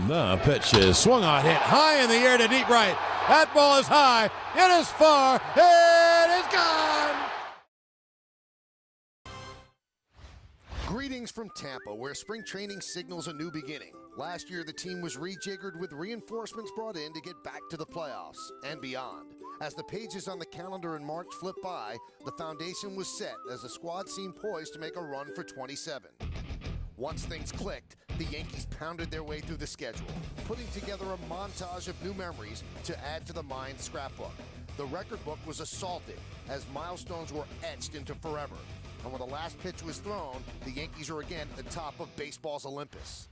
The pitch is swung on, hit high in the air to deep right. That ball is high. It is far. It is gone. Greetings from Tampa, where spring training signals a new beginning. Last year, the team was rejiggered with reinforcements brought in to get back to the playoffs and beyond. As the pages on the calendar in March flipped by, the foundation was set as the squad seemed poised to make a run for 27. Once things clicked, the Yankees pounded their way through the schedule, putting together a montage of new memories to add to the mind scrapbook. The record book was assaulted as milestones were etched into forever. And when the last pitch was thrown, the Yankees are again at the top of baseball's Olympus.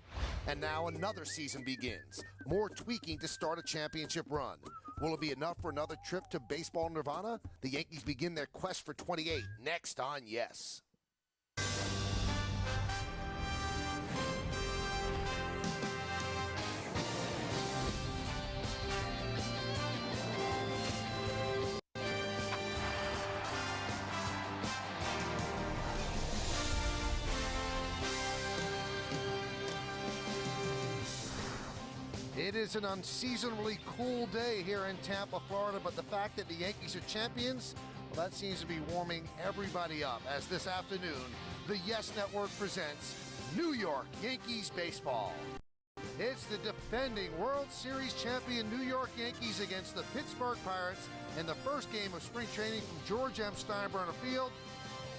And now another season begins. More tweaking to start a championship run. Will it be enough for another trip to baseball nirvana? The Yankees begin their quest for 28 next on Yes. It is an unseasonably cool day here in Tampa, Florida, but the fact that the Yankees are champions, well, that seems to be warming everybody up as this afternoon, the Yes Network presents New York Yankees baseball. It's the defending World Series champion New York Yankees against the Pittsburgh Pirates in the first game of spring training from George M. Steinbrenner Field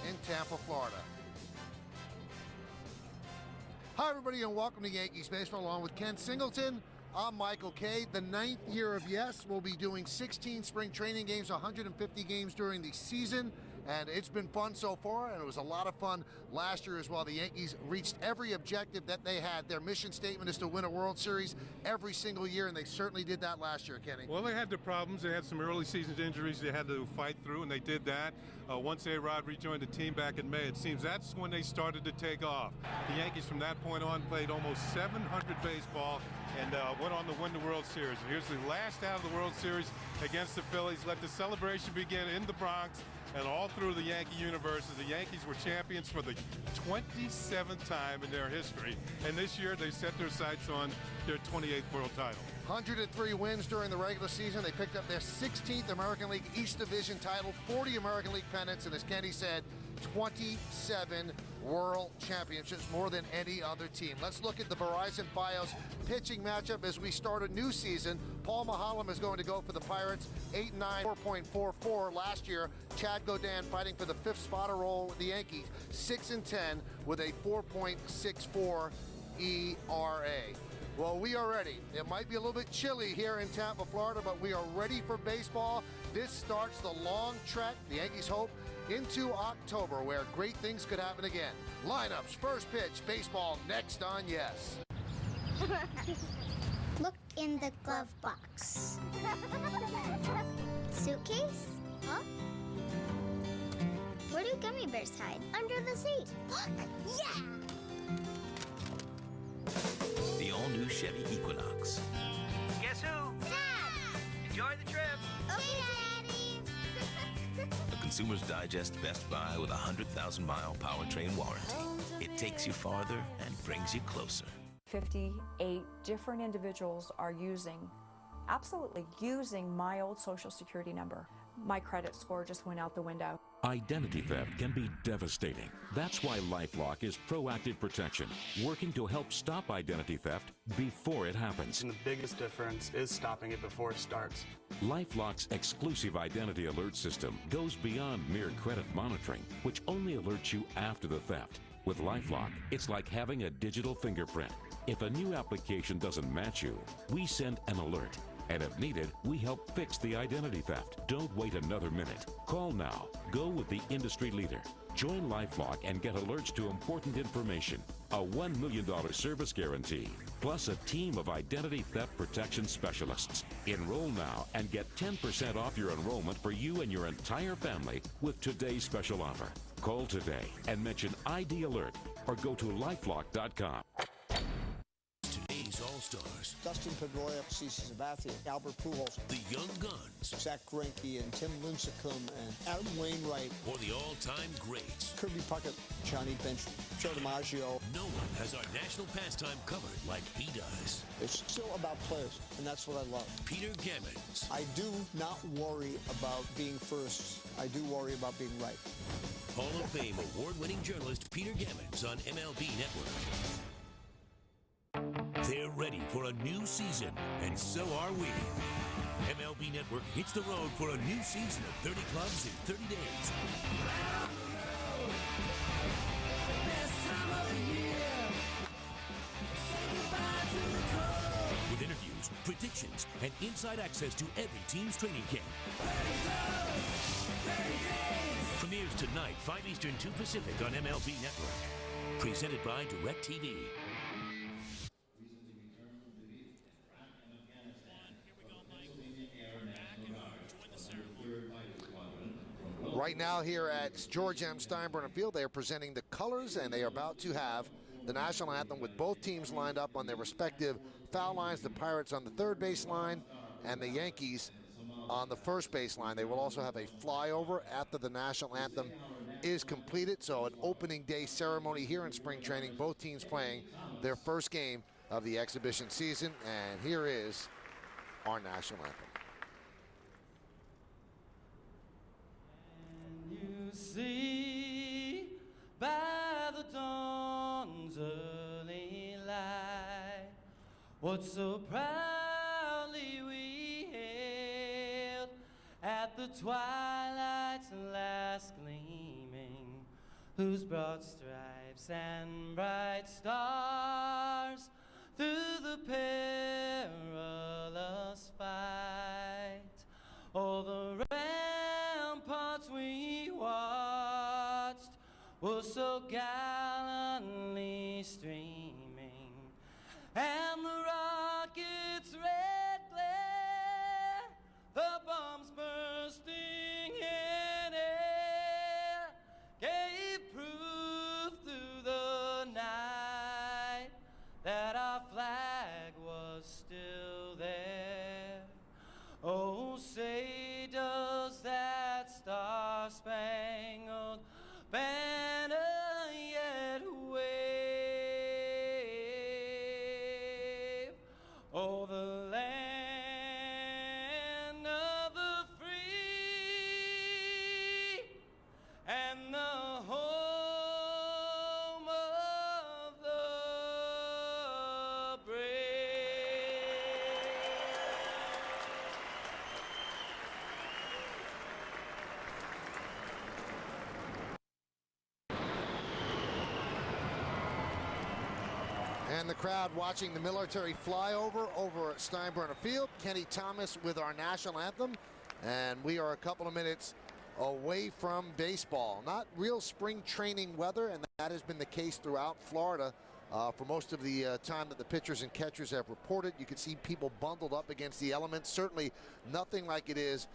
in Tampa, Florida. Hi, everybody, and welcome to Yankees baseball along with Ken Singleton. I'm Michael Kay. The 9th year of Yes. We'll be doing 16 spring training games, 150 games during the season, and it's been fun so far, and it was a lot of fun last year as well. The Yankees reached every objective that they had. Their mission statement is to win a World Series every single year, and they certainly did that last year, Kenny. Well, they had their problems. They had some early season injuries they had to fight through, and they did that. Once A-Rod rejoined the team back in May, it seems that's when they started to take off. The Yankees from that point on played almost 700 baseball and went on to win the World Series. And here's the last out of the World Series against the Phillies. Let the celebration begin in the Bronx and all through the Yankee universe. The Yankees were champions for the 27th time in their history. And this year they set their sights on their 28th world title. 103 wins during the regular season. They picked up their 16th American League East Division title, 40 American League pennants, and as Kenny said, 27 World Championships, more than any other team. Let's look at the Verizon Bios pitching matchup as we start a new season. Paul Maholm is going to go for the Pirates, 8-9, 4.44 last year. Chad Godin fighting for the 5th spotter role with the Yankees, 6-10 with a 4.64 ERA. Well, we are ready. It might be a little bit chilly here in Tampa, Florida, but we are ready for baseball. This starts the long trek, the Yankees hope, into October, where great things could happen again. Lineups, first pitch, baseball next on Yes. Look in the glove box. Suitcase? Huh? Where do gummy bears hide? Under the seat. Look! Yeah! The all-new Chevy Equinox. Guess who? Dad! Enjoy the trip. Okay, Daddy! A Consumer's Digest Best Buy with a 100,000-mile powertrain warranty. It takes you farther and brings you closer. 58 different individuals are absolutely using my old Social Security number. My credit score just went out the window. Identity theft can be devastating. That's why LifeLock is proactive protection, working to help stop identity theft before it happens. And the biggest difference is stopping it before it starts. LifeLock's exclusive identity alert system goes beyond mere credit monitoring, which only alerts you after the theft. With LifeLock, it's like having a digital fingerprint. If a new application doesn't match you, we send an alert. And if needed, we help fix the identity theft. Don't wait another minute. Call now. Go with the industry leader. Join LifeLock and get alerts to important information. A $1 million service guarantee, plus a team of identity theft protection specialists. Enroll now and get 10% off your enrollment for you and your entire family with today's special offer. Call today and mention ID Alert or go to lifelock.com. Today's all All-Stars. Dustin Pedroia, CeCe Sabathia, Albert Pujols. The Young Guns. Zach Greinke and Tim Lincecum and Adam Wainwright. Or the all-time greats. Kirby Puckett, Johnny Bench, Joe DiMaggio. No one has our national pastime covered like he does. It's still about players, and that's what I love. Peter Gammons. I do not worry about being first. I do worry about being right. Hall of Fame award-winning journalist Peter Gammons on MLB Network. They're ready for a new season, and so are we. MLB Network hits the road for a new season of 30 clubs in 30 days. With interviews, predictions, and inside access to every team's training camp. Premieres tonight, 5 Eastern, 2 Pacific on MLB Network. Presented by DirecTV. Right now here at George M. Steinbrenner Field, they are presenting the colors, and they are about to have the national anthem with both teams lined up on their respective foul lines. The Pirates on the third base line and the Yankees on the first base line. They will also have a flyover after the national anthem is completed. So an opening day ceremony here in spring training. Both teams playing their first game of the exhibition season. And here is our national anthem. You see by the dawn's early light what so proudly we hailed at the twilight's last gleaming, whose broad stripes and bright stars through the perilous fight, all the ramparts we watched were so gallantly streaming, and the rocket's red glare, the bombs bursting in air, gave proof through the night that our flag was still there. Oh, say does that star-spangled banner yet wave? Oh, the land of the free and the home of the brave. And the crowd watching the military flyover over at Steinbrenner Field. Kenny Thomas with our national anthem. And we are a couple of minutes away from baseball. Not real spring training weather, and that has been the case throughout Florida for most of the time that the pitchers and catchers have reported. You can see people bundled up against the elements. Certainly nothing like it is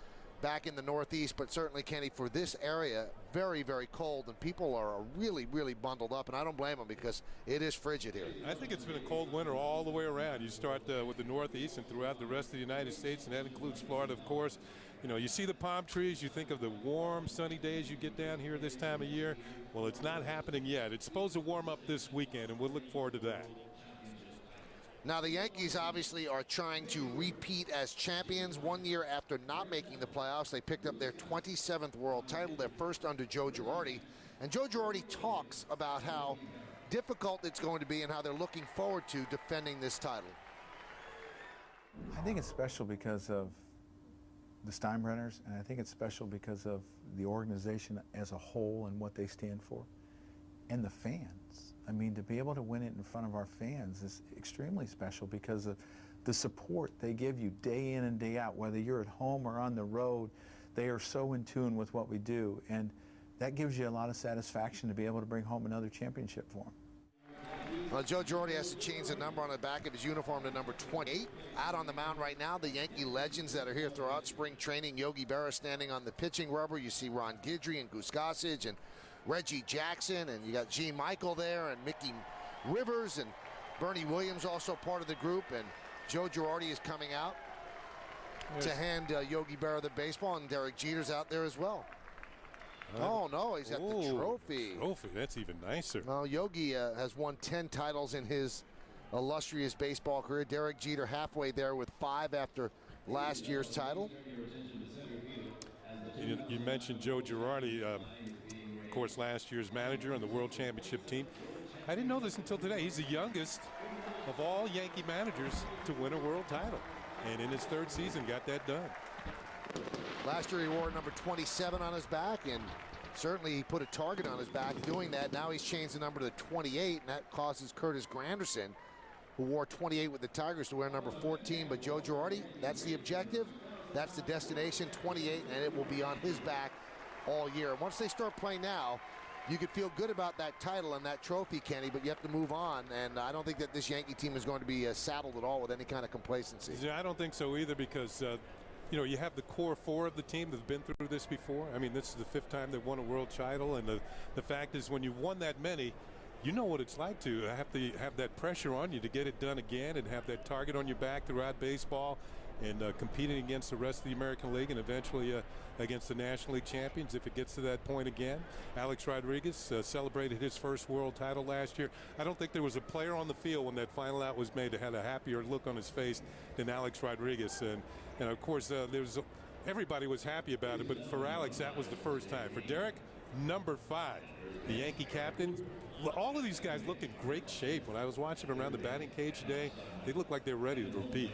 back in the Northeast, but certainly, Kenny, for this area, very, very cold, and people are really, really bundled up, and I don't blame them because it is frigid here. I think it's been a cold winter all the way around. You start with the Northeast and throughout the rest of the United States, and that includes Florida, of course. You know, you see the palm trees, you think of the warm, sunny days you get down here this time of year. Well, it's not happening yet. It's supposed to warm up this weekend, and we'll look forward to that. Now, the Yankees obviously are trying to repeat as champions. 1 year after not making the playoffs, they picked up their 27th world title, their first under Joe Girardi. And Joe Girardi talks about how difficult it's going to be and how they're looking forward to defending this title. I think it's special because of the Steinbrenners, and I think it's special because of the organization as a whole and what they stand for, and the fans. I mean, to be able to win it in front of our fans is extremely special because of the support they give you day in and day out, whether you're at home or on the road. They are so in tune with what we do, and that gives you a lot of satisfaction to be able to bring home another championship for them. Well, Joe Girardi has to change the number on the back of his uniform to number 28. Out on the mound right now, the Yankee legends that are here throughout spring training. Yogi Berra standing on the pitching rubber. You see Ron Guidry and Goose Gossage and Reggie Jackson, and you got Gene Michael there and Mickey Rivers, and Bernie Williams also part of the group, and Joe Girardi is coming out to hand Yogi Berra the baseball, and Derek Jeter's out there as well. Oh, no, he's got the trophy. Trophy, that's even nicer. Well, Yogi has won 10 titles in his illustrious baseball career. Derek Jeter halfway there with 5 after last year's title. You mentioned Joe Girardi, of course, last year's manager on the World Championship team. I didn't know this until today. He's the youngest of all Yankee managers to win a world title. And in his 3rd season, got that done. Last year he wore number 27 on his back, and certainly he put a target on his back doing that. Now he's changed the number to 28, and that causes Curtis Granderson, who wore 28 with the Tigers, to wear number 14. But Joe Girardi, that's the objective. That's the destination, 28, and it will be on his back all year. Once they start playing now, you could feel good about that title and that trophy, Kenny, but you have to move on, and I don't think that this Yankee team is going to be saddled at all with any kind of complacency. Yeah, I don't think so either, because you know, you have the core 4 of the team that have been through this before. I mean, this is the 5th time they've won a world title, and the fact is, when you've won that many, you know what it's like to have that pressure on you to get it done again and have that target on your back throughout baseball, and competing against the rest of the American League and eventually against the National League champions if it gets to that point again. Alex Rodriguez celebrated his first world title last year. I don't think there was a player on the field when that final out was made that had a happier look on his face than Alex Rodriguez. And of course, everybody was happy about it, but for Alex, that was the first time. For Derek, number 5, the Yankee captain. All of these guys look in great shape. When I was watching around the batting cage today, they look like they're ready to repeat.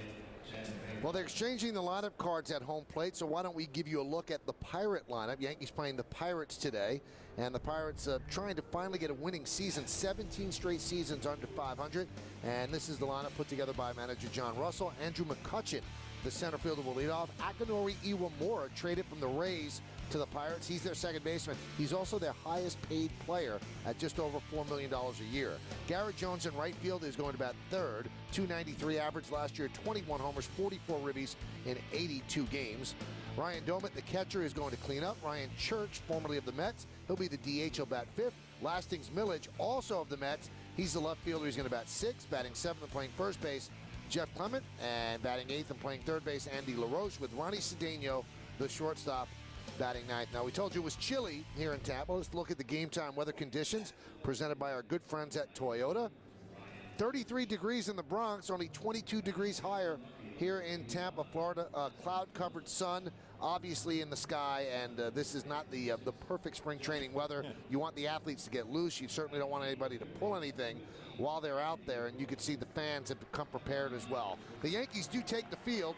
Well, they're exchanging the lineup cards at home plate, so why don't we give you a look at the Pirate lineup. Yankees playing the Pirates today, and the Pirates trying to finally get a winning season, 17 straight seasons under 500, and this is the lineup put together by manager John Russell. Andrew McCutchen, the center fielder, will lead off. Akinori Iwamura traded from the Rays to the Pirates. He's their second baseman. He's also their highest paid player at just over $4 million a year. Garrett Jones in right field is going to bat third. 293 average last year, 21 homers, 44 ribbies in 82 games. Ryan Domit, the catcher, is going to clean up. Ryan Church, formerly of the Mets, he'll be the DH. He'll bat fifth. Lastings Millage, also of the Mets. He's the left fielder. He's going to bat sixth, batting seventh and playing first base. Jeff Clement, and batting eighth and playing third base, Andy LaRoche, with Ronnie Cedeno, the shortstop, batting ninth. Now, we told you it was chilly here in Tampa. Let's look at the game time weather conditions presented by our good friends at Toyota. 33 degrees in the Bronx, only 22 degrees higher here in Tampa, Florida. Cloud-covered sun, obviously, in the sky, and this is not the perfect spring training weather. You want the athletes to get loose. You certainly don't want anybody to pull anything while they're out there, and you can see the fans have become prepared as well. The Yankees do take the field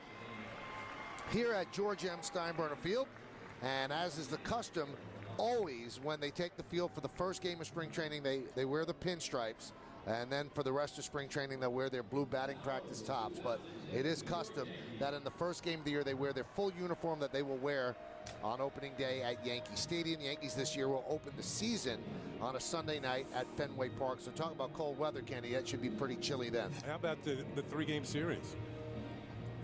here at George M. Steinbrenner Field, and as is the custom, always when they take the field for the first game of spring training, they wear the pinstripes. And then for the rest of spring training, they'll wear their blue batting practice tops. But it is custom that in the first game of the year, they wear their full uniform that they will wear on opening day at Yankee Stadium. The Yankees this year will open the season on a Sunday night at Fenway Park. So talk about cold weather, Kenny. That should be pretty chilly then. How about the three-game series?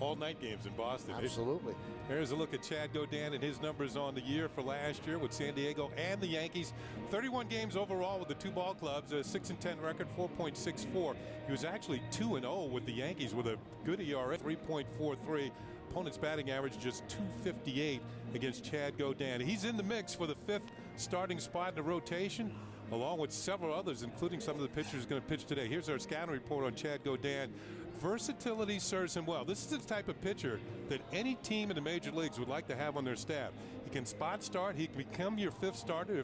All-night games in Boston. Absolutely. There's a look at Chad Godin and his numbers on the year for last year with San Diego and the Yankees. 31 games overall with the two ball clubs, a 6-10 record, 4.64. He was actually 2-0 with the Yankees with a good ERA, 3.43. Opponent's batting average just 258 against Chad Godin. He's in the mix for the fifth starting spot in the rotation, along with several others, including some of the pitchers going to pitch today. Here's our scouting report on Chad Godin. Versatility serves him well. This is the type of pitcher that any team in the major leagues would like to have on their staff. He can spot start. He can become your fifth starter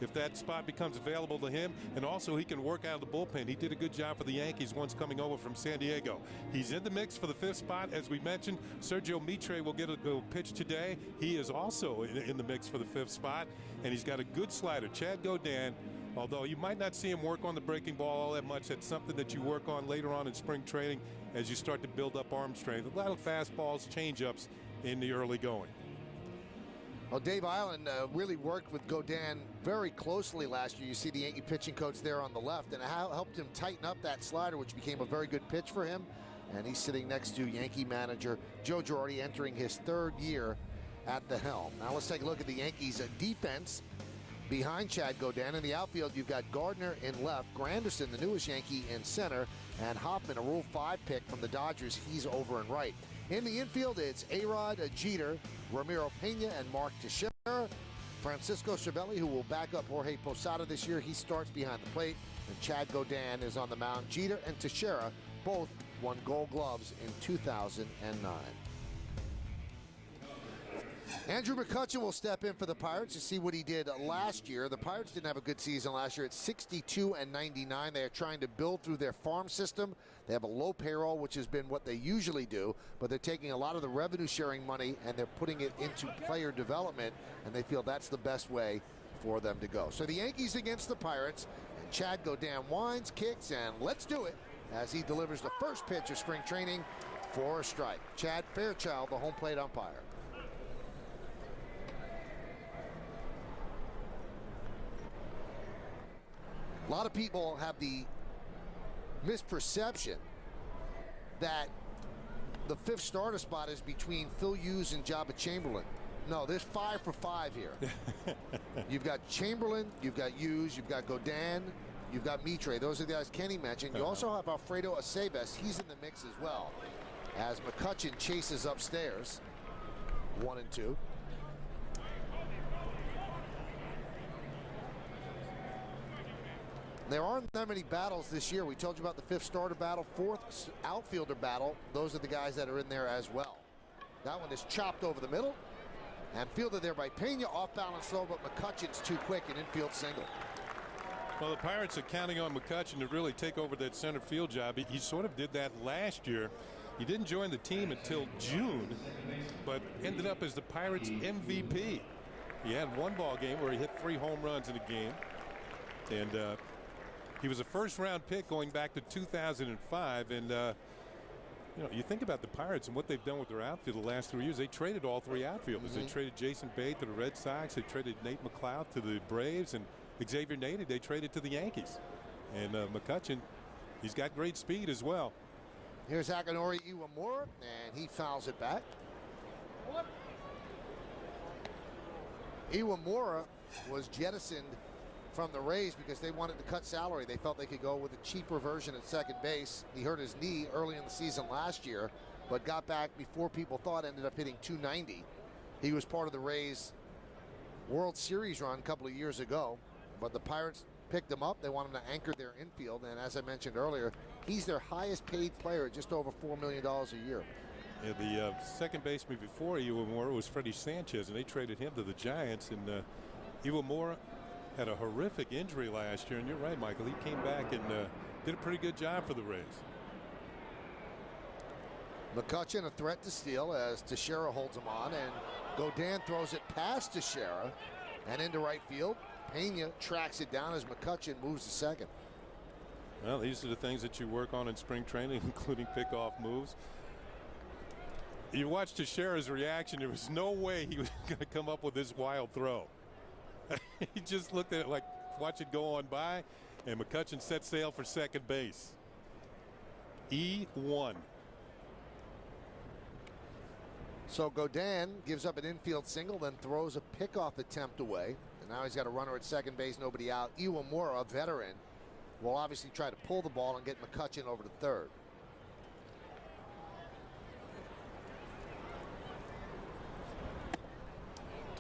if that spot becomes available to him, and also he can work out of the bullpen. He did a good job for the Yankees once coming over from San Diego. He's in the mix for the fifth spot. As we mentioned, Sergio Mitre will get a pitch today. He is also in the mix for the fifth spot, and he's got a good slider. Chad Godin, although you might not see him work on the breaking ball all that much, that's something that you work on later on in spring training as you start to build up arm strength. A lot of fastballs, changeups in the early going. Well, Dave Island really worked with Godin very closely last year. You see the Yankee pitching coach there on the left, and it helped him tighten up that slider, which became a very good pitch for him. And he's sitting next to Yankee manager Joe Girardi, entering his third year at the helm. Now let's take a look at the Yankees' defense. behind Chad Godin. In the outfield, you've got Gardner in left, Granderson, the newest Yankee, in center, and Hoffman, a Rule 5 pick from the Dodgers. He's over in right. In the infield, it's A-Rod, Jeter, Ramiro Pena, and Mark Teixeira. Francisco Cervelli, who will back up Jorge Posada this year, he starts behind the plate. And Chad Godin is on the mound. Jeter and Teixeira both won Gold Gloves in 2009. Andrew McCutchen will step in for the Pirates to see what he did last year. The Pirates didn't have a good season last year at 62-99. They are trying to build through their farm system. They have a low payroll, which has been what they usually do, but they're taking a lot of the revenue sharing money and they're putting it into player development, and they feel that's the best way for them to go. So the Yankees against the Pirates, and Chad Godin winds, kicks, and let's do it as he delivers the first pitch of spring training for a strike. Chad Fairchild, the home plate umpire. A lot of people have the misperception that the fifth starter spot is between Phil Hughes and Jabba Chamberlain. No, there's 5 for 5 here. You've got Chamberlain, you've got Hughes, you've got Godin, you've got Mitre. Those are the guys Kenny mentioned. You also have Alfredo Aceves. He's in the mix as well, as McCutchen chases upstairs. 1 and 2. There aren't that many battles this year. We told you about the fifth starter battle, fourth outfielder battle. Those are the guys that are in there as well. That one is chopped over the middle and fielded there by Pena. Off balance throw, but McCutchen's too quick, an infield single. Well, the Pirates are counting on McCutchen to really take over that center field job. He sort of did that last year. He didn't join the team until June, but ended up as the Pirates MVP. He had one ball game where he hit 3 home runs in a game, and he was a first-round pick going back to 2005. And you know, you think about the Pirates and what they've done with their outfield the last 3 years. They traded all 3 outfielders. They traded Jason Bay to the Red Sox. They traded Nate McLeod to the Braves, and Xavier Nady they traded to the Yankees. And McCutchen, he's got great speed as well. Here's Akinori Iwamura, and he fouls it back. Iwamura was jettisoned from the Rays because they wanted to cut salary. They felt they could go with a cheaper version at second base. He hurt his knee early in the season last year, but got back before people thought, ended up hitting .290. He was part of the Rays World Series run a couple of years ago, but the Pirates picked him up. They want him to anchor their infield, and as I mentioned earlier, he's their highest paid player at just over $4 million a year. Yeah, the second baseman before Iwamura was Freddie Sanchez, and they traded him to the Giants. And Iwamura had a horrific injury last year, and you're right, Michael. He came back and did a pretty good job for the Rays. McCutchen a threat to steal as Teixeira holds him on, and Godin throws it past Teixeira and into right field. Pena tracks it down as McCutchen moves to second. Well, these are the things that you work on in spring training, including pickoff moves. You watched Teixeira's reaction. There was no way he was going to come up with this wild throw. He just looked at it like, watch it go on by, and McCutchen set sail for second base. E1. So Godin gives up an infield single, then throws a pickoff attempt away. And now he's got a runner at second base, nobody out. Iwamura, a veteran, will obviously try to pull the ball and get McCutchen over to third.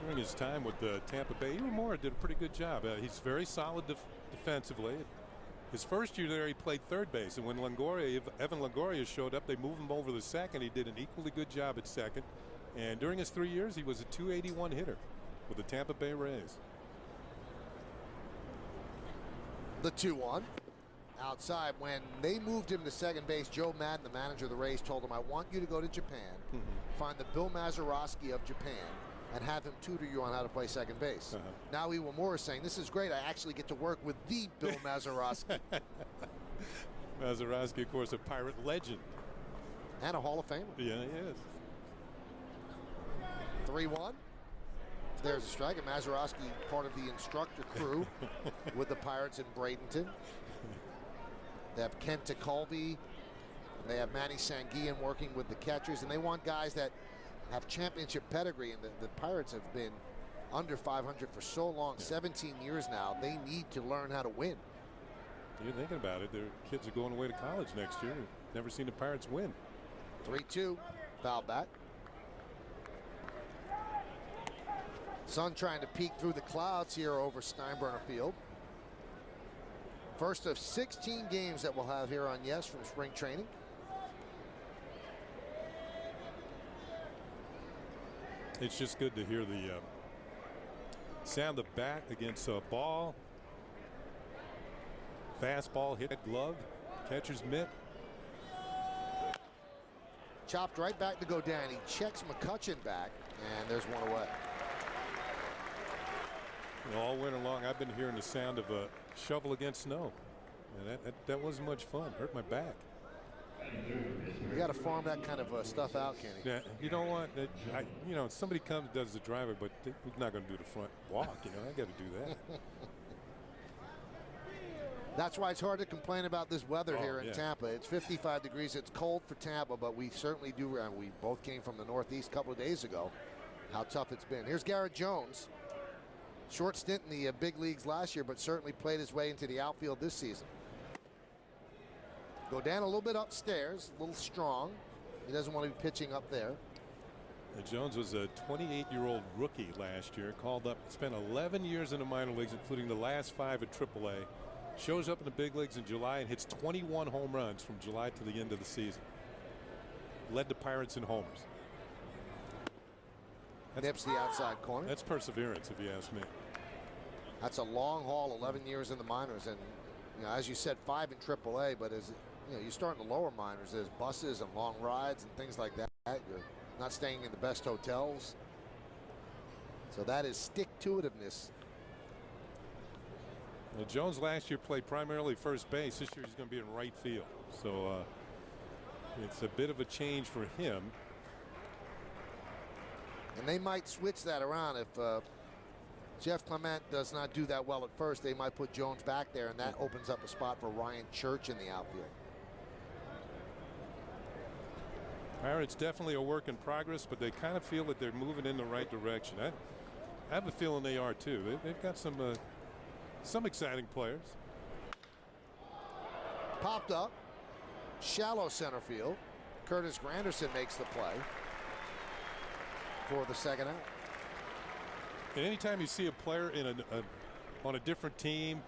During his time with Tampa Bay, Iwamura did a pretty good job. He's very solid defensively. His first year there, he played third base, and when Evan Longoria showed up, they moved him over to second. He did an equally good job at second, and during his 3 years, he was a .281 hitter with the Tampa Bay Rays. The 2-1. Outside, when they moved him to second base, Joe Madden, the manager of the Rays, told him, I want you to go to Japan, find the Bill Mazeroski of Japan, and have him tutor you on how to play second base. Now Iwamura is saying, this is great. I actually get to work with the Bill Mazeroski. Mazeroski, of course, a Pirate legend. And a Hall of Famer. Yeah, he is. 3-1. There's a strike. And Mazeroski, part of the instructor crew with the Pirates in Bradenton. They have Kent Tekulve. They have Manny Sanguillen working with the catchers. And they want guys that have championship pedigree, and the Pirates have been under 500 for so long, 17 years now. They need to learn how to win. You're thinking about it. Their kids are going away to college next year. Never seen the Pirates win. 3-2, foul back. Sun trying to peek through the clouds here over Steinbrenner Field. First of 16 games that we'll have here on Yes from spring training. It's just good to hear the sound of bat against a ball. Fastball hit glove, catcher's mitt. Chopped right back to go down. He checks McCutchen back, and there's one away. All winter long, I've been hearing the sound of a shovel against snow, and that wasn't much fun. Hurt my back. You got to farm that kind of stuff out, Kenny. Yeah, you don't want that. You know, somebody comes and does the driver, but we're not going to do the front walk. You know, I got to do that. That's why it's hard to complain about this weather here in Tampa. It's 55 degrees. It's cold for Tampa, but we certainly do. We both came from the Northeast a couple of days ago. How tough it's been. Here's Garrett Jones. Short stint in the big leagues last year, but certainly played his way into the outfield this season. Go down a little bit upstairs, a little strong. He doesn't want to be pitching up there. Jones was a 28-year-old rookie last year. Called up, spent 11 years in the minor leagues, including the last 5 at AAA. Shows up in the big leagues in July and hits 21 home runs from July to the end of the season. Led the Pirates in homers. Nips the outside corner. That's perseverance, if you ask me. That's a long haul, 11 years in the minors, and you know, as you said, 5 in AAA. But as you know, you start in the lower minors, there's buses and long rides and things like that. You're not staying in the best hotels, so that is stick-to-itiveness. Well, Jones last year played primarily first base. This year he's going to be in right field, so it's a bit of a change for him. And they might switch that around if Jeff Clement does not do that well at first. They might put Jones back there, and that opens up a spot for Ryan Church in the outfield. Pirates definitely a work in progress, but they kind of feel that they're moving in the right direction. I have a feeling they are too. They've got some exciting players. Popped up, shallow center field. Curtis Granderson makes the play for the second out. And anytime you see a player in on a different team,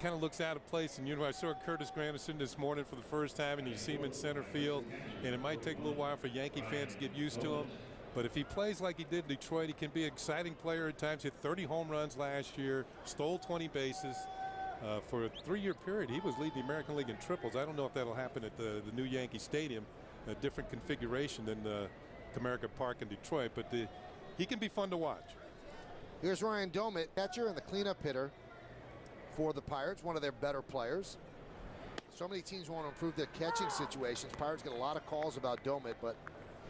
kind of looks out of place. And you know, I saw Curtis Granderson this morning for the first time, and you see him in center field, and it might take a little while for Yankee fans to get used to him. But if he plays like he did in Detroit, he can be an exciting player at times. Hit 30 home runs last year, stole 20 bases. For a 3-year period, he was leading the American League in triples. I don't know if that'll happen at the new Yankee Stadium, a different configuration than Comerica Park in Detroit, but he can be fun to watch. Here's Ryan Domit, catcher and the cleanup hitter for the Pirates, one of their better players. So many teams want to improve their catching situations. Pirates get a lot of calls about Domit, but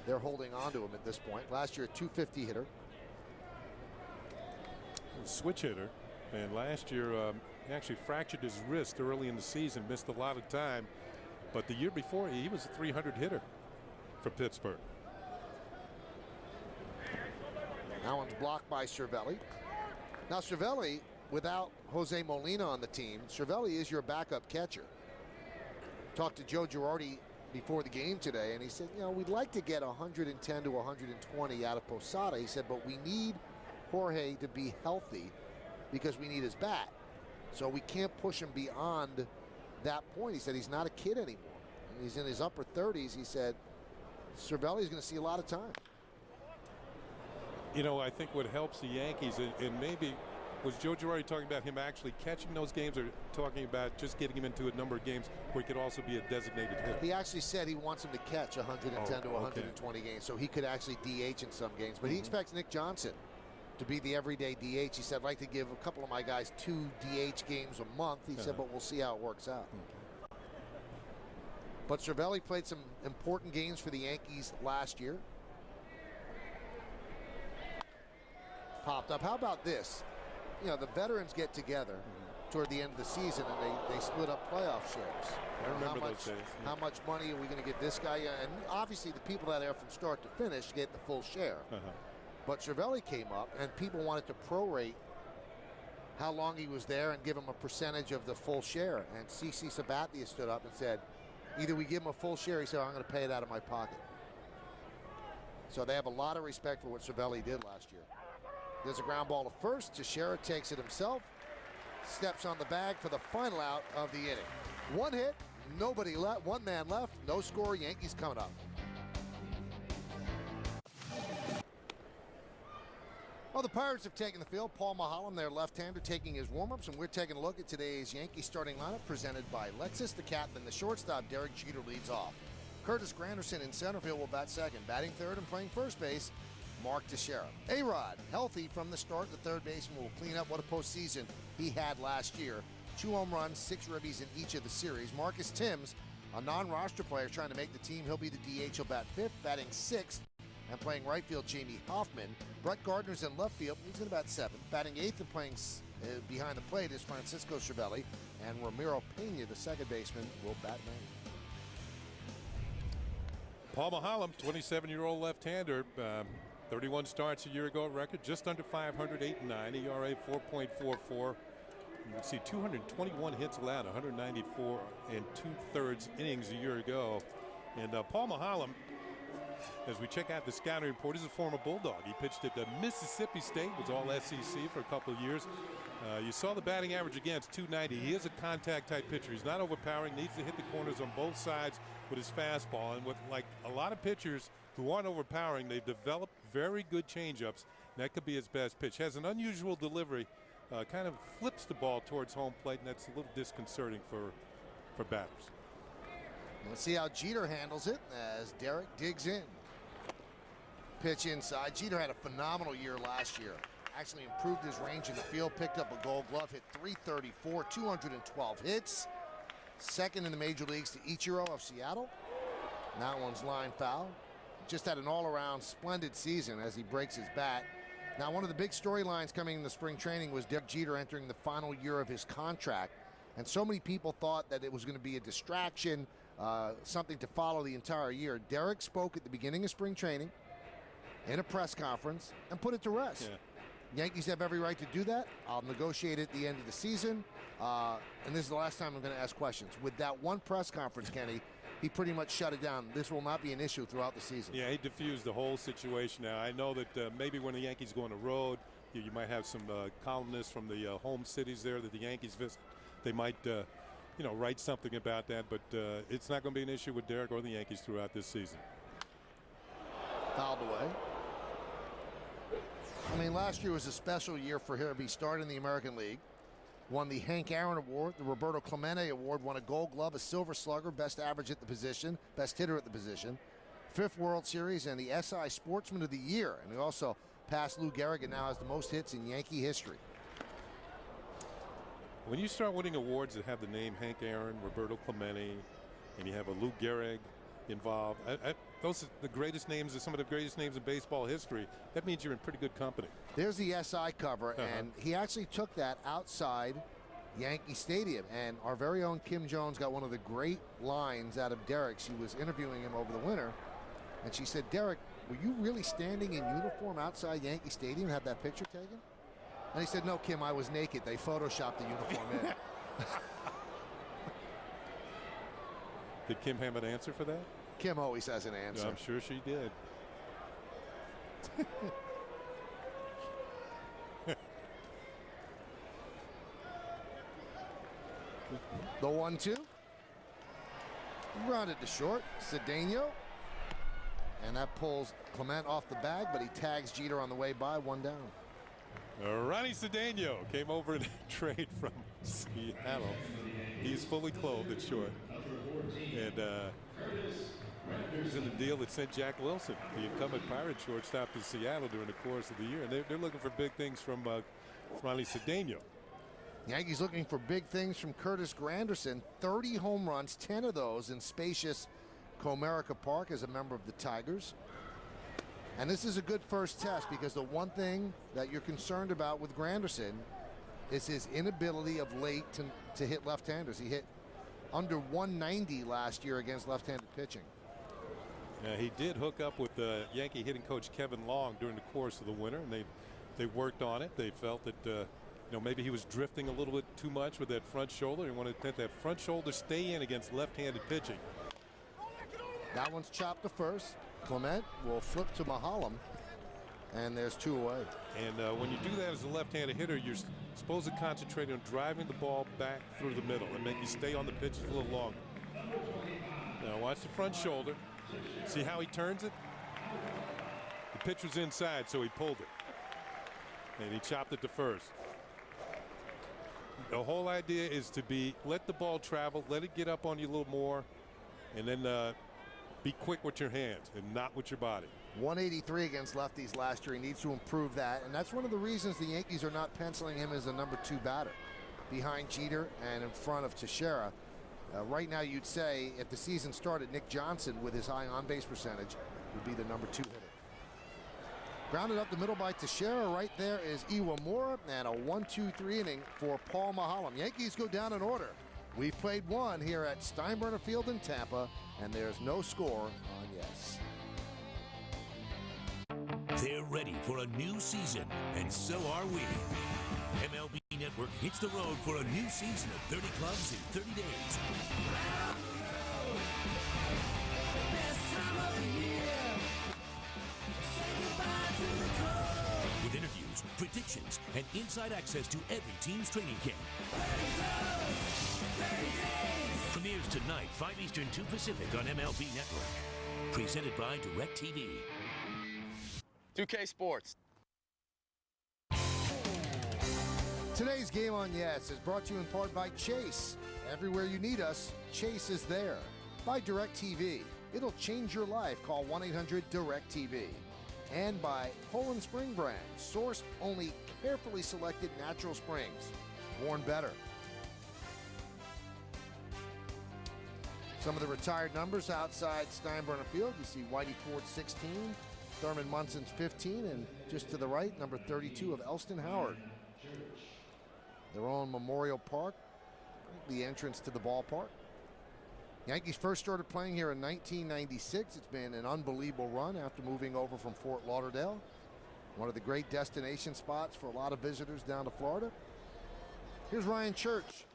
they're holding on to him at this point. Last year, a .250 hitter. Switch hitter, and last year he actually fractured his wrist early in the season, missed a lot of time, but the year before he was a .300 hitter for Pittsburgh. That one's blocked by Cervelli. Now Cervelli, without Jose Molina on the team, Cervelli is your backup catcher. Talked to Joe Girardi before the game today, and he said, you know, we'd like to get 110 to 120 out of Posada. He said, but we need Jorge to be healthy because we need his bat. So we can't push him beyond that point. He said he's not a kid anymore. And he's in his upper 30s. He said Cervelli's going to see a lot of time. You know, I think what helps the Yankees, and maybe was Joe Girardi talking about him actually catching those games, or talking about just getting him into a number of games where he could also be a designated hitter? He actually said he wants him to catch 110 to 120 games, so he could actually DH in some games. But he expects Nick Johnson to be the everyday DH. He said, I'd like to give a couple of my guys 2 DH games a month. He said, but we'll see how it works out. But Cervelli played some important games for the Yankees last year. Popped up. How about this? You know, the veterans get together toward the end of the season, and they split up playoff shares. I remember those days. How much money are we going to get this guy? And obviously the people that are from start to finish get the full share. But Cervelli came up, and people wanted to prorate how long he was there and give him a percentage of the full share. And CC Sabathia stood up and said, either we give him a full share, he said, I'm going to pay it out of my pocket. So they have a lot of respect for what Cervelli did last year. There's a ground ball to first. Teixeira takes it himself. Steps on the bag for the final out of the inning. One hit, nobody left, one man left, no score, Yankees coming up. Well, the Pirates have taken the field. Paul Maholm, their left-hander, taking his warm-ups, and we're taking a look at today's Yankee starting lineup presented by Lexus. The captain, the shortstop, Derek Jeter, leads off. Curtis Granderson in center field will bat second. Batting third and playing first base, Mark Teixeira. A-Rod, healthy from the start. The third baseman will clean up what a postseason he had last year. 2 home runs, 6 ribbies in each of the series. Marcus Timms, a non-roster player trying to make the team. He'll be the DH. He'll bat fifth, batting sixth. And playing right field, Jamie Hoffman. Brett Gardner's in left field. He's going to bat seventh. Batting eighth and playing behind the plate is Francisco Cervelli. And Ramiro Pena, the second baseman, will bat ninth. Paul Maholm, 27-year-old left-hander, 31 starts a year ago record, just under 500, 8-9, ERA 4.44. You can see 221 hits allowed, 194 and 2/3 innings a year ago. And Paul Maholm, as we check out the scouting report, is a former Bulldog. He pitched at the Mississippi State, was all SEC for a couple of years. You saw the batting average again, it's 290. He is a contact type pitcher. He's not overpowering, needs to hit the corners on both sides with his fastball. And with like a lot of pitchers who aren't overpowering, they've developed very good changeups. That could be his best pitch. Has an unusual delivery, kind of flips the ball towards home plate, and that's a little disconcerting for batters. Let's see how Jeter handles it as Derek digs in. Pitch inside. Jeter had a phenomenal year last year. Actually improved his range in the field, picked up a Gold Glove, hit .334, 212 hits. Second in the major leagues to Ichiro of Seattle. And that one's line foul. Just had an all-around splendid season as he breaks his bat. Now, one of the big storylines coming in the spring training was Derek Jeter entering the final year of his contract. And so many people thought that it was going to be a distraction, something to follow the entire year. Derek spoke at the beginning of spring training in a press conference and put it to rest. Yeah. Yankees have every right to do that. I'll negotiate at the end of the season. And this is the last time I'm going to ask questions. With that one press conference, Kenny, he pretty much shut it down. This will not be an issue throughout the season. Yeah, he diffused the whole situation. Now, I know that maybe when the Yankees go on the road, you might have some columnists from the home cities there that the Yankees visit. They might, write something about that. But it's not going to be an issue with Derek or the Yankees throughout this season. Fouled away. I mean, last year was a special year for him. He started in the American League, won the Hank Aaron Award, the Roberto Clemente Award, won a Gold Glove, a Silver Slugger, best average at the position, best hitter at the position, 5th World Series, and the SI Sportsman of the Year. And he also passed Lou Gehrig and now has the most hits in Yankee history. When you start winning awards that have the name Hank Aaron, Roberto Clemente, and you have a Lou Gehrig involved, those are the greatest names, some of the greatest names in baseball history. That means you're in pretty good company. There's the SI cover, and he actually took that outside Yankee Stadium. And our very own Kim Jones got one of the great lines out of Derek. She was interviewing him over the winter, and she said, Derek, were you really standing in uniform outside Yankee Stadium and had that picture taken? And he said, no, Kim, I was naked. They photoshopped the uniform in. Did Kim have an answer for that? Kim always has an answer. I'm sure she did. The 1-2. Grounded to short. Cedeno. And that pulls Clement off the bag, but he tags Jeter on the way by, one down. Ronnie Cedeno came over in a trade from Seattle. He's fully clothed at short. And he's in the deal that sent Jack Wilson, the incumbent Pirate shortstop, to Seattle during the course of the year. And they're looking for big things from Ronnie Cedeno. Yankees looking for big things from Curtis Granderson. 30 home runs, 10 of those in spacious Comerica Park as a member of the Tigers. And this is a good first test because the one thing that you're concerned about with Granderson is his inability of late to hit left-handers. He hit under 190 last year against left-handed pitching. He did hook up with Yankee hitting coach Kevin Long during the course of the winter, and they worked on it. They felt that you know, maybe he was drifting a little bit too much with that front shoulder. He wanted to let that front shoulder stay in against left-handed pitching. That one's chopped to first. Clement will flip to Mahalam, and there's 2 away. And when you do that as a left-handed hitter, you're supposed to concentrate on driving the ball back through the middle and make you stay on the pitches a little longer. Now watch the front shoulder. See how he turns it? The pitch was inside, so he pulled it. And he chopped it to first. The whole idea is to let the ball travel, let it get up on you a little more, and then be quick with your hands and not with your body. 183 against lefties last year. He needs to improve that, and that's one of the reasons the Yankees are not penciling him as a number 2 batter behind Jeter and in front of Teixeira. Right now, you'd say if the season started, Nick Johnson with his high on-base percentage would be the number 2 hitter. Grounded up the middle by Teixeira. Right there is Iwamura, and a 1-2-3 inning for Paul Mahalam. Yankees go down in order. We've played one here at Steinbrenner Field in Tampa, and there's no score on yes. They're ready for a new season, and so are we. MLB Network hits the road for a new season of 30 clubs in 30 days. With interviews, predictions, and inside access to every team's training camp. Premieres tonight, 5 Eastern, 2 Pacific on MLB Network. Presented by DirecTV. 2K Sports. Today's Game on Yes is brought to you in part by Chase. Everywhere you need us, Chase is there. By DirecTV. It'll change your life. Call 1-800-DirecTV. And by Poland Spring Brand. Sourced only carefully selected natural springs. Born better. Some of the retired numbers outside Steinbrenner Field. You see Whitey Ford 16, Thurman Munson's 15, and just to the right, number 32 of Elston Howard. Their own Memorial Park, the entrance to the ballpark. Yankees first started playing here in 1996. It's been an unbelievable run after moving over from Fort Lauderdale. One of the great destination spots for a lot of visitors down to Florida. Here's Ryan Church.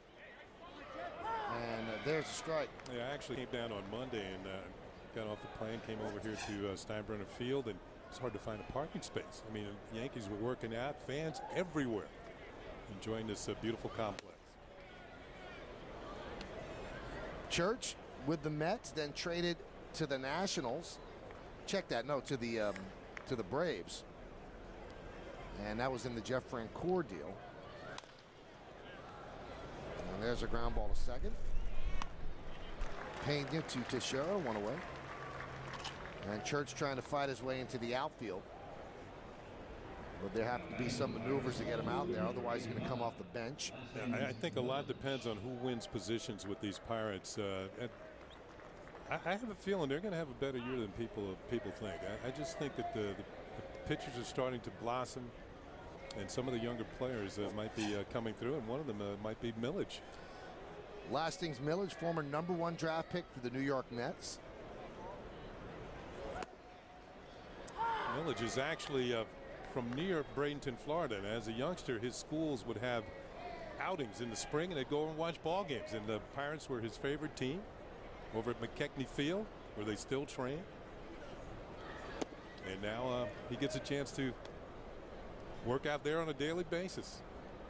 And there's a strike. Yeah, I actually came down on Monday and got off the plane, came over here to Steinbrenner Field, and it's hard to find a parking space. I mean, the Yankees were working out, fans everywhere, enjoying this beautiful complex. Church with the Mets, then traded to the Nationals. Check that, no, to the Braves. And that was in the Jeff Francoeur deal. And there's a ground ball to second. Pena to Teixeira, 1 away. And Church trying to fight his way into the outfield. But there have to be some maneuvers to get him out there. Otherwise, he's going to come off the bench. I think a lot depends on who wins positions with these Pirates. I have a feeling they're going to have a better year than people think. I just think that the pitchers are starting to blossom, and some of the younger players might be coming through, and one of them might be Millage. Lastings Millage, former #1 draft pick for the New York Mets. Millage is actually from near Bradenton, Florida, and as a youngster, his schools would have outings in the spring, and they'd go and watch ball games. And the Pirates were his favorite team over at McKechnie Field, where they still train. And now he gets a chance to work out there on a daily basis.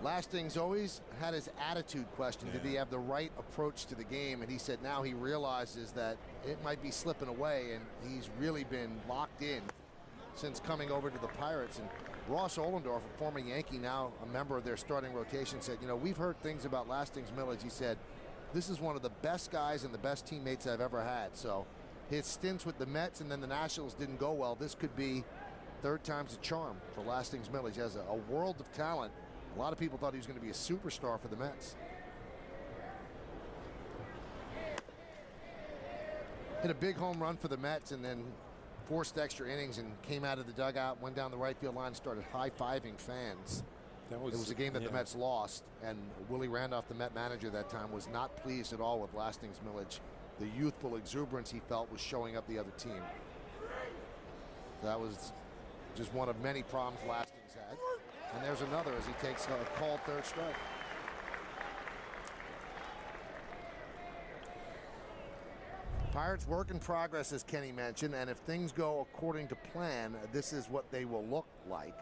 Lastings always had his attitude question. Yeah. Did he have the right approach to the game? And he said now he realizes that it might be slipping away, and he's really been locked in since coming over to the Pirates. And Ross Ollendorf, a former Yankee, now a member of their starting rotation, said, you know, we've heard things about Lastings Millage. He said, this is one of the best guys and the best teammates I've ever had. So his stints with the Mets and then the Nationals didn't go well. This could be third time's a charm for Lastings Millage. He has a world of talent. A lot of people thought he was going to be a superstar for the Mets. Hit a big home run for the Mets and then forced extra innings and came out of the dugout, went down the right field line, and started high-fiving fans. It was a game that the Mets lost, and Willie Randolph, the Met manager that time, was not pleased at all with Lastings Millage. The youthful exuberance he felt was showing up the other team. That was just one of many problems Lasting's had. And there's another as he takes a called third strike. Pirates work in progress, as Kenny mentioned, and if things go according to plan, this is what they will look like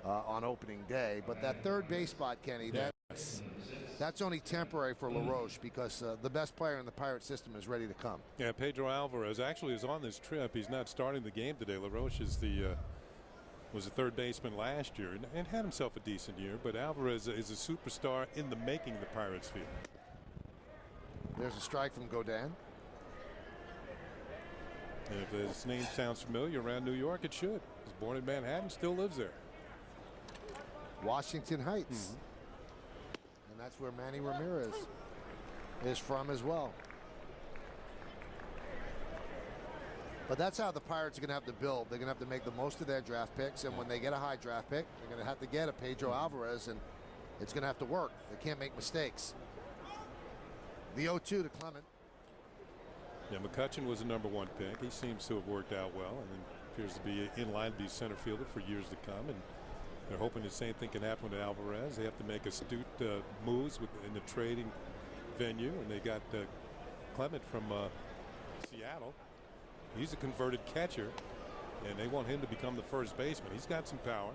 on opening day. But that third base spot, Kenny, that's only temporary for LaRoche because the best player in the Pirate system is ready to come. Yeah, Pedro Alvarez actually is on this trip. He's not starting the game today. LaRoche is was a third baseman last year and had himself a decent year, but Alvarez is a superstar in the making of the Pirates field. There's a strike from Godin. And if his name sounds familiar around New York, it should. He's born in Manhattan, still lives there. Washington Heights. And that's where Manny Ramirez is from as well. But that's how the Pirates are going to have to build. They're going to have to make the most of their draft picks, and when they get a high draft pick, they're going to have to get a Pedro Alvarez, and it's going to have to work. They can't make mistakes. The 0-2 to Clement. Yeah, McCutchen was a #1 pick. He seems to have worked out well and appears to be in line to be center fielder for years to come. And they're hoping the same thing can happen with Alvarez. They have to make astute moves in the trading venue, and they got Clement from Seattle. He's a converted catcher, and they want him to become the first baseman. He's got some power.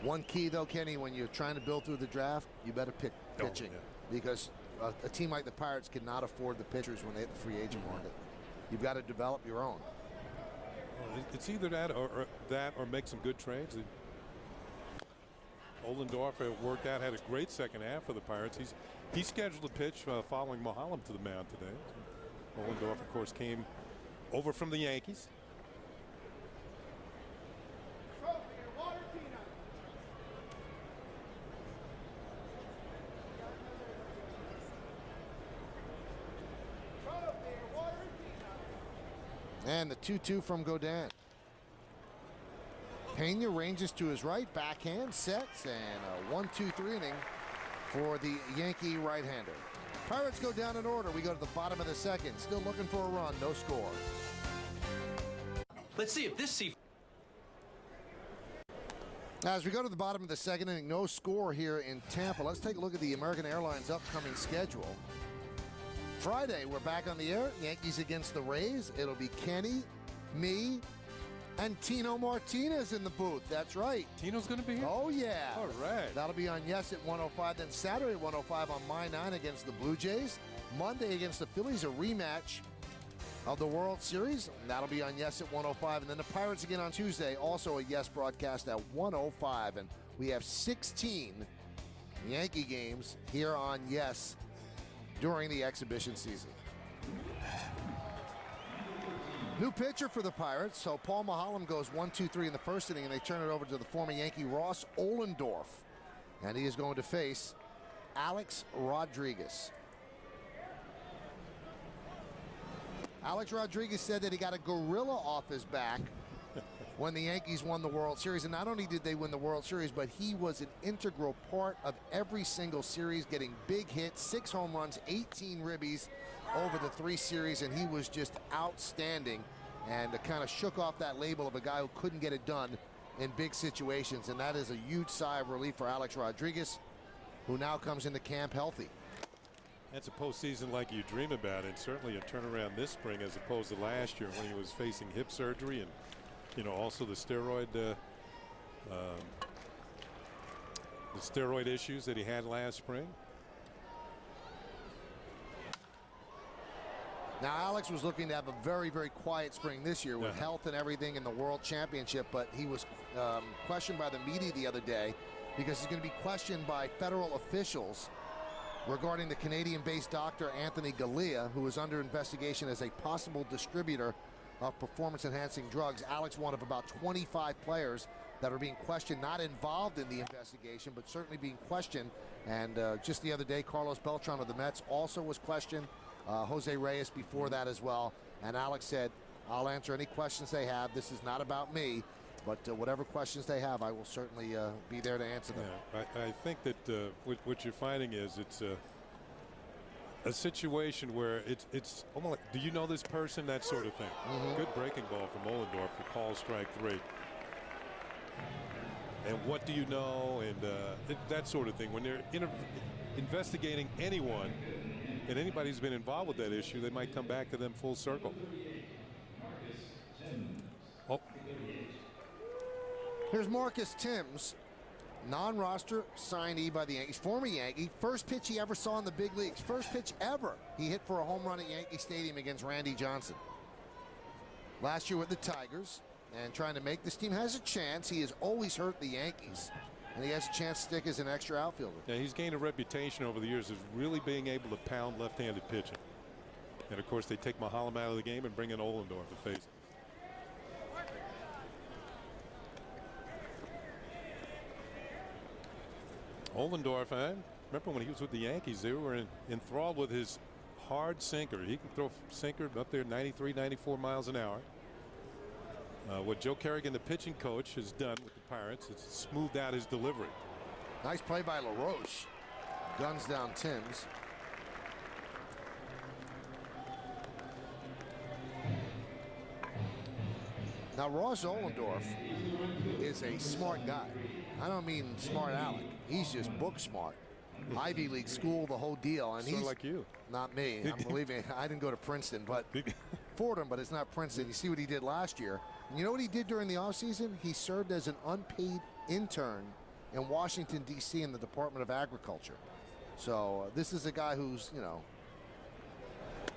One key, though, Kenny, when you're trying to build through the draft, you better pick pitching. Because a team like the Pirates cannot afford the pitchers when they hit the free agent market. You've got to develop your own. Well, it's either that or make some good trades. Ollendorf worked out, had a great second half for the Pirates. He's scheduled to pitch following Mahalam to the mound today. Ollendorf, of course, came over from the Yankees. And the 2-2 from Godin. Pena ranges to his right, backhand, sets, and a 1-2-3 inning for the Yankee right-hander. Pirates go down in order. We go to the bottom of the second. Still looking for a run, no score. Let's see if this As we go to the bottom of the second inning, no score here in Tampa. Let's take a look at the American Airlines upcoming schedule. Friday, we're back on the air. Yankees against the Rays. It'll be Kenny, me, and Tino Martinez in the booth. That's right. Tino's going to be here? Oh, yeah. All right. That'll be on Yes at 105. Then Saturday at 105 on My 9 against the Blue Jays. Monday against the Phillies, a rematch of the World Series. That'll be on Yes at 105. And then the Pirates again on Tuesday, also a Yes broadcast at 105. And we have 16 Yankee games here on Yes during the exhibition season. New pitcher for the Pirates. So Paul Mahalam goes 1-2-3 in the first inning, and they turn it over to the former Yankee Ross Ollendorf. And he is going to face Alex Rodriguez. Alex Rodriguez said that he got a gorilla off his back when the Yankees won the World Series. And not only did they win the World Series, but he was an integral part of every single series, getting big hits, 6 home runs, 18 ribbies over the 3 series, and he was just outstanding and kind of shook off that label of a guy who couldn't get it done in big situations. And that is a huge sigh of relief for Alex Rodriguez, who now comes into camp healthy. That's a postseason like you dream about, and certainly a turnaround this spring as opposed to last year when he was facing hip surgery and, you know, also the steroid issues that he had last spring. Now, Alex was looking to have a very, very quiet spring this year with health and everything in the World Championship, but he was questioned by the media the other day because he's going to be questioned by federal officials regarding the Canadian-based doctor Anthony Galea, who is under investigation as a possible distributor of performance-enhancing drugs. Alex, one of about 25 players that are being questioned, not involved in the investigation, but certainly being questioned. And just the other day, Carlos Beltran of the Mets also was questioned. Jose Reyes before that as well. And Alex said, I'll answer any questions they have. This is not about me, but whatever questions they have, I will certainly be there to answer them. Yeah, I think that what you're finding is it's a situation where it's almost like, do you know this person? That sort of thing. Good breaking ball from Ollendorf for call strike 3. And what do you know? And that sort of thing. When they're investigating anyone, and anybody who's been involved with that issue, they might come back to them full circle. Oh. Here's Marcus Timms, non-roster signee by the Yankees, former Yankee. First pitch he ever saw in the big leagues. First pitch ever he hit for a home run at Yankee Stadium against Randy Johnson. Last year with the Tigers, and trying to make this team. Has a chance. He has always hurt the Yankees, and he has a chance to stick as an extra outfielder. Yeah, he's gained a reputation over the years of really being able to pound left-handed pitching. And of course they take Mahalam out of the game and bring in Ollendorf to face him. Ollendorf, I remember when he was with the Yankees, they were enthralled with his hard sinker. He can throw sinker up there 93, 94 miles an hour. What Joe Kerrigan, the pitching coach, has done with the Pirates is smoothed out his delivery. Nice play by LaRoche. Guns down Timms. Now Ross Ollendorf is a smart guy. I don't mean smart Alec. He's just book smart. Ivy League school, the whole deal. And Sort he's like you. Not me. Believe me, I didn't go to Princeton, but Fordham, but it's not Princeton. You see what he did last year. And you know what he did during the offseason? He served as an unpaid intern in Washington, D.C. in the Department of Agriculture. So this is a guy who's, you know,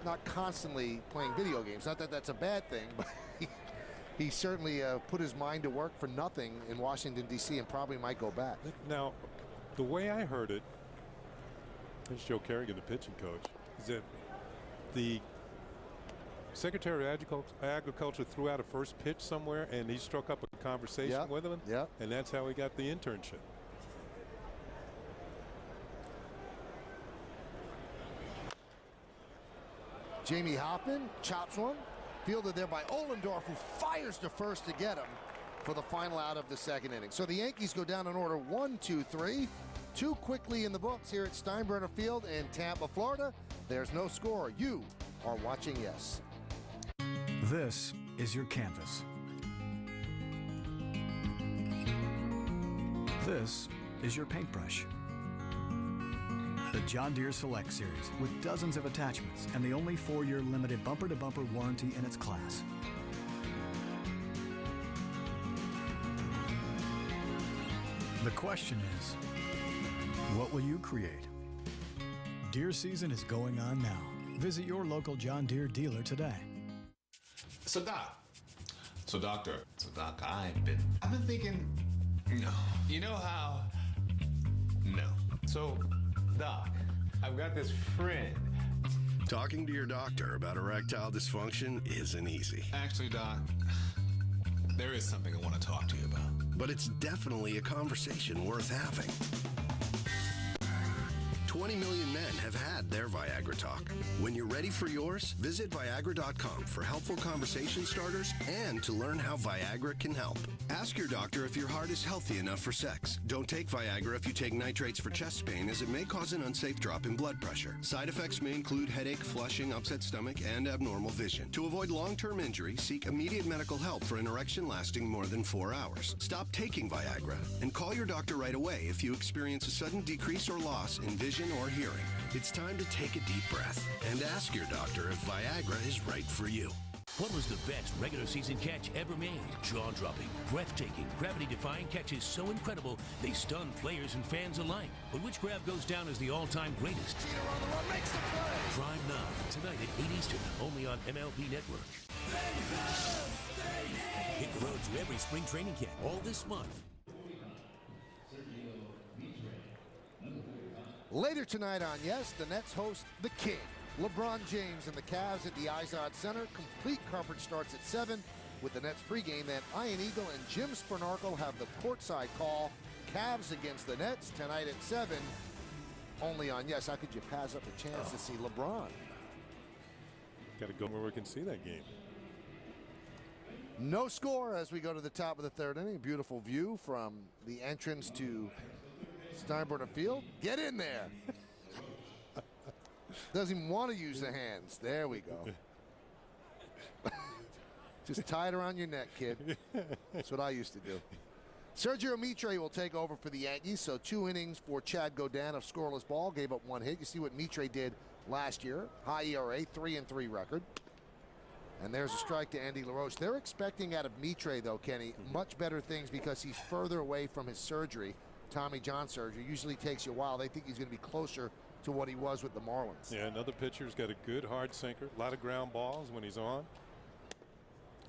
not constantly playing video games. Not that that's a bad thing, but he certainly put his mind to work for nothing in Washington, D.C. and probably might go back. Now, the way I heard it, there's Joe Kerrigan, the pitching coach, is that the Secretary of Agriculture threw out a first pitch somewhere, and he struck up a conversation with him, and that's how he got the internship. Jamie Hoffman chops one. Fielded there by Ollendorf, who fires to first to get him for the final out of the second inning. So the Yankees go down in order 1, 2, 3. 2 quickly in the books here at Steinbrenner Field in Tampa, Florida. There's no score. You are watching Yes. This is your canvas. This is your paintbrush. The John Deere Select Series with dozens of attachments and the only 4-year limited bumper-to-bumper warranty in its class. The question is, what will you create? Deere season is going on now. Visit your local John Deere dealer today. So Doc, I've been thinking, no. You know how? No. So, Doc, I've got this friend. Talking to your doctor about erectile dysfunction isn't easy. Actually, Doc, there is something I want to talk to you about. But it's definitely a conversation worth having. 20 million men have had their Viagra talk. When you're ready for yours, visit Viagra.com for helpful conversation starters and to learn how Viagra can help. Ask your doctor if your heart is healthy enough for sex. Don't take Viagra if you take nitrates for chest pain, as it may cause an unsafe drop in blood pressure. Side effects may include headache, flushing, upset stomach, and abnormal vision. To avoid long-term injury, seek immediate medical help for an erection lasting more than 4 hours. Stop taking Viagra and call your doctor right away if you experience a sudden decrease or loss in vision or hearing. It's time to take a deep breath and ask your doctor if Viagra is right for you. What was the best regular season catch ever made? Jaw-dropping, breathtaking, gravity-defying catches so incredible they stun players and fans alike. But which grab goes down as the all-time greatest? Prime Now, tonight at 8 Eastern, only on MLB Network. Hit the road to every spring training camp all this month. Later tonight on Yes, the Nets host the King. LeBron James and the Cavs at the Izod Center. Complete coverage starts at 7 with the Nets pregame. Then Ian Eagle and Jim Spernarkle have the courtside call. Cavs against the Nets tonight at 7. Only on Yes. How could you pass up a chance to see LeBron? Got to go where we can see that game. No score as we go to the top of the third inning. Beautiful view from the entrance to Steinbrenner Field. Get in there. Doesn't even want to use the hands. There we go. Just tie it around your neck, kid. That's what I used to do. Sergio Mitre will take over for the Yankees. So 2 innings for Chad Godin of scoreless ball. Gave up 1 hit. You see what Mitre did last year. High ERA, 3-3 record. And there's a strike to Andy LaRoche. They're expecting out of Mitre, though, Kenny, much better things because he's further away from his surgery. Tommy John surgery usually takes you a while. They think he's going to be closer to what he was with the Marlins. Yeah, another pitcher's got a good hard sinker. A lot of ground balls when he's on.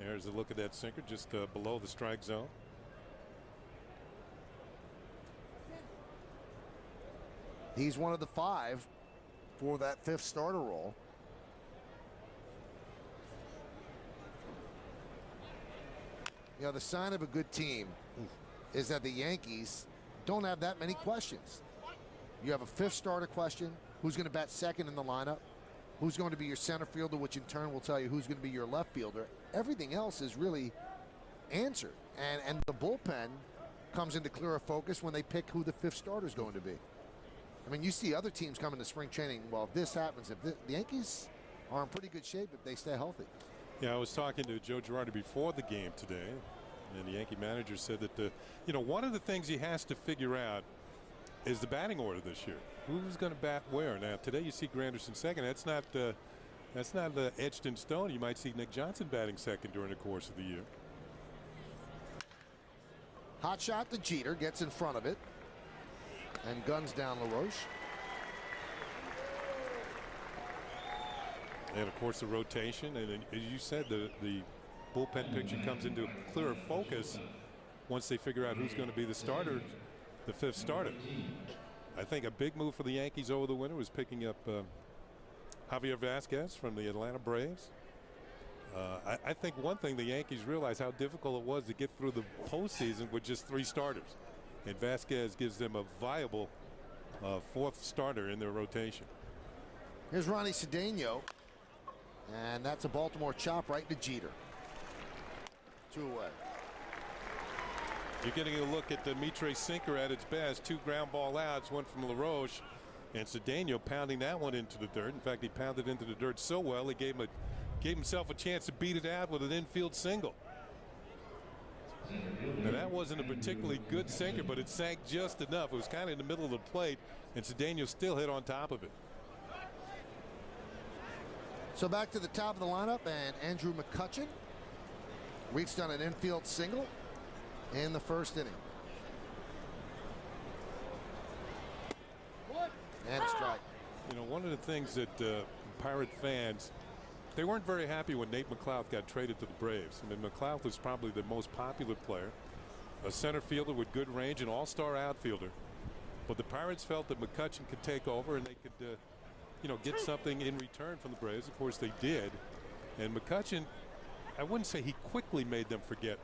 There's a look at that sinker just below the strike zone. He's one of the 5 for that 5th starter role. You know, the sign of a good team is that the Yankees don't have that many questions. You have a 5th starter question. Who's going to bat second in the lineup? Who's going to be your center fielder, which in turn will tell you who's going to be your left fielder. Everything else is really answered. And the bullpen comes into clearer focus when they pick who the 5th starter is going to be. I mean, you see other teams come into spring training. Well, if this happens, the Yankees are in pretty good shape if they stay healthy. Yeah, I was talking to Joe Girardi before the game today, and the Yankee manager said that one of the things he has to figure out is the batting order this year. Who's going to bat where? Now today you see Granderson second. That's not etched in stone. You might see Nick Johnson batting second during the course of the year. Hot shot to Jeter, gets in front of it, and guns down LaRoche. And of course the rotation, and as you said, the bullpen picture comes into clearer focus once they figure out who's going to be the starter, the 5th starter. I think a big move for the Yankees over the winter was picking up Javier Vasquez from the Atlanta Braves. I think one thing the Yankees realized how difficult it was to get through the postseason with just 3 starters. And Vasquez gives them a viable 4th starter in their rotation. Here's Ronnie Cedeno. And that's a Baltimore chop right to Jeter. 2 away. You're getting a look at the Mitre sinker at its best. 2 ground ball outs, one from LaRoche, and Cedeno pounding that one into the dirt. In fact, he pounded into the dirt so well he gave himself a chance to beat it out with an infield single. Now that wasn't a particularly good sinker, but it sank just enough. It was kind of in the middle of the plate, and Cedeno still hit on top of it. So back to the top of the lineup, and Andrew McCutchen reached on an infield single in the 1st inning. And a strike. You know, one of the things that Pirate fans, they weren't very happy when Nate McLouth got traded to the Braves. I mean, McLouth was probably the most popular player, a center fielder with good range, an all-star outfielder. But the Pirates felt that McCutchen could take over and they could get something in return from the Braves. Of course they did. And McCutchen, I wouldn't say he quickly made them forget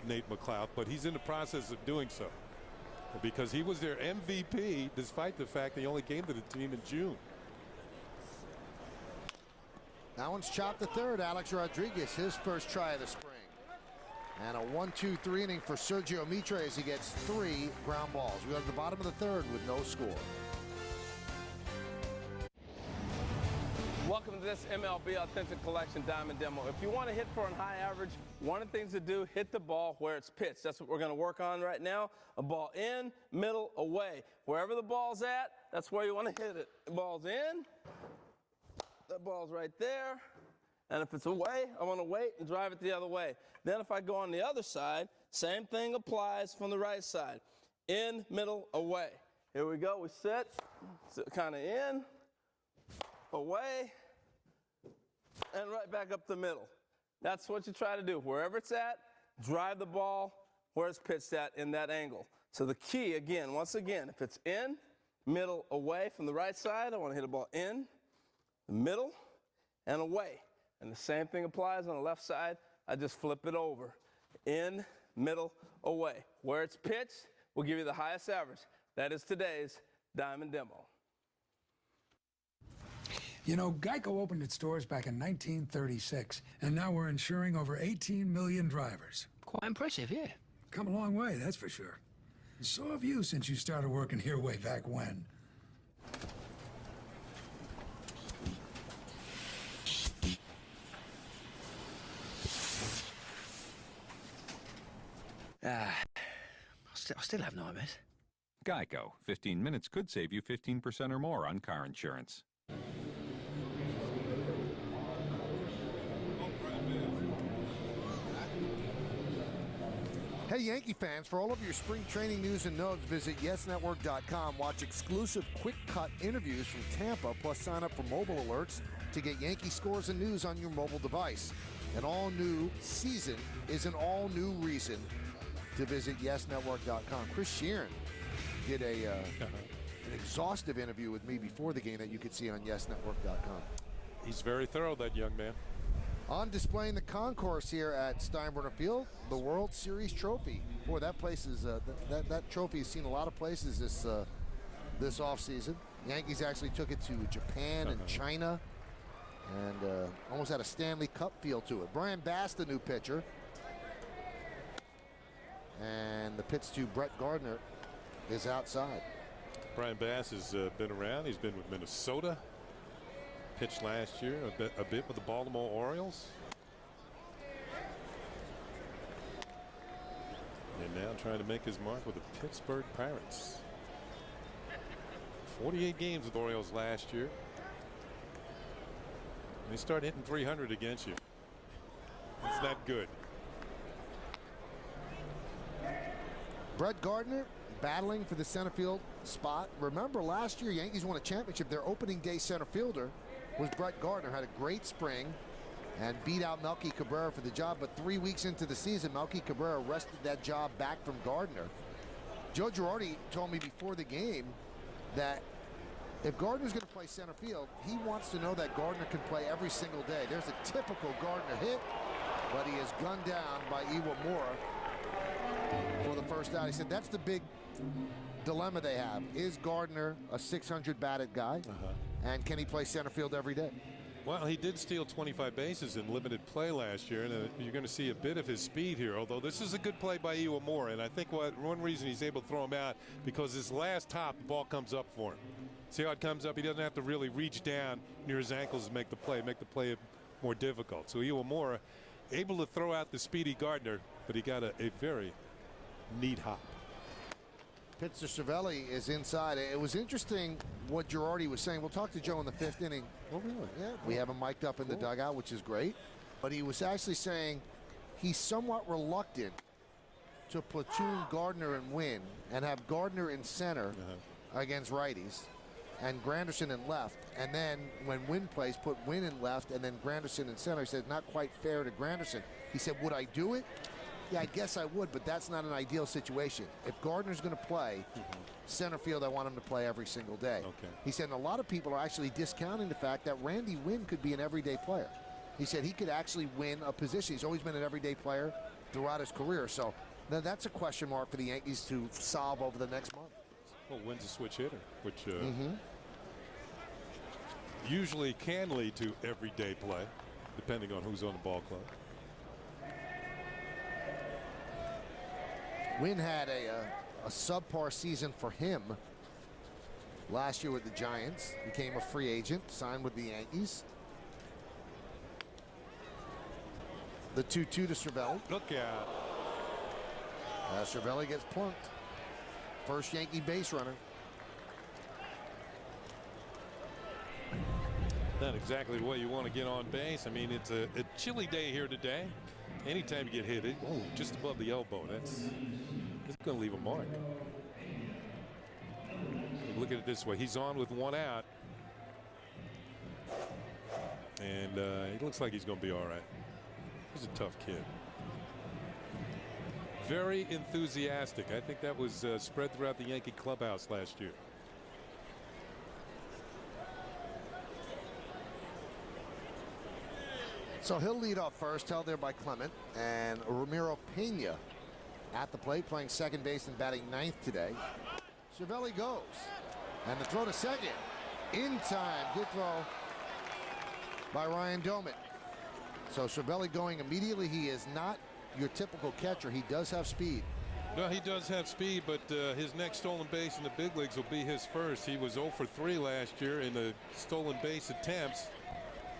Nate McLouth, but he's in the process of doing so because he was their MVP despite the fact they only came to the team in June. That one's chopped to third. Alex Rodriguez, his first try of the spring. And a 1-2-3 inning for Sergio Mitre as he gets 3 ground balls. We go to the bottom of the 3rd with no score. Welcome to this MLB Authentic Collection Diamond Demo. If you want to hit for a high average, one of the things to do, hit the ball where it's pitched. That's what we're going to work on right now. A ball in, middle, away. Wherever the ball's at, that's where you want to hit it. The ball's in. That ball's right there. And if it's away, I want to wait and drive it the other way. Then if I go on the other side, same thing applies from the right side. In, middle, away. Here we go. We sit kind of in, away, and right back up the middle. That's what you try to do. Wherever it's at, drive the ball where it's pitched at in that angle. So the key, again, once again, if it's in, middle, away from the right side, I want to hit a ball in, middle, and away. And the same thing applies on the left side. I just flip it over. In, middle, away. Where it's pitched will give you the highest average. That is today's Diamond Demo. You know, Geico opened its doors back in 1936, and now we're insuring over 18 million drivers. Quite impressive, yeah. Come a long way, that's for sure. So have you since you started working here way back when. I still have nightmares. Geico. 15 minutes could save you 15% or more on car insurance. Hey, Yankee fans, for all of your spring training news and notes, visit YesNetwork.com. Watch exclusive quick-cut interviews from Tampa, plus sign up for mobile alerts to get Yankee scores and news on your mobile device. An all-new season is an all-new reason to visit YesNetwork.com. Chris Sheeran did an exhaustive interview with me before the game that you could see on YesNetwork.com. He's very thorough, that young man. On display in the concourse here at Steinbrenner Field, the World Series trophy. Boy, that place is that trophy has seen a lot of places this offseason. Yankees actually took it to Japan and China, and almost had a Stanley Cup feel to it. Brian Bass, the new pitcher, and the pitch to Brett Gardner is outside. Brian Bass has been around. He's been with Minnesota. Pitched last year a bit with the Baltimore Orioles. And now trying to make his mark with the Pittsburgh Pirates. 48 games with the Orioles last year. They start hitting 300 against you. That's not good. Brett Gardner battling for the center field spot. Remember, last year Yankees won a championship. Their opening day center fielder was Brett Gardner. Had a great spring and beat out Melky Cabrera for the job, but 3 weeks into the season, Melky Cabrera wrested that job back from Gardner. Joe Girardi told me before the game that if Gardner's going to play center field, he wants to know that Gardner can play every single day. There's a typical Gardner hit, but he is gunned down by Iwamura for the first out. He said that's the big dilemma they have. Is Gardner a 600 batted guy? And can he play center field every day? Well, he did steal 25 bases in limited play last year, and you're going to see a bit of his speed here, although this is a good play by Iwamura, and I think one reason he's able to throw him out, because his last top, the ball comes up for him. See how it comes up? He doesn't have to really reach down near his ankles to make the play more difficult. So Iwamura able to throw out the speedy Gardner, but he got a very neat hop. Pitch to Cervelli is inside. It was interesting what Girardi was saying. We'll talk to Joe in the 5th inning. Oh, really? Yeah, we have him mic'd up in the dugout, which is great. But he was actually saying he's somewhat reluctant to platoon Gardner and Wynn and have Gardner in center against righties and Granderson in left. And then when Wynn plays, put Wynn in left and then Granderson in center. He said, not quite fair to Granderson. He said, would I do it? Yeah, I guess I would, but that's not an ideal situation. If Gardner's going to play center field, I want him to play every single day. He said, and a lot of people are actually discounting the fact that Randy Wynn could be an everyday player. He said he could actually win a position. He's always been an everyday player throughout his career. So that's a question mark for the Yankees to solve over the next month. Well, Wynn's a switch hitter, which usually can lead to everyday play, depending on who's on the ball club. Wynn had a subpar season for him last year with the Giants. Became a free agent, signed with the Yankees. The 2-2 to Cervelli. Look out. Cervelli gets plunked. First Yankee base runner. Not exactly the way you want to get on base. I mean, it's a chilly day here today. Anytime you get hit, just above the elbow, it's going to leave a mark. Look at it this way. He's on with one out. And it looks like he's going to be all right. He's a tough kid. Very enthusiastic. I think that was spread throughout the Yankee clubhouse last year. So he'll lead off first, held there by Clement, and Ramiro Pena at the plate, playing second base and batting ninth today. Cervelli goes, and the throw to second, in time. Good throw by Ryan Doman. So Cervelli going immediately. He is not your typical catcher. He does have speed. No, he does have speed, but his next stolen base in the big leagues will be his first. He was 0 for 3 last year in the stolen base attempts.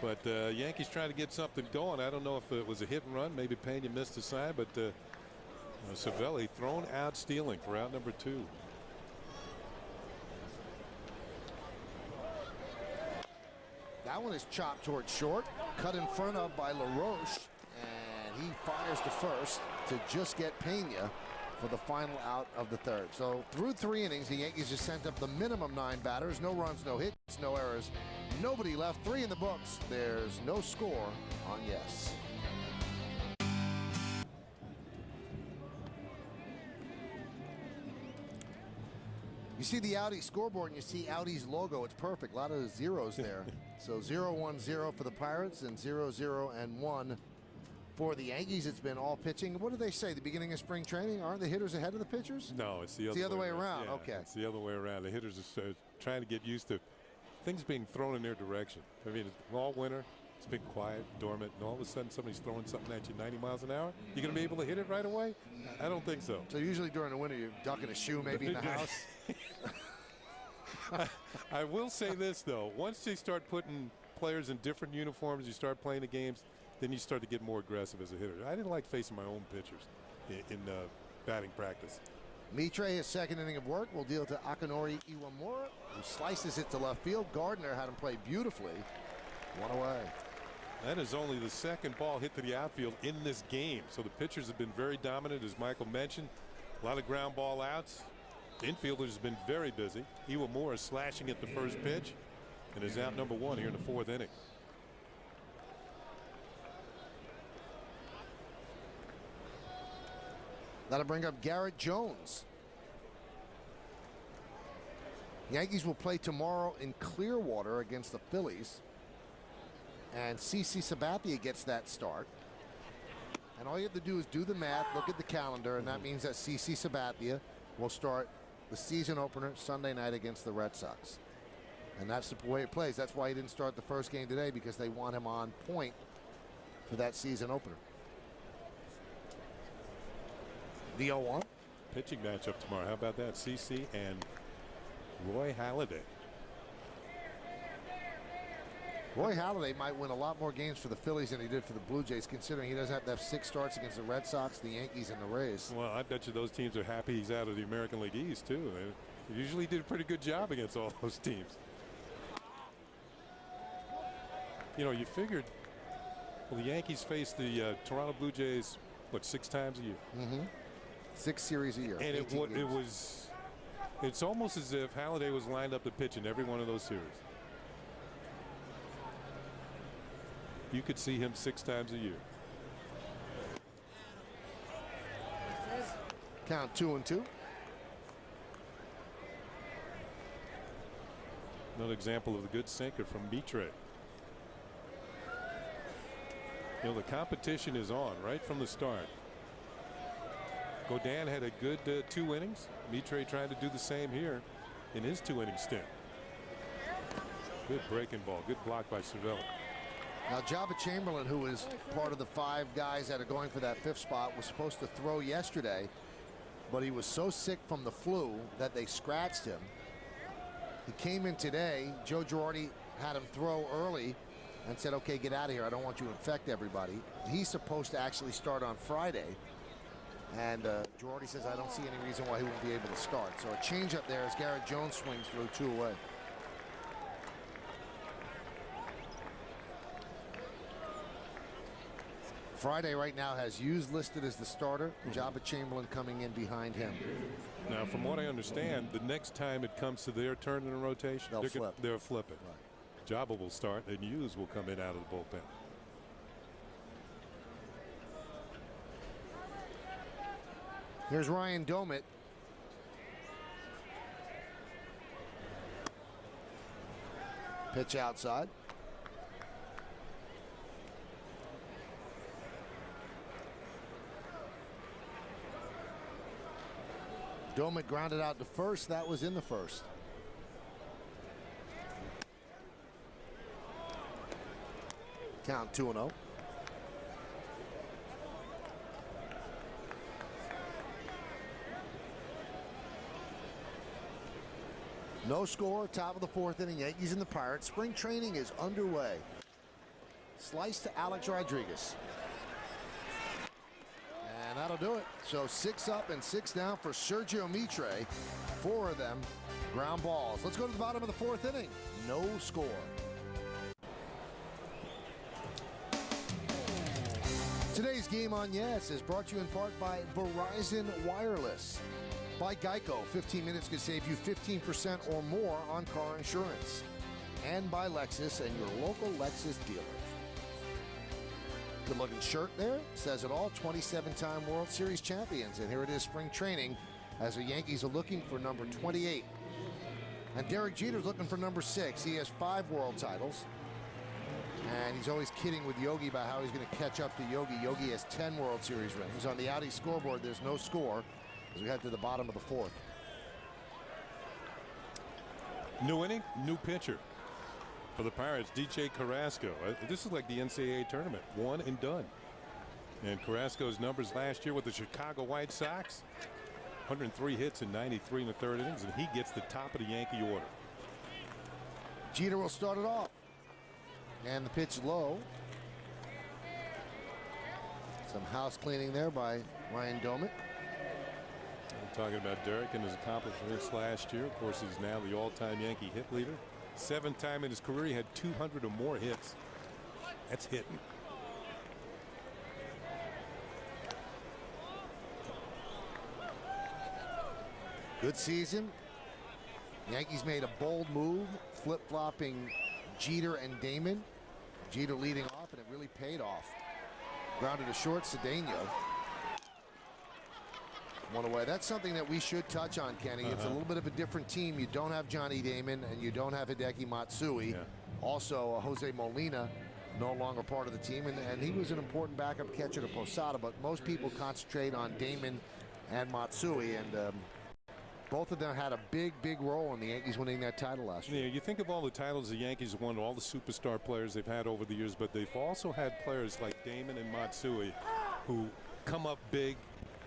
But Yankees trying to get something going. I don't know if it was a hit and run. Maybe Pena missed the sign, but Cervelli thrown out stealing for out number 2. That one is chopped towards short, cut in front of by LaRoche, and he fires to first to just get Pena for the final out of the third. So through 3 innings, the Yankees just sent up the minimum 9 batters, no runs, no hits, no errors, nobody left, 3 in the books. There's no score on yes. You see the Audi scoreboard and you see Audi's logo. It's perfect. A lot of zeros there. So 0-1-0 for the Pirates and 0-0-1 for the Yankees. It's been all pitching. What do they say? The beginning of spring training? Aren't the hitters ahead of the pitchers? No, it's the other way around. Yeah, okay. It's the other way around. The hitters are trying to get used to things being thrown in their direction. I mean, it's all winter. It's been quiet, dormant, and all of a sudden somebody's throwing something at you 90 miles an hour. You going to be able to hit it right away? I don't think so. So usually during the winter, you're ducking a shoe maybe in the house. I will say this, though. Once they start putting players in different uniforms, you start playing the games, then you start to get more aggressive as a hitter. I didn't like facing my own pitchers in batting practice. Mitre, his second inning of work, will deal to Akinori Iwamura, who slices it to left field. Gardner had him play beautifully. 1 away. That is only the second ball hit to the outfield in this game. So the pitchers have been very dominant, as Michael mentioned. A lot of ground ball outs. The infielders have been very busy. Iwamura slashing at the first pitch and is out number 1 here in the 4th inning. That'll bring up Garrett Jones. Yankees will play tomorrow in Clearwater against the Phillies. And CC Sabathia gets that start. And all you have to do is do the math, look at the calendar, and that means that CC Sabathia will start the season opener Sunday night against the Red Sox. And that's the way it plays. That's why he didn't start the first game today, because they want him on point for that season opener. The 0-1. Pitching matchup tomorrow. How about that? CC and Roy Halladay. Roy Halladay might win a lot more games for the Phillies than he did for the Blue Jays, considering he doesn't have to have 6 starts against the Red Sox, the Yankees, and the Rays. Well, I bet you those teams are happy he's out of the American League East, too. They usually did a pretty good job against all those teams. You know, you figured, well, the Yankees face the Toronto Blue Jays, what, 6 times a year? Mm-hmm. 6 series a year. And it's almost as if Halladay was lined up to pitch in every one of those series. You could see him 6 times a year. Count 2-2. Another example of the good sinker from Mitre. You know, the competition is on right from the start. Godin had a good 2 innings. Mitre trying to do the same here in his 2-inning stint. Good breaking ball. Good block by Cervelli. Now, Jabba Chamberlain, who is part of the 5 guys that are going for that 5th spot, was supposed to throw yesterday, but he was so sick from the flu that they scratched him. He came in today. Joe Girardi had him throw early and said, okay, get out of here. I don't want you to infect everybody. He's supposed to actually start on Friday. And Girardi says, I don't see any reason why he won't be able to start. So a change up there as Garrett Jones swings through 2 away. Friday right now has Hughes listed as the starter. Jabba Chamberlain coming in behind him. Now, from what I understand, the next time it comes to their turn in the rotation, they'll flip it. Right. Jabba will start, and Hughes will come in out of the bullpen. Here's Ryan Domit. Pitch outside. Domit grounded out to first. That was in the first. Count 2-0. No score, top of the 4th inning. Yankees and the Pirates. Spring training is underway. Slice to Alex Rodriguez. And that'll That'll do it. So 6 up and 6 down for Sergio Mitre. 4 of them ground balls. Let's go to the bottom of the 4th inning. No score. Today's Game on Yes is brought to you in part by Verizon Wireless. By Geico, 15 minutes could save you 15% or more on car insurance. And by Lexus and your local Lexus dealer. Good looking shirt there, says it all. 27-time World Series champions. And here it is, spring training, as the Yankees are looking for number 28. And Derek Jeter's looking for number 6. He has 5 world titles. And he's always kidding with Yogi about how he's going to catch up to Yogi. Yogi has 10 World Series rings. On the Audi scoreboard, there's no score as we head to the bottom of the 4th. New inning, new pitcher. For the Pirates, DJ Carrasco. This is like the NCAA tournament, 1 and done. And Carrasco's numbers last year with the Chicago White Sox, 103 hits in 93 in the 3rd innings, and he gets the top of the Yankee order. Jeter will start it off. And the pitch low. Some house cleaning there by Ryan Doumit. I'm talking about Derek and his accomplishments last year. Of course, he's now the all-time Yankee hit leader. 7th time in his career he had 200 or more hits. That's hitting. Good season. Yankees made a bold move, flip-flopping Jeter and Damon. Jeter leading off, and it really paid off. Grounded to short, Cedeno. One away. That's something that we should touch on, Kenny. It's a little bit of a different team. You don't have Johnny Damon, and you don't have Hideki Matsui. Also, Jose Molina, no longer part of the team, and he was an important backup catcher to Posada, but most people concentrate on Damon and Matsui, and both of them had a big role in the Yankees winning that title last year. Yeah, you think of all the titles the Yankees have won, all the superstar players they've had over the years, but they've also had players like Damon and Matsui who come up big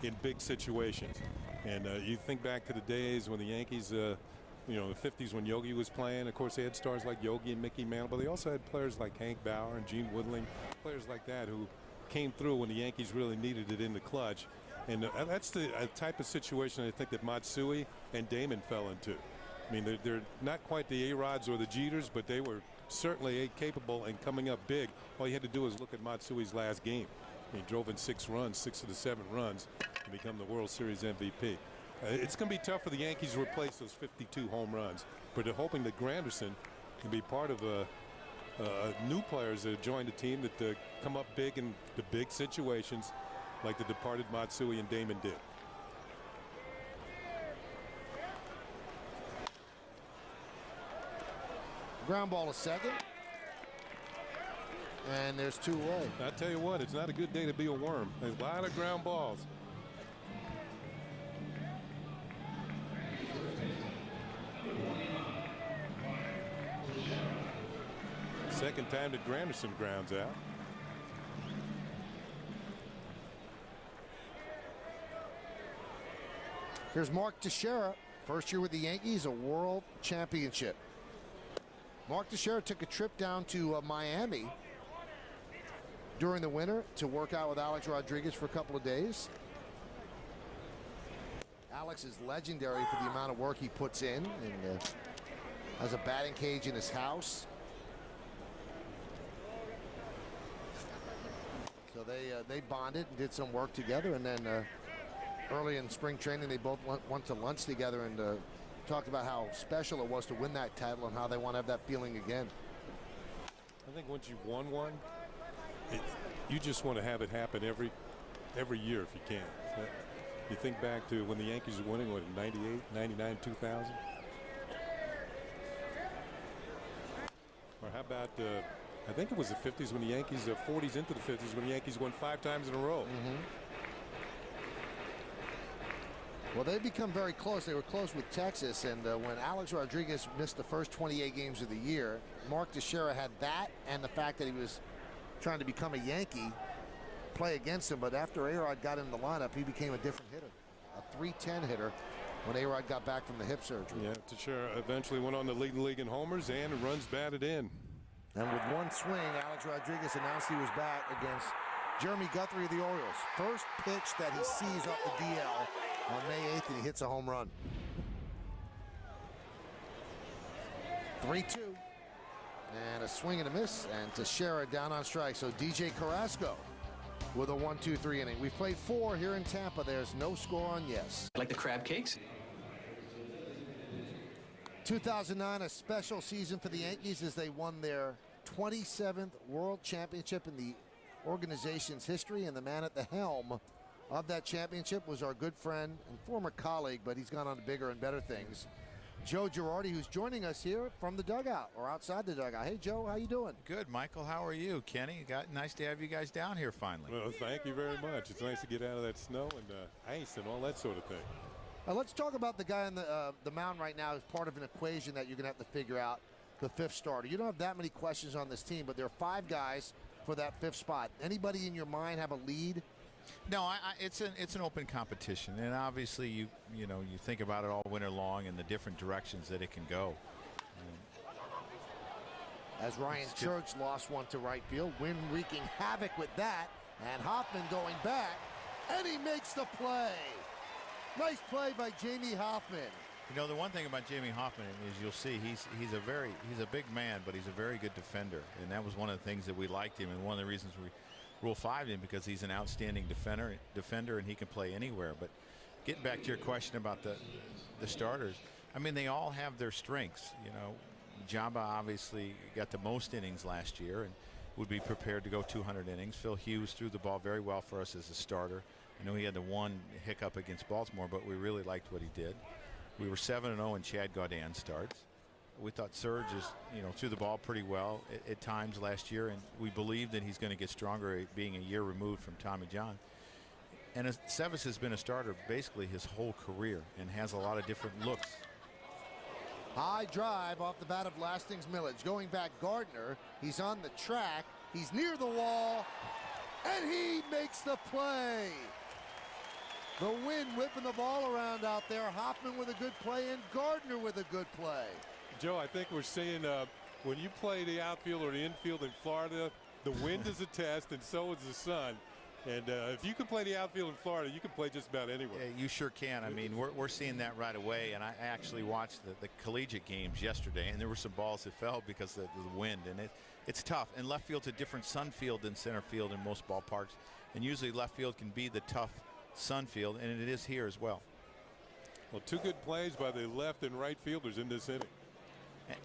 in big situations. And you think back to the days when the Yankees, you know, the 50s when Yogi was playing. Of course, they had stars like Yogi and Mickey Mantle, but they also had players like Hank Bauer and Gene Woodling, players like that who came through when the Yankees really needed it in the clutch. And that's the type of situation I think that Matsui and Damon fell into. I mean, they're not quite the A-Rods or the Jeters, but they were certainly capable and coming up big. All you had to do was look at Matsui's last game. He drove in 6 runs, 6 of the 7 runs, and become the World Series MVP. It's going to be tough for the Yankees to replace those 52 home runs, but they're hoping that Granderson can be part of new players that join the team that come up big in the big situations, like the departed Matsui and Damon did. Ground ball to second. And there's 2 away. I tell you what, it's not a good day to be a worm. There's a lot of ground balls. Second time that Granderson grounds out. Here's Mark Teixeira, first year with the Yankees, a world championship. Mark Teixeira took a trip down to Miami during the winter to work out with Alex Rodriguez for a couple of days. Alex is legendary for the amount of work he puts in, and has a batting cage in his house. So they bonded and did some work together, and then early in spring training they both went to lunch together and talked about how special it was to win that title and how they want to have that feeling again. I think once you've won one, you just want to have it happen every year if you can. You think back to when the Yankees were winning, what, in 98, 99, 2000? Or how about, I think it was the 50s when the Yankees, 40s into the 50s when the Yankees won 5 times in a row. Well, they've become very close. They were close with Texas, and when Alex Rodriguez missed the first 28 games of the year, Mark Teixeira had that and the fact that he was trying to become a Yankee play against him. But after A-Rod got in the lineup, he became a different hitter, a .310 hitter when A-Rod got back from the hip surgery. Yeah, Teixeira eventually went on to lead the league in homers and runs batted in. And with one swing, Alex Rodriguez announced he was back against Jeremy Guthrie of the Orioles. First pitch that he sees up the DL on May 8th, and he hits a home run. 3-2. And a swing and a miss, and Teixeira down on strike. So DJ Carrasco with a 1-2-3 inning. We've played 4 here in Tampa. There's no score on yes. Like the crab cakes? 2009, a special season for the Yankees as they won their 27th World Championship in the organization's history, and the man at the helm of that championship was our good friend and former colleague, but he's gone on to bigger and better things, Joe Girardi, who's joining us here from the dugout or outside the dugout. Hey, Joe, how you doing? Good, Michael. How are you? Kenny, nice to have you guys down here finally. Well, thank you very much. It's nice to get out of that snow and ice and all that sort of thing. Let's talk about the guy on the mound right now as part of an equation that you're going to have to figure out, the 5th starter. You don't have that many questions on this team, but there are 5 guys for that 5th spot. Anybody in your mind have a lead? No, it's an open competition, and obviously you think about it all winter long and the different directions that it can go. As Ryan Church lost one to right field, Wynn wreaking havoc with that, and Hoffman going back, and he makes the play. Nice play by Jamie Hoffman. You know, the one thing about Jamie Hoffman is you'll see he's a big man, but he's a very good defender, and that was one of the things that we liked him, and one of the reasons we Rule 5 him, because he's an outstanding defender and he can play anywhere. But getting back to your question about the starters, I mean, they all have their strengths. You know, Jamba obviously got the most innings last year and would be prepared to go 200 innings. Phil Hughes threw the ball very well for us as a starter. I know he had the one hiccup against Baltimore, but we really liked what he did. We were 7-0 in Chad Gaudin starts. We thought Serge threw the ball pretty well at times last year, and we believe that he's going to get stronger being a year removed from Tommy John. And Sevis has been a starter basically his whole career and has a lot of different looks. High drive off the bat of Lastings Millage. Going back, Gardner. He's on the track. He's near the wall, and he makes the play. The wind whipping the ball around out there. Hoffman with a good play and Gardner with a good play. Joe, I think we're seeing when you play the outfield or the infield in Florida, the wind is a test and so is the sun. And if you can play the outfield in Florida, you can play just about anywhere. Yeah, you sure can. I mean, we're seeing that right away. And I actually watched the collegiate games yesterday, and there were some balls that fell because of the wind. And it's tough. And left field's a different sun field than center field in most ballparks. And usually left field can be the tough sun field, and it is here as well. Well, 2 good plays by the left and right fielders in this inning.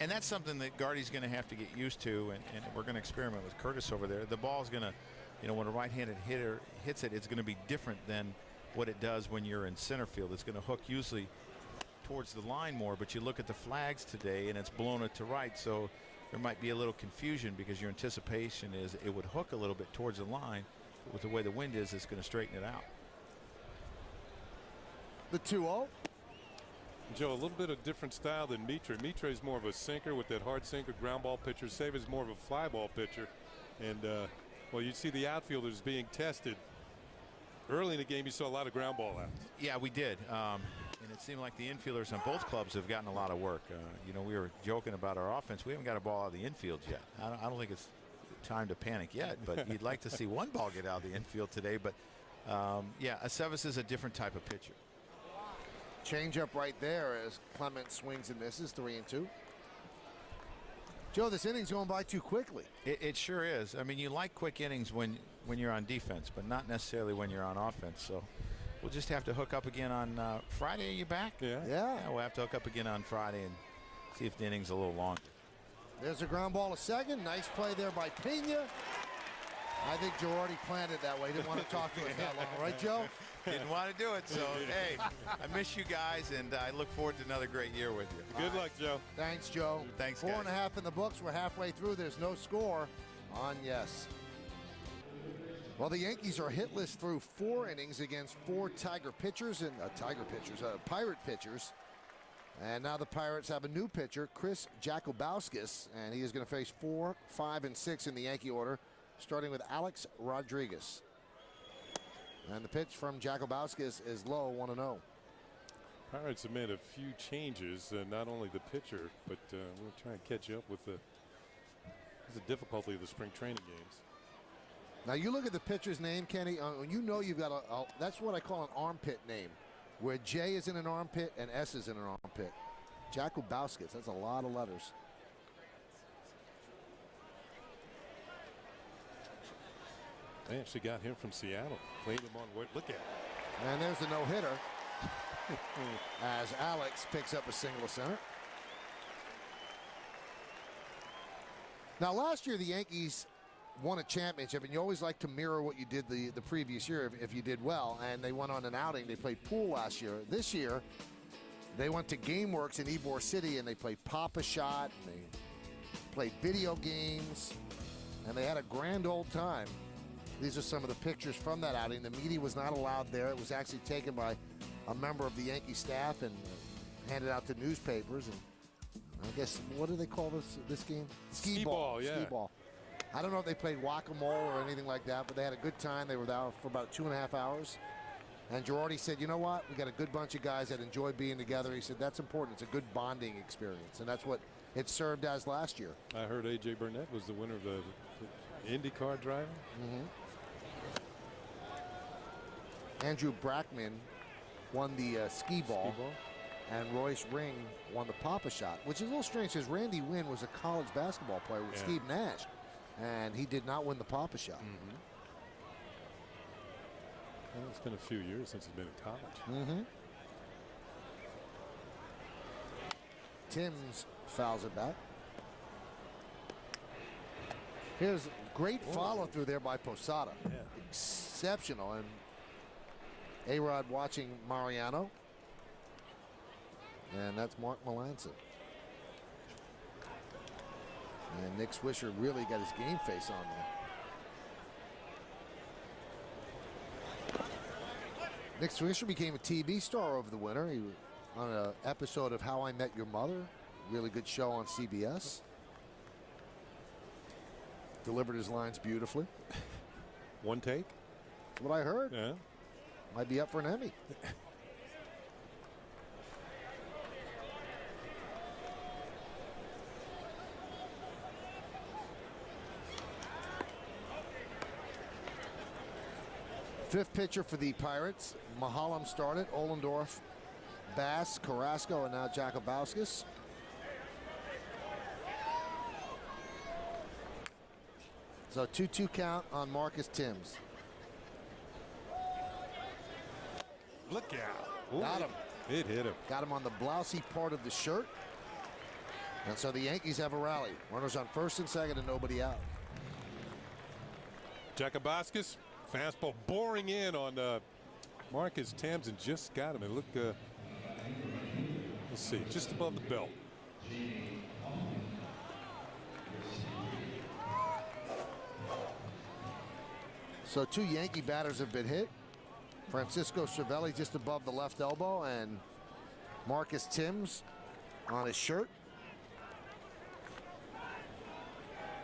And that's something that Gardy's going to have to get used to, and we're going to experiment with Curtis over there. The ball's going to, when a right-handed hitter hits it, it's going to be different than what it does when you're in center field. It's going to hook usually towards the line more, but you look at the flags today, and it's blown it to right, so there might be a little confusion because your anticipation is it would hook a little bit towards the line. But with the way the wind is, it's going to straighten it out. The 2-0. Joe, a little bit of different style than Mitre. Mitre is more of a sinker with that hard sinker ground ball pitcher. Save is more of a fly ball pitcher. And, well, you see the outfielders being tested. Early in the game, you saw a lot of ground ball outs. Yeah, we did. And it seemed like the infielders on both clubs have gotten a lot of work. We were joking about our offense. We haven't got a ball out of the infield yet. I don't think it's time to panic yet, but you'd like to see one ball get out of the infield today. But, yeah, Aceves is a different type of pitcher. Change up right there as Clement swings and misses. 3-2. Joe, this inning's going by too quickly. It sure is. I mean, you like quick innings when you're on defense, but not necessarily when you're on offense. So we'll just have to hook up again on Friday. Are you back? Yeah. We'll have to hook up again on Friday and see if the inning's a little longer. There's a ground ball to second. Nice play there by Pena. I think Girardi planned it that way. Didn't want to talk to us that long. Right, Joe? Didn't want to do it. So, hey, I miss you guys, and I look forward to another great year with you. Good luck, Joe. Thanks, Joe. Thanks, guys. 4.5 in the books. We're halfway through. There's no score on yes. Well, the Yankees are hitless through 4 innings against 4 Pirate pitchers. And now the Pirates have a new pitcher, Chris Jakubowskis, and he is going to face 4, 5, and 6 in the Yankee order, starting with Alex Rodriguez. And the pitch from Jakubowskis is low, 1-0. Pirates have made a few changes, not only the pitcher, but we'll try and catch up with the difficulty of the spring training games. Now you look at the pitcher's name, Kenny, you know you've got that's what I call an armpit name, where J is in an armpit and S is in an armpit. Jakubowskis, that's a lot of letters. They actually got him from Seattle. Played him on what? Look at it. And there's the no-hitter as Alex picks up a single center. Now, last year the Yankees won a championship, and you always like to mirror what you did the previous year if you did well. And they went on an outing. They played pool last year. This year, they went to GameWorks in Ybor City, and they played Pop-A-Shot, and they played video games, and they had a grand old time. These are some of the pictures from that outing. The media was not allowed there. It was actually taken by a member of the Yankee staff and handed out to newspapers. And I guess, what do they call this game? Skee ball, yeah. Skee ball. I don't know if they played whack-a-mole or anything like that, but they had a good time. They were there for about 2.5 hours. And Girardi said, you know what? We got a good bunch of guys that enjoy being together. He said, that's important. It's a good bonding experience. And that's what it served as last year. I heard A.J. Burnett was the winner of the IndyCar driver. Mm-hmm. Andrew Brackman won the skee ball, and Royce Ring won the Pop-A-Shot, which is a little strange because Randy Wynn was a college basketball player with Steve Nash, and he did not win the Pop-A-Shot. Mm-hmm. Well, it's been a few years since he's been in college. Mm-hmm. Timms fouls it back. Here's great follow-through there by Posada. Yeah. Exceptional. And A-Rod watching Mariano. And that's Mark Melancon. And Nick Swisher really got his game face on there. Nick Swisher became a TV star over the winter. He was on an episode of How I Met Your Mother. Really good show on CBS. Delivered his lines beautifully. One take? That's what I heard. Yeah. Might be up for an Emmy. Fifth pitcher for the Pirates. Mahalam started. Ohlendorf, Bass, Carrasco, and now Jakubowskis. So 2-2 count on Marcus Timms. Look out. Got him. It hit him. Got him on the blousy part of the shirt. And so the Yankees have a rally. Runners on first and second and nobody out. Jakubowskis, fastball boring in on Marcus Timms and just got him. And look, let's see, just above the belt. So two Yankee batters have been hit. Francisco Cervelli just above the left elbow and Marcus Timms on his shirt.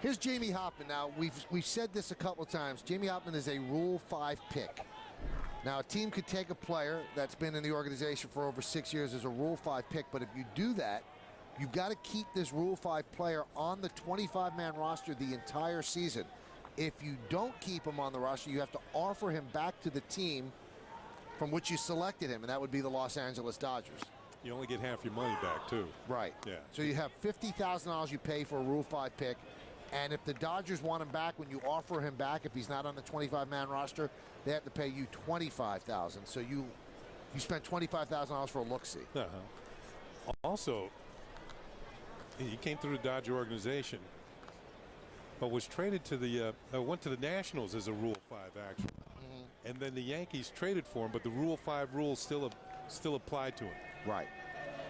Here's Jamie Hoffman. Now, we've said this a couple of times. Jamie Hoffman is a Rule 5 pick. Now, a team could take a player that's been in the organization for over 6 years as a Rule 5 pick, but if you do that, you've got to keep this Rule 5 player on the 25-man roster the entire season. If you don't keep him on the roster, you have to offer him back to the team from which you selected him, and that would be the Los Angeles Dodgers. You only get half your money back, too. Right. Yeah. So you have $50,000 you pay for a Rule 5 pick, and if the Dodgers want him back, when you offer him back, if he's not on the 25-man roster, they have to pay you $25,000. So you spent $25,000 for a look-see. Also, he came through the Dodger organization, but was traded to the went to the Nationals as a Rule 5 actually. And then the Yankees traded for him, but the Rule 5 rules still applied to him. Right.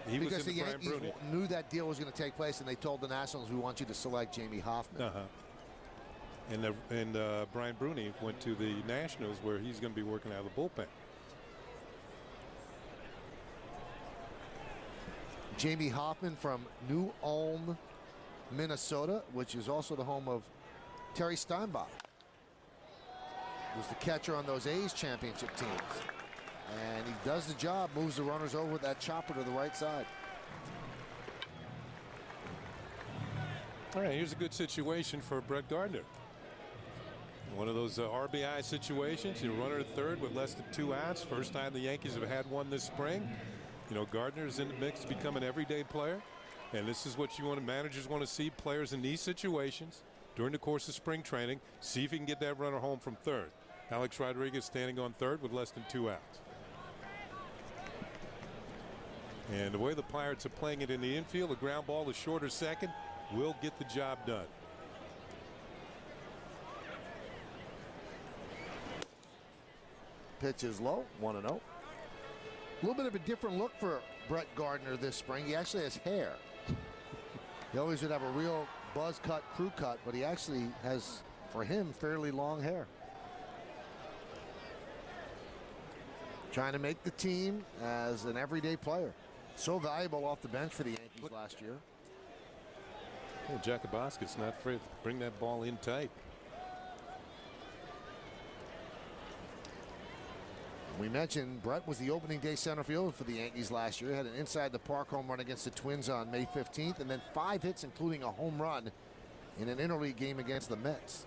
Because the Yankees knew that deal was going to take place, and they told the Nationals, we want you to select Jamie Hoffman. And Brian Bruni went to the Nationals, where he's going to be working out of the bullpen. Jamie Hoffman from New Ulm, Minnesota, which is also the home of Terry Steinbach. Was the catcher on those A's championship teams. And he does the job, moves the runners over with that chopper to the right side. All right, here's a good situation for Brett Gardner. One of those RBI situations. You runner at third with less than 2 outs. First time the Yankees have had one this spring. You know, Gardner's in the mix to become an everyday player. And this is what managers want to see, players in these situations during the course of spring training. See if he can get that runner home from third. Alex Rodriguez standing on third with less than 2 outs. And the way the Pirates are playing it in the infield, a ground ball to short or second will get the job done. Pitch is low, 1-0. A little bit of a different look for Brett Gardner this spring. He actually has hair. He always would have a real buzz cut, crew cut, but he actually has, for him, fairly long hair. Trying to make the team as an everyday player. So valuable off the bench for the Yankees last year. Well, Jakuboski's not afraid to bring that ball in tight. We mentioned Brett was the opening day center fielder for the Yankees last year. Had an inside the park home run against the Twins on May 15th, and then 5 hits, including a home run in an interleague game against the Mets.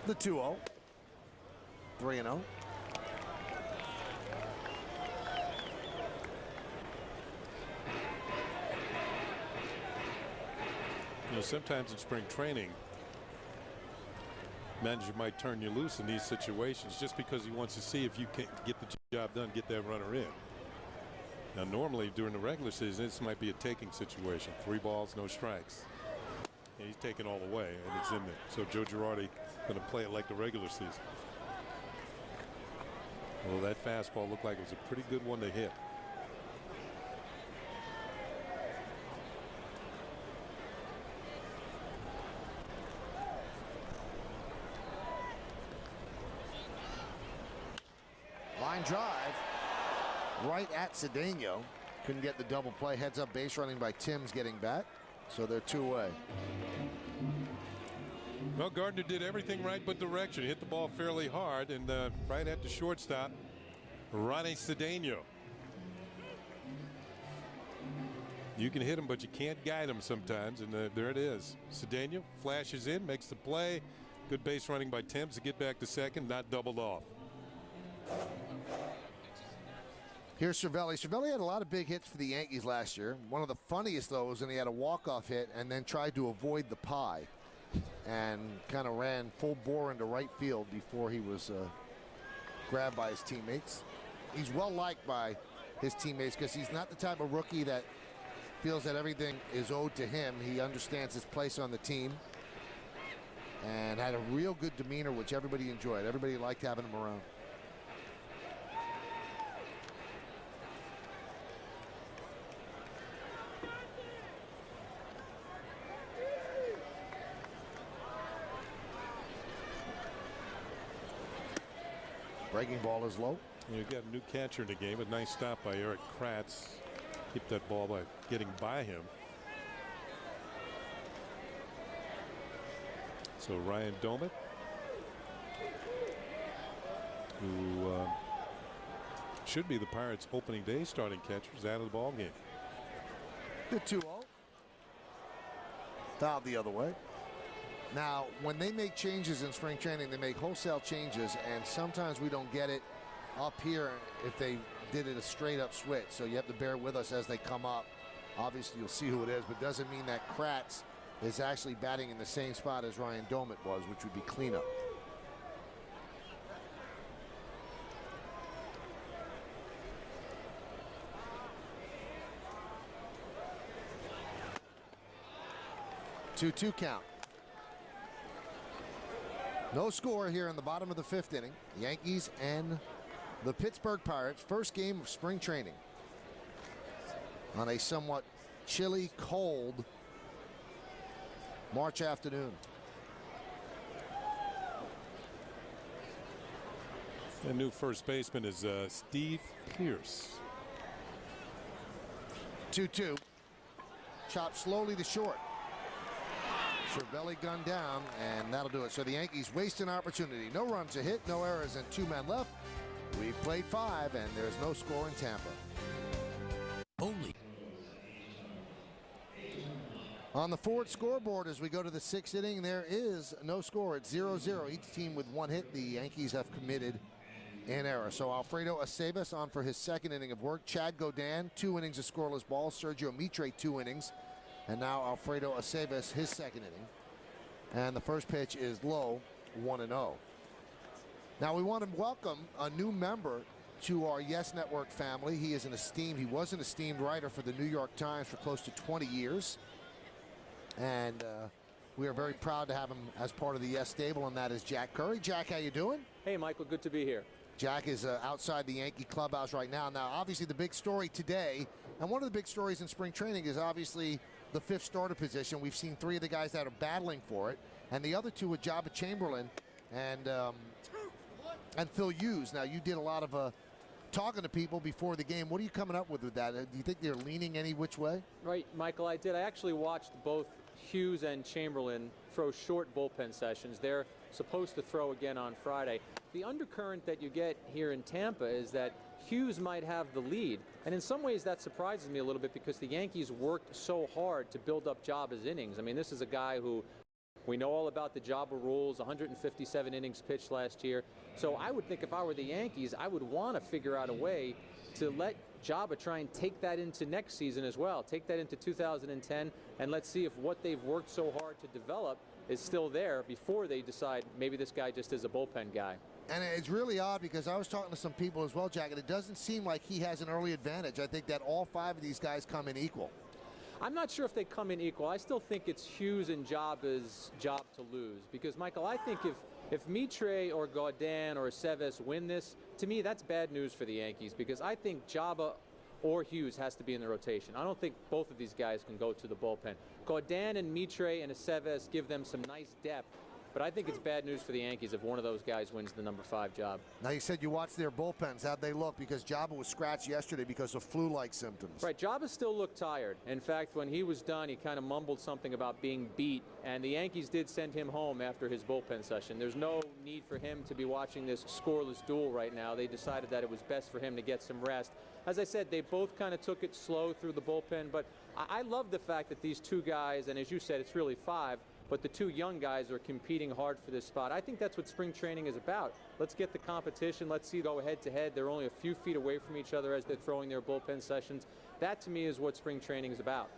The 2-0. 3-0. You know, sometimes in spring training, manager might turn you loose in these situations just because he wants to see if you can get the job done, get that runner in. Now, normally during the regular season, this might be a taking situation. 3 balls, no strikes. And he's taking all the way, and it's in there. So Joe Girardi going to play it like the regular season. Well, that fastball looked like it was a pretty good one to hit. Line drive right at Cedeno. Couldn't get the double play. Heads up base running by Timms getting back. So they're 2 away. Well, Gardner did everything right but direction. He hit the ball fairly hard and right at the shortstop, Ronnie Cedeno. You can hit him, but you can't guide him sometimes, and there it is. Cedeno flashes in, makes the play. Good base running by Timms to get back to second, not doubled off. Here's Cervelli. Cervelli had a lot of big hits for the Yankees last year. One of the funniest, though, was when he had a walk-off hit and then tried to avoid the pie and kind of ran full bore into right field before he was grabbed by his teammates. He's well liked by his teammates because he's not the type of rookie that feels that everything is owed to him. He understands his place on the team and had a real good demeanor, which everybody enjoyed. Everybody liked having him around. Breaking ball is low. You've got a new catcher in the game. A nice stop by Eric Kratz. Keep that ball by getting by him. So Ryan Domet, who should be the Pirates' opening day starting catcher, is out of the ball game. The 2-0. Fouled the other way. Now, when they make changes in spring training, they make wholesale changes, and sometimes we don't get it up here if they did it a straight-up switch. So you have to bear with us as they come up. Obviously, you'll see who it is, but doesn't mean that Kratz is actually batting in the same spot as Ryan Domet was, which would be cleanup. Two count. No score here in the bottom of the 5th inning. Yankees and the Pittsburgh Pirates. First game of spring training on a somewhat chilly, cold March afternoon. The new first baseman is Steve Pearce. 2-2. Chopped slowly to short. Cervelli gunned down, and that'll do it. So the Yankees waste an opportunity. No runs a hit, no errors, and 2 men left. We've played 5, and there's no score in Tampa. Only. On the Ford scoreboard as we go to the 6th inning, there is no score. It's 0-0. Each team with 1 hit. The Yankees have committed an error. So Alfredo Aceves on for his 2nd inning of work. Chad Godin, 2 innings of scoreless ball. Sergio Mitre, 2 innings. And now Alfredo Aceves, his 2nd inning. And the first pitch is low, 1-0. Now we want to welcome a new member to our Yes Network family. He was an esteemed writer for the New York Times for close to 20 years. And we are very proud to have him as part of the Yes stable, and that is Jack Curry. Jack, how you doing? Hey, Michael, good to be here. Jack is outside the Yankee clubhouse right now. Now, obviously, the big story today, and one of the big stories in spring training is obviously the 5th starter position. We've seen 3 of the guys that are battling for it, and the other 2 with Jabba Chamberlain and Phil Hughes. Now, you did a lot of talking to people before the game. What are you coming up with that? Do you think they're leaning any which way? Right, Michael, I did. I actually watched both Hughes and Chamberlain throw short bullpen sessions. They're supposed to throw again on Friday. The undercurrent that you get here in Tampa is that Hughes might have the lead, and in some ways that surprises me a little bit because the Yankees worked so hard to build up Jabba's innings. I mean, this is a guy who we know all about the Jabba rules, 157 innings pitched last year. So I would think if I were the Yankees, I would want to figure out a way to let Jabba try and take that into next season as well. Take that into 2010, and let's see if what they've worked so hard to develop is still there before they decide maybe this guy just is a bullpen guy. And it's really odd because I was talking to some people as well, Jack, and it doesn't seem like he has an early advantage. I think that all 5 of these guys come in equal. I'm not sure if they come in equal. I still think it's Hughes and Jabba's job to lose because, Michael, I think if Mitre or Godin or Aceves win this, to me that's bad news for the Yankees because I think Jabba or Hughes has to be in the rotation. I don't think both of these guys can go to the bullpen. Godin and Mitre and Aceves give them some nice depth, but I think it's bad news for the Yankees if one of those guys wins the number 5 job. Now, you said you watched their bullpens. How'd they look? Because Jabba was scratched yesterday because of flu-like symptoms. Right, Jabba still looked tired. In fact, when he was done, he kind of mumbled something about being beat, and the Yankees did send him home after his bullpen session. There's no need for him to be watching this scoreless duel right now. They decided that it was best for him to get some rest. As I said, they both kind of took it slow through the bullpen, but I love the fact that these 2 guys, and as you said, it's really 5, but the 2 young guys are competing hard for this spot. I think that's what spring training is about. Let's get the competition. Let's see it go head-to-head. They're only a few feet away from each other as they're throwing their bullpen sessions. That, to me, is what spring training is about.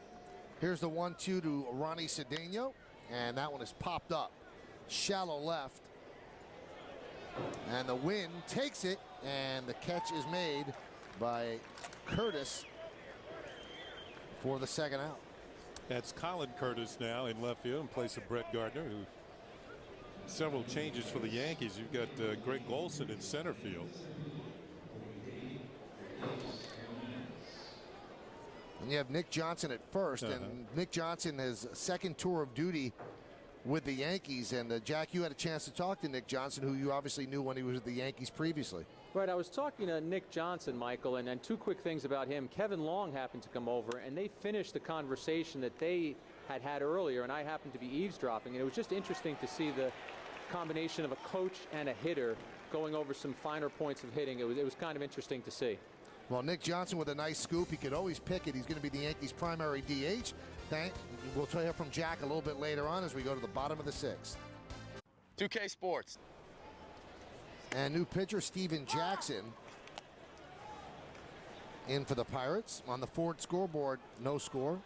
Here's the 1-2 to Ronnie Cedeno, and that one is popped up. Shallow left. And the wind takes it, and the catch is made by Curtis for the 2nd out. That's Colin Curtis now in left field in place of Brett Gardner, who several changes for the Yankees. You've got Greg Golson in center field. And you have Nick Johnson at first, and Nick Johnson has 2nd tour of duty with the Yankees. And Jack, you had a chance to talk to Nick Johnson, who you obviously knew when he was with the Yankees previously. Right, I was talking to Nick Johnson, Michael, and 2 quick things about him. Kevin Long happened to come over, and they finished the conversation that they had earlier, and I happened to be eavesdropping. And it was just interesting to see the combination of a coach and a hitter going over some finer points of hitting. It was kind of interesting to see. Well, Nick Johnson with a nice scoop. He could always pick it. He's going to be the Yankees' primary DH. We'll hear from Jack a little bit later on as we go to the bottom of the 6th. 2K Sports. And new pitcher Steven Jackson in for the Pirates. On the Ford scoreboard, no score.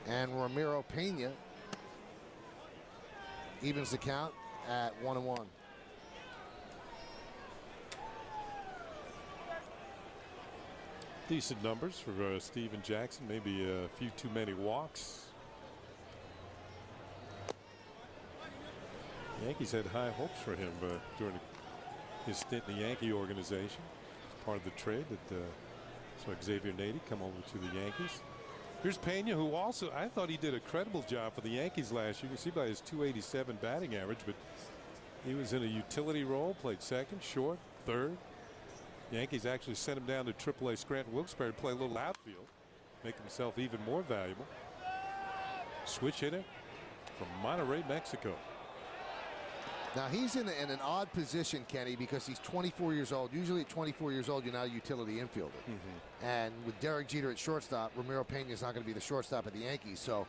And Ramiro Pena evens the count at 1-1. Decent numbers for Steven Jackson. Maybe a few too many walks. Yankees had high hopes for him during his stint in the Yankee organization. It's part of the trade that saw Xavier Nady come over to the Yankees. Here's Pena, who also, I thought he did a credible job for the Yankees last year. You can see by his .287 batting average, but he was in a utility role, played 2nd, short, 3rd. Yankees actually sent him down to AAA Scranton Wilkes-Barre to play a little outfield. make himself even more valuable. Switch hitter from Monterrey, Mexico. Now he's in an odd position, Kenny, because he's 24 years old. Usually at 24 years old, you're not a utility infielder. And with Derek Jeter at shortstop, Ramiro Pena is not going to be the shortstop at the Yankees. So,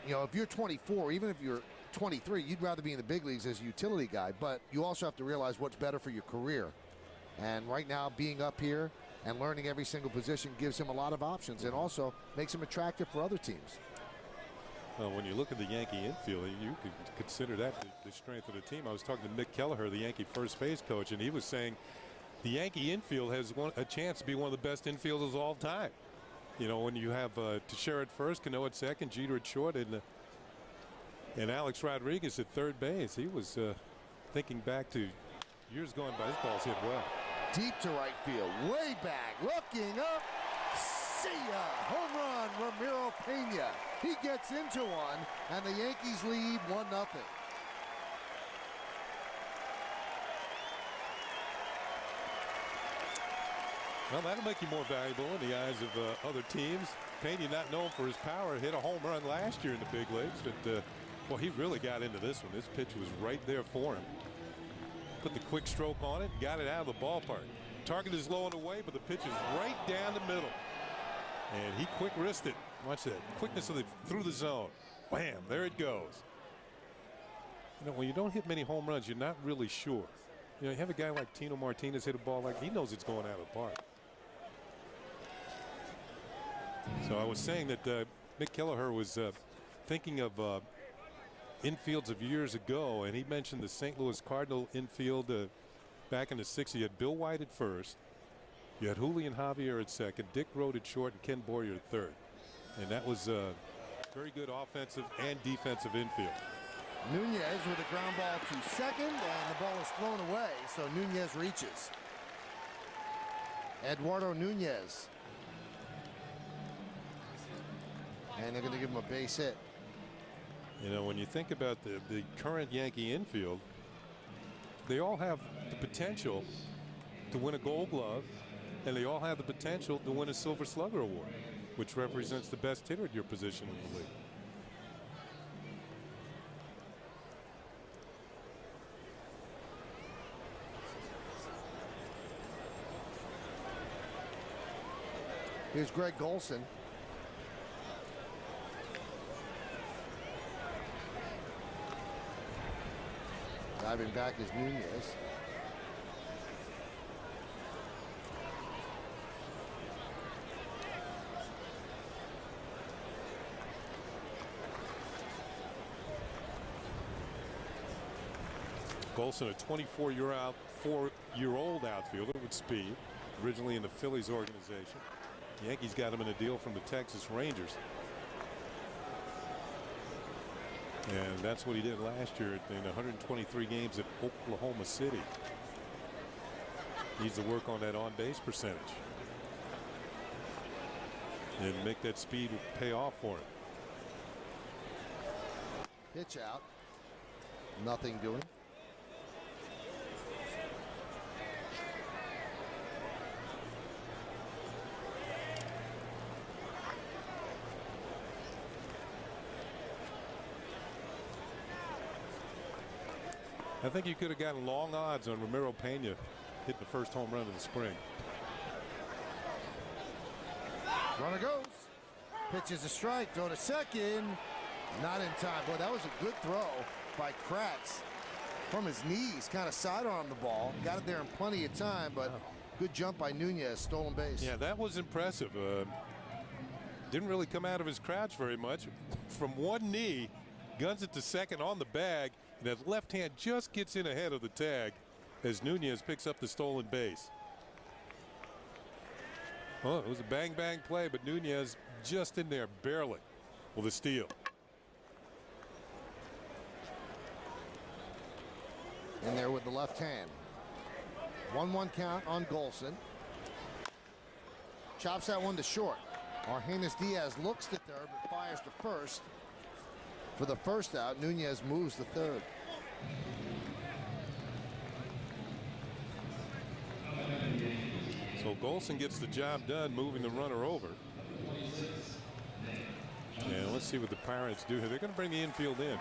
you know, if you're 24, even if you're 23, you'd rather be in the big leagues as a utility guy. But you also have to realize what's better for your career. And right now, being up here and learning every single position gives him a lot of options and also makes him attractive for other teams. Well, when you look at the Yankee infield, you could consider that the strength of the team. I was talking to Mick Kelleher, the Yankee first base coach, and he was saying the Yankee infield has a chance to be one of the best infielders of all time. You know, when you have Teixeira at first, Cano at second, Jeter at short, and Alex Rodriguez at third base. He was thinking back to years gone by. His ball's hit well. Deep to right field, way back, looking up. See ya! Home run, Ramiro Pena. He gets into one, and the Yankees lead 1-0. Well, that'll make you more valuable in the eyes of other teams. Pena, not known for his power, hit a home run last year in the big leagues, but well, he really got into this one. This pitch was right there for him. Put the quick stroke on it, got it out of the ballpark. Target is low and away, but the pitch is right down the middle. And he quick wristed. Watch that quickness through the zone. Wham! There it goes. You know, when you don't hit many home runs, you're not really sure. You know, you have a guy like Tino Martinez hit a ball like he knows it's going out of the park. So I was saying that Mick Kelleher was thinking of infields of years ago, and he mentioned the St. Louis Cardinal infield back in the 60s. You had Bill White at first. You had Julian Javier at second, Dick Rode at short, and Ken Boyer at third. And that was a very good offensive and defensive infield. Nunez with a ground ball to second, and the ball is thrown away, so Nunez reaches. Eduardo Nunez. And they're going to give him a base hit. You know, when you think about the current Yankee infield, they all have the potential to win a Gold Glove, and they all have the potential to win a Silver Slugger Award, which represents the best hitter at your position in the league. Here's Greg Golson. Diving back is Nunez. Golson, a 24-year-old outfielder with speed, originally in the Phillies organization. The Yankees got him in a deal from the Texas Rangers. And that's what he did last year in 123 games at Oklahoma City. Needs to work on that on-base percentage and make that speed pay off for him. Pitch out. Nothing doing. I think you could have gotten long odds on Ramiro Pena hitting the first home run of the spring. Runner goes. Pitch is a strike. Throw to second. Not in time. Boy, that was a good throw by Kratz. From his knees, kind of sidearmed the ball. Got it there in plenty of time, but good jump by Nunez. Stolen base. Yeah, that was impressive. Didn't really come out of his crouch very much. From one knee, guns it to second on the bag. That left hand just gets in ahead of the tag as Nunez picks up the stolen base. Oh, it was a bang-bang play, but Nunez just in there barely with a steal. In there with the left hand. 1-1 count on Golson. Chops that one to short. Argenis Diaz looks to third but fires to first. For the first out, Nunez moves to third. So Golson gets the job done moving the runner over. let's see what the Pirates do here. They're going to bring the infield in.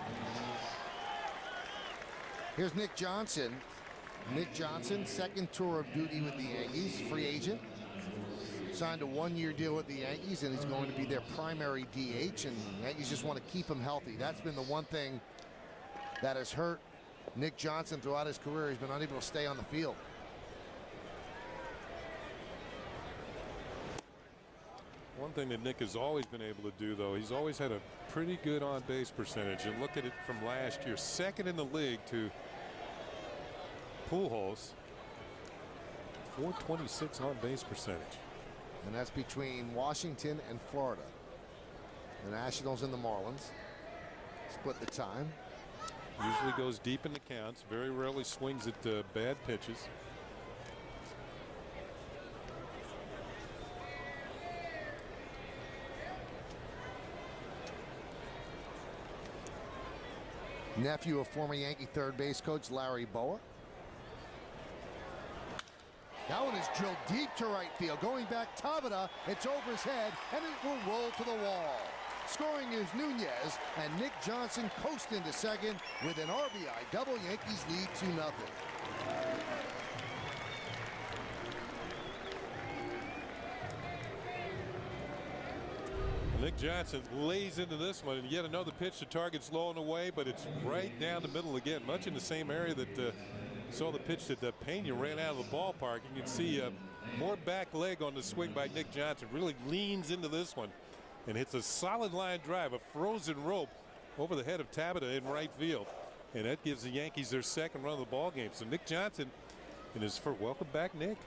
Here's Nick Johnson. Nick Johnson, second tour of duty with the Yankees, free agent. Signed a one-year deal with the Yankees, and he's going to be their primary DH, and the Yankees just want to keep him healthy. That's been the one thing that has hurt Nick Johnson throughout his career. He's been unable to stay on the field. One thing that Nick has always been able to do, though, he's always had a pretty good on-base percentage. And look at it from last year, second in the league to Pujols, 426 on-base percentage. And that's between Washington and Florida. The Nationals and the Marlins split the time. Usually goes deep in the counts. Very rarely swings at bad pitches. Nephew of former Yankee third base coach Larry Bowa. That one is drilled deep to right field. Going back, Tabata. It's over his head, and it will roll to the wall. Scoring is Nunez, and Nick Johnson coast into second with an RBI double. Yankees lead 2-0. Nick Johnson lays into this one, and yet another pitch. The target's low and away, but it's right down the middle again, much in the same area that saw the pitch that Pena ran out of the ballpark. You can see more back leg on the swing by Nick Johnson. Really leans into this one and hits a solid line drive, a frozen rope over the head of Tabata in right field. And that gives the Yankees their second run of the ball game. So Nick Johnson in his first. Welcome back, Nick.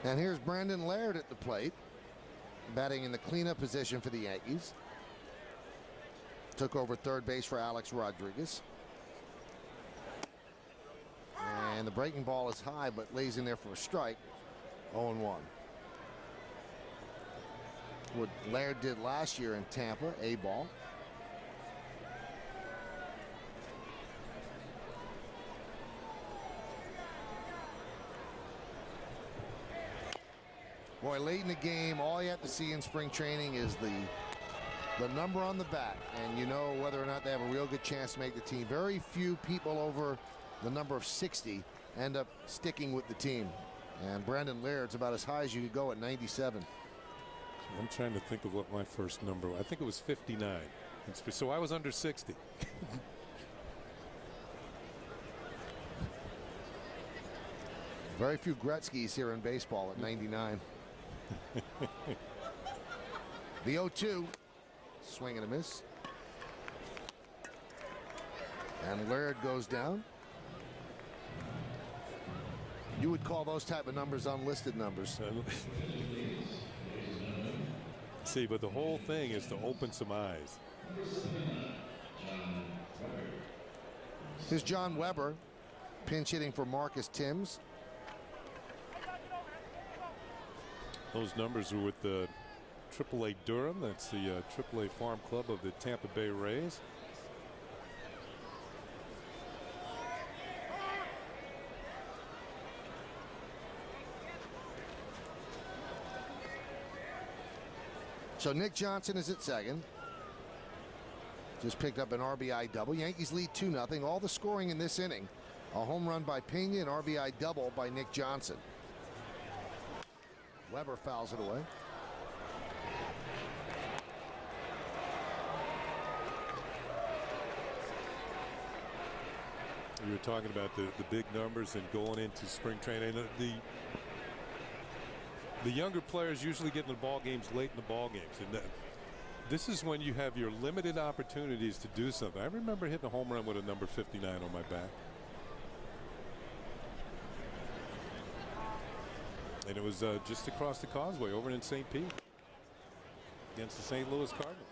And here's Brandon Laird at the plate, batting in the cleanup position for the Yankees. Took over third base for Alex Rodriguez. And the breaking ball is high, but lays in there for a strike. 0-1. What Laird did last year in Tampa, a ball. Boy, late in the game, all you have to see in spring training is the number on the bat, and you know whether or not they have a real good chance to make the team. Very few people over the number of 60 end up sticking with the team. And Brandon Laird's about as high as you could go at 97. I'm trying to think of what my first number was. I think it was 59. So I was under 60. Very few Gretzky's here in baseball at 99. The 0-2. Swing and a miss. And Laird goes down. You would call those type of numbers unlisted numbers. See, but the whole thing is to open some eyes. Here's John Weber pinch hitting for Marcus Timms. Those numbers were with the AAA Durham. That's the AAA farm club of the Tampa Bay Rays. So Nick Johnson is at second. Just picked up an RBI double. Yankees lead 2-0. All the scoring in this inning. A home run by Pena, an RBI double by Nick Johnson. Weber fouls it away. You were talking about the big numbers and going into spring training. The younger players usually get in the ball games late in the ball games, and this is when you have your limited opportunities to do something. I remember hitting a home run with a number 59 on my back. And it was just across the causeway over in St. Pete against the St. Louis Cardinals.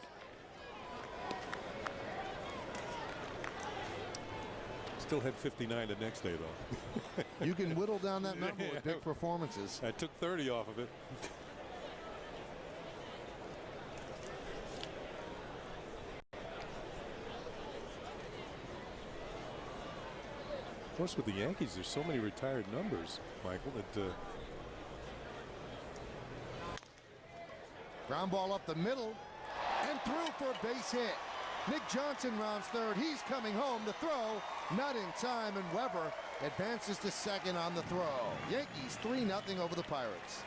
Still had 59 the next day, though. You can whittle down that number with big performances. I took 30 off of it. Of course, with the Yankees, there's so many retired numbers, Michael, that Ground ball up the middle and through for a base hit. Nick Johnson rounds third. He's coming home. The throw, not in time, and Weber advances to second on the throw. Yankees 3-0 over the Pirates.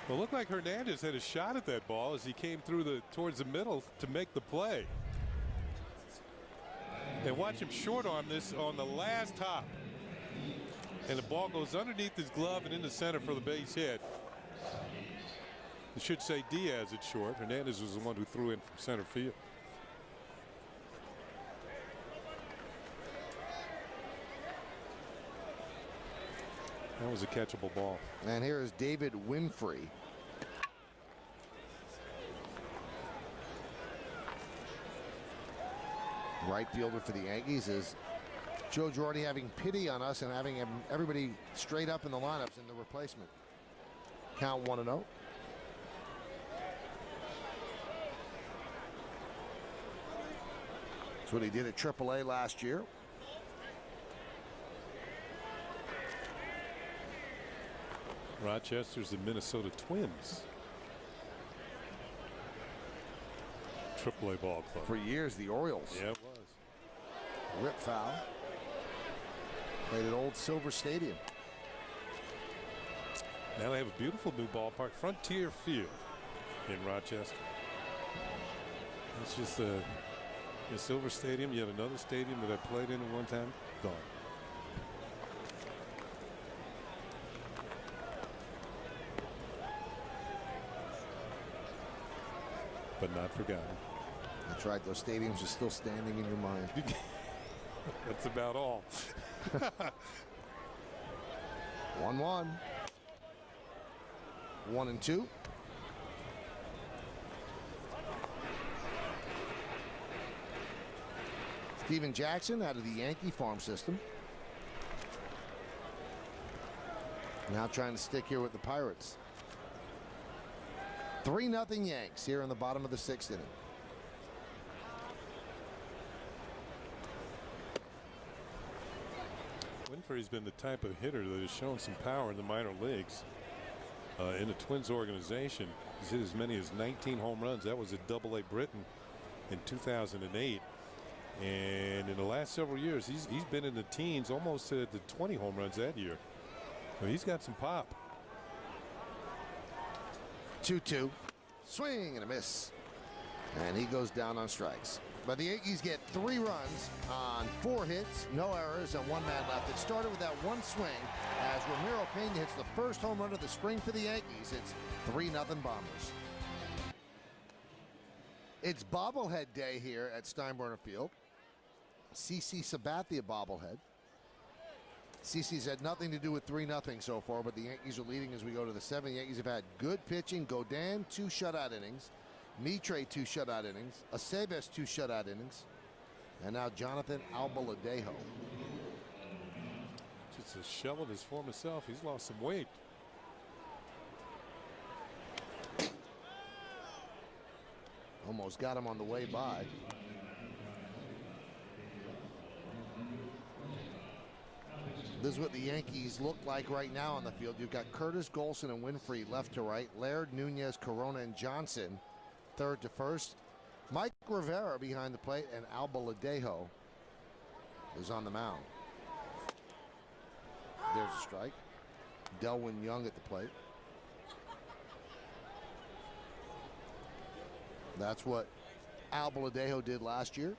Well, it looked like Hernandez had a shot at that ball as he came through towards the middle to make the play. And watch him short arm this on the last hop. And the ball goes underneath his glove and into center for the base hit. It should say Diaz at short. Hernandez was the one who threw in from center field. That was a catchable ball. And here is David Winfrey. Right fielder for the Yankees is Joe Girardi having pity on us and having everybody straight up in the lineups in the replacement. Count 1-0. That's what he did at AAA last year. Rochester's the Minnesota Twins. AAA ball club. For years, the Orioles. Yeah, it was. Rip foul. Played at Old Silver Stadium. Now they have a beautiful new ballpark, Frontier Field, in Rochester. It's just a Silver Stadium, yet another stadium that I played in at one time. Gone. But not forgotten. That's right. Those stadiums are still standing in your mind. That's about all. 1-1. 1-2. Steven Jackson out of the Yankee farm system. Now trying to stick here with the Pirates. 3-0 Yanks here in the bottom of the 6th inning. Winfrey's been the type of hitter that has shown some power in the minor leagues. In the Twins organization, he's hit as many as 19 home runs. That was at AA Britain in 2008. And in the last several years, he's been in the teens, almost to the 20 home runs that year. So he's got some pop. 2-2. Swing and a miss. And he goes down on strikes. But the Yankees get 3 runs on 4 hits, no errors, and 1 man left. It started with that one swing as Ramiro Pena hits the first home run of the spring for the Yankees. It's 3-0 Bombers. It's bobblehead day here at Steinbrenner Field. CC Sabathia bobblehead. CC's had nothing to do with 3-0 so far, but the Yankees are leading as we go to the 7th. Yankees have had good pitching. Godin, 2 shutout innings. Mitre, 2 shutout innings. Aceves, 2 shutout innings. And now Jonathan Albaladejo. Just a shell of his former self. He's lost some weight. Almost got him on the way by. This is what the Yankees look like right now on the field. You've got Curtis, Golson, and Winfrey left to right. Laird, Nunez, Corona, and Johnson third to first. Mike Rivera behind the plate, and Albaladejo is on the mound. There's a strike. Delwyn Young at the plate. That's what Albaladejo did last year.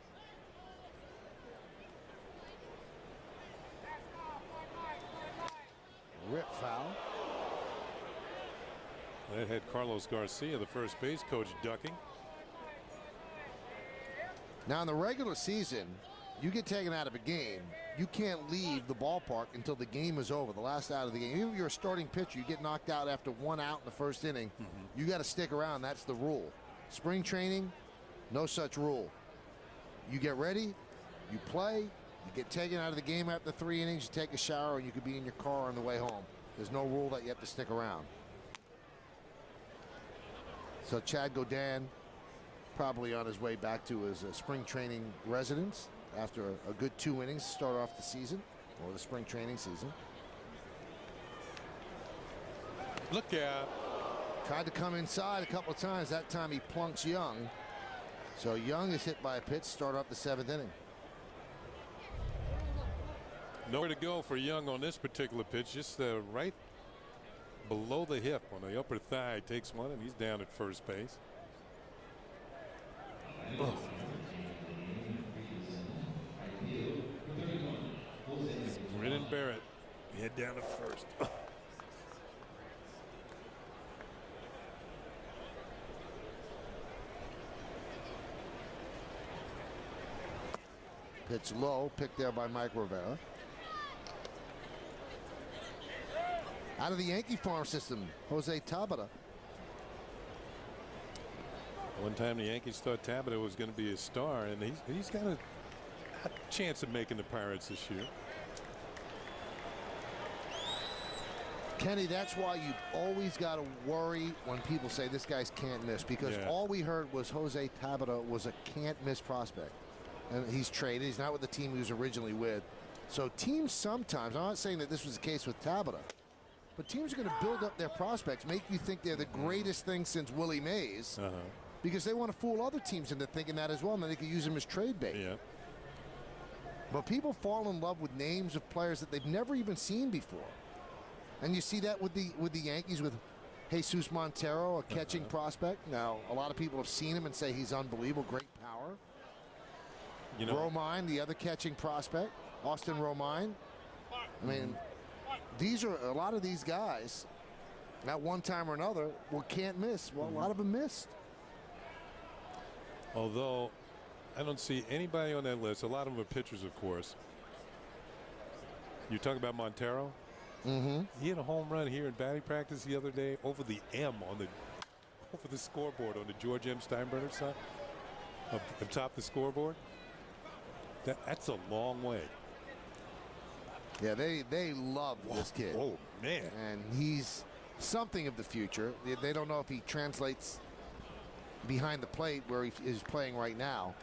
Rip foul. That had Carlos Garcia, the first base coach, ducking. Now in the regular season, you get taken out of a game, you can't leave the ballpark until the game is over, the last out of the game. Even if you're a starting pitcher, you get knocked out after 1 out in the first inning. You got to stick around. That's the rule. Spring training, no such rule. You get ready, you play, you get taken out of the game after 3 innings, you take a shower, and you could be in your car on the way home. There's no rule that you have to stick around. So Chad Godin probably on his way back to his spring training residence after a good 2 innings to start off the season, or the spring training season. Look out. Tried to come inside a couple of times. That time he plunks Young. So Young is hit by a pitch, start off the 7th inning. Nowhere to go for Young on this particular pitch, just right below the hip on the upper thigh. Takes one, and he's down at first base. Oh. Brennan Barrett, head down to first. Pitch low, picked there by Mike Rivera. Out of the Yankee farm system, Jose Tabata. One time the Yankees thought Tabata was going to be a star, and he's got a chance of making the Pirates this year. Kenny, that's why you always got to worry when people say this guy's can't miss, because all we heard was Jose Tabata was a can't miss prospect. And he's traded. He's not with the team he was originally with. So teams sometimes, I'm not saying that this was the case with Tabata, but teams are going to build up their prospects, make you think they're the greatest thing since Willie Mays, because they want to fool other teams into thinking that as well, and then they can use them as trade bait. Yeah. But people fall in love with names of players that they've never even seen before. And you see that with the Yankees with Jesus Montero, a catching prospect. Now, a lot of people have seen him and say he's unbelievable, great power. You know, Romine, the other catching prospect, Austin Romine. I mean, these are a lot of these guys at one time or another can't miss. Well, a lot of them missed. Although I don't see anybody on that list. A lot of them are pitchers, of course. You talk about Montero. He had a home run here in batting practice the other day over the M on over the scoreboard on the George M. Steinbrenner side, up top the scoreboard. That's a long way. Yeah, they love this kid. Oh man! And he's something of the future. They don't know if he translates behind the plate where he is playing right now.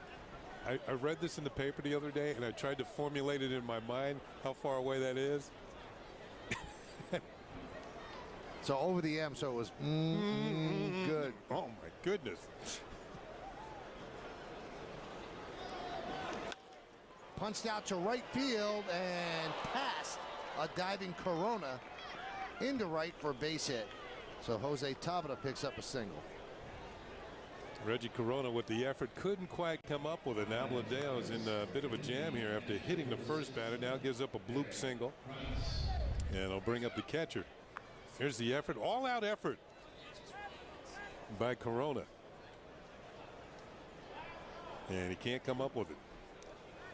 I read this in the paper the other day, and I tried to formulate it in my mind how far away that is. So over the M, so it was good. Oh my goodness. Punched out to right field and past a diving Corona into right for a base hit. So Jose Tabata picks up a single. Reggie Corona with the effort couldn't quite come up with it. Now Bladeo in a bit of a jam here after hitting the first batter. Now gives up a bloop single. And it'll bring up the catcher. Here's the effort, all-out effort by Corona. And he can't come up with it.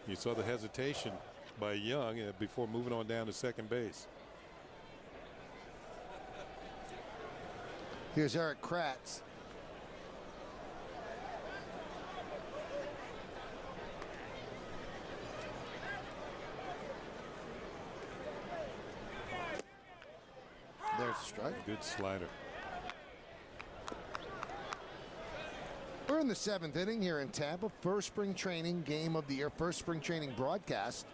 You saw the hesitation by Young before moving on down to second base. Here's Eric Kratz. There's a strike. Good slider. We're in the 7th inning here in Tampa. First spring training game of the year. First spring training broadcast.